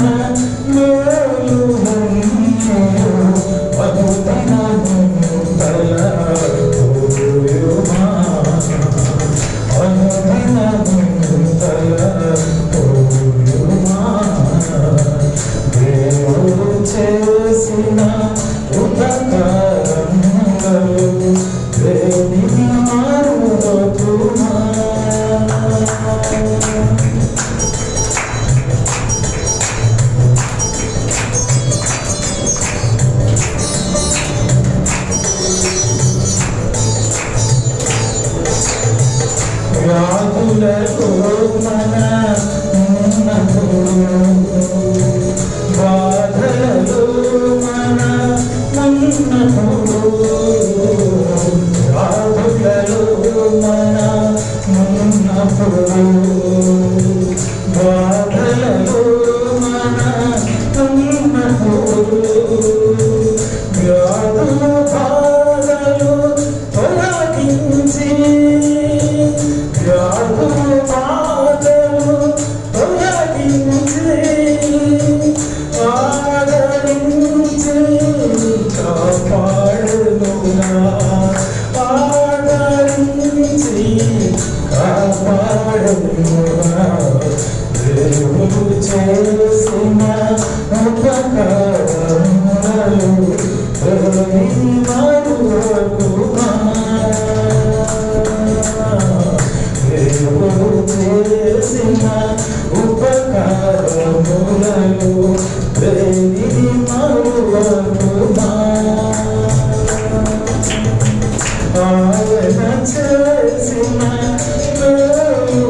చేసిన ఉపకారములను దేనిని మరువకుమా. ఆయన చేసిన మేలులన్నీయు,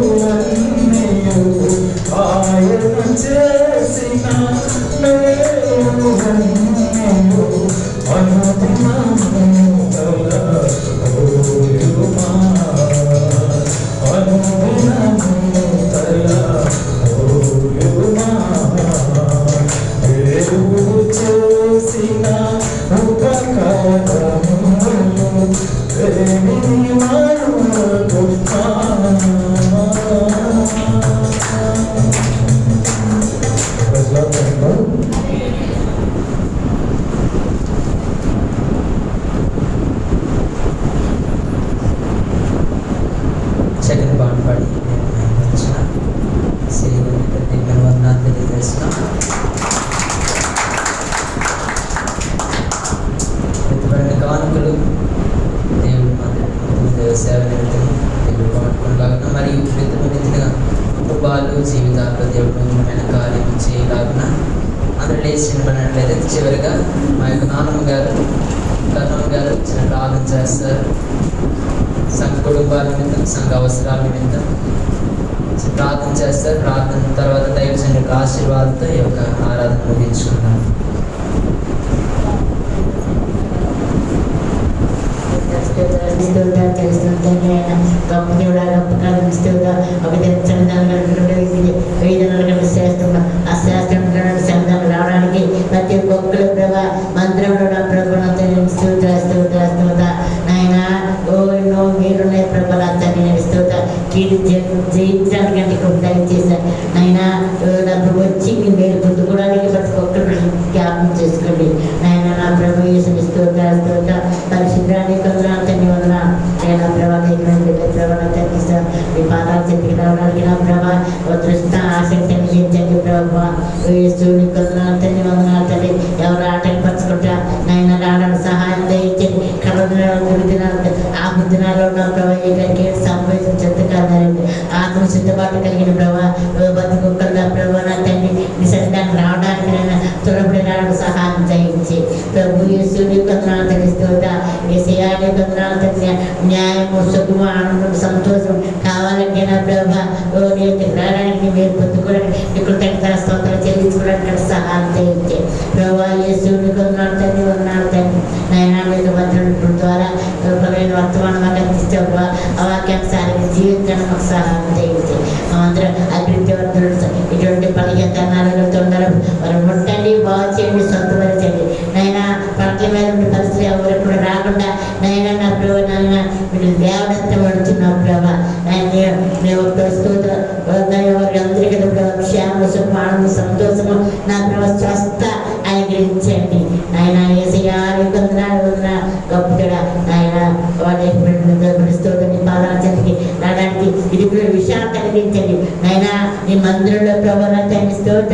ఆయన చేసిన మేలులన్నీయు అనుదినము తలపోయుమా, అనుదినము తలపోయుమా. దేవుడు చేసిన ఉపకారములను దేనిని మరువకుమా. సెకండ్ పాట పాడి వందనాలు తెలియజేస్తున్నాం. ప్రతిపడిన కానుకలు దేవుడు దేవ సేవ నిమిత్తం దేవుడు పాడుకునేలాగా మరియు ప్రతిపడిన కుటుంబాలు జీవితాల్లో దేవుడు నూతనమైన కార్యం చేయలాగిన అందరూ లేచి నిలబడినట్లయితే చివరిగా మా యొక్క నాన్నమ్మ గారు చిన్న ప్రార్థన చేస్తారు. సంఘ కుటుంబాల నిమిత్తం, సంఘ అవసరాల నిమిత్తం ప్రార్థన చేస్తారు. ప్రార్థన తర్వాత దైవజనుల యొక్క ఆశీర్వాదంతో ఈ యొక్క ఆరాధన ముగించుకున్నాం. రావడానికి ప్రతి ఒక్కరు ప్రభా మందిరంలో నా ప్రభుత్వం నాయన ఎన్నో మీరున్నాయి ప్రభా కీడు జయించడానికి దయచేశారు నాయన. నా ప్రభు వచ్చి మీ మీరు పొందుకోవడానికి ప్రతి ఒక్కరు జ్ఞాపకం చేసుకోండి నాయన. నా ప్రభు పరిశుద్ధాన్ని కొందరాన్ని వదన నేను ప్రభా ప్రభావం తగ్గిస్తాను. మీ పాదాలు చెట్టుకి రావడానికి నా ప్రభా దృష్ట ఆసక్తి కలిగించండి ప్రభావ. సూర్యుని కొందరాన్ని వదనాలు తల్లి. ఎవరు ఆటంకపరచుకుంటా నాయన రావడానికి సహాయం దయచేయండి. ఆ బుద్ధినాల్లో నా ప్రభావ సంపాదించదు కాదండి. ఆత్మ సిద్ధపాటు కలిగిన ప్రభావ బతుకున్న ప్రభావ నా తండ్రి నిజంగానికి రావడానికి నేను త్వరపడి రావడానికి సహాయం చేయించి ప్రభు యేసుని కొందనాలు తెలుస్తుంటా. ఏసయాన్ని కొందనాలు తెలియ న్యాయము, సుఖము, ఆనందం, సంతోషం కావాలంటే నా ప్రభావ రావడానికి మీరు పొందుకోవడానికి కృతజ్ఞత స్తోత్రాలు చెల్లించుకోవడానికి సహాయం చేయించి ప్రభావ యేసుని కొందనాలు తండ్రి వందనాలు తండ్రి నాయన మీద భద్రుల ద్వారా వర్తమానం అందిస్తే అవాక్యానుసారంగా జీవించడానికి మాకు సహాయం చేయించి అందరూ అభివృద్ధివర్ధులు ఇటువంటి బలహీనతనాలతో ఉన్నారు. వారు ముట్టండి, బాగు చేయండి, సొంతపరచండి నాయన. పడకల మీద ఉండే పరిస్థితి ఎవరు కూడా రాకుండా నాయన నా ప్రభు నాయన మీరు దేవదత్తం పడుతున్నా ప్రభా. మేము వారికి అందరికీ క్షేమ, సుఖం, ఆనందం, సంతోషము నా ప్రభు స్వస్థ అనుగ్రహించండి ఆయన. ఏసయాలు కొందరు గొప్పగా ఆయన వాడి పాదాలకి రావడానికి ఇది కూడా విషయాలు కలిగించండి నాయన. నీ మందిరంలో ప్రభావం స్తోత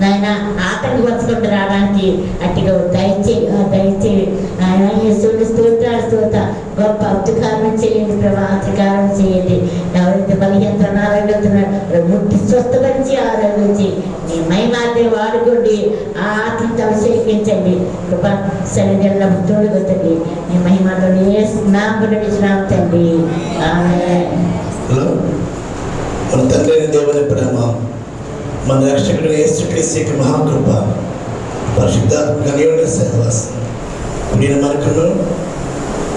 నాయన ఆటంకపరచుకుంటూ రావడానికి అట్టిగా దయచేయి ఆయన. యేసుని స్తోత గొప్ప అధికారం చేయండి ప్రభా, అధికారం చేయండి. ఎవరైతే బలహీనతలు అనారోగ్యంతున్నారు ముట్టి స్వస్థపరిచి ఆరోగించి నీ మహిమాన్ని వాడుకోండి. ఆ ఆత్మతో అభిషేకించండి. కృప సన్నిధిలో తోడుగొట్టండి. నీ మహిమతో నామం తండ్రి. ఆమేన్. మన తండ్రి దేవుని ప్రేమ, మన రక్షకుడు యేసుక్రీస్తు మహాకృప, పరిశుద్ధాత్మ సహవాసం నేను మనకును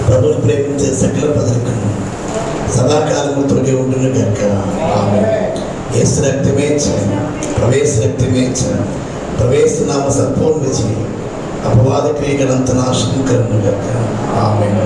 ప్రభువుని ప్రేమించే సకల ప్రజలకును సదాకాలము తోడే ఉండును గనుక ఆమేన్. యేసు రక్తమే ప్రవేశ రక్తమే ప్రవేశ నామ సంపూర్ణ విజయం అపవాద క్రియలంత నాశనం కలుగును గనుక ఆమేన్.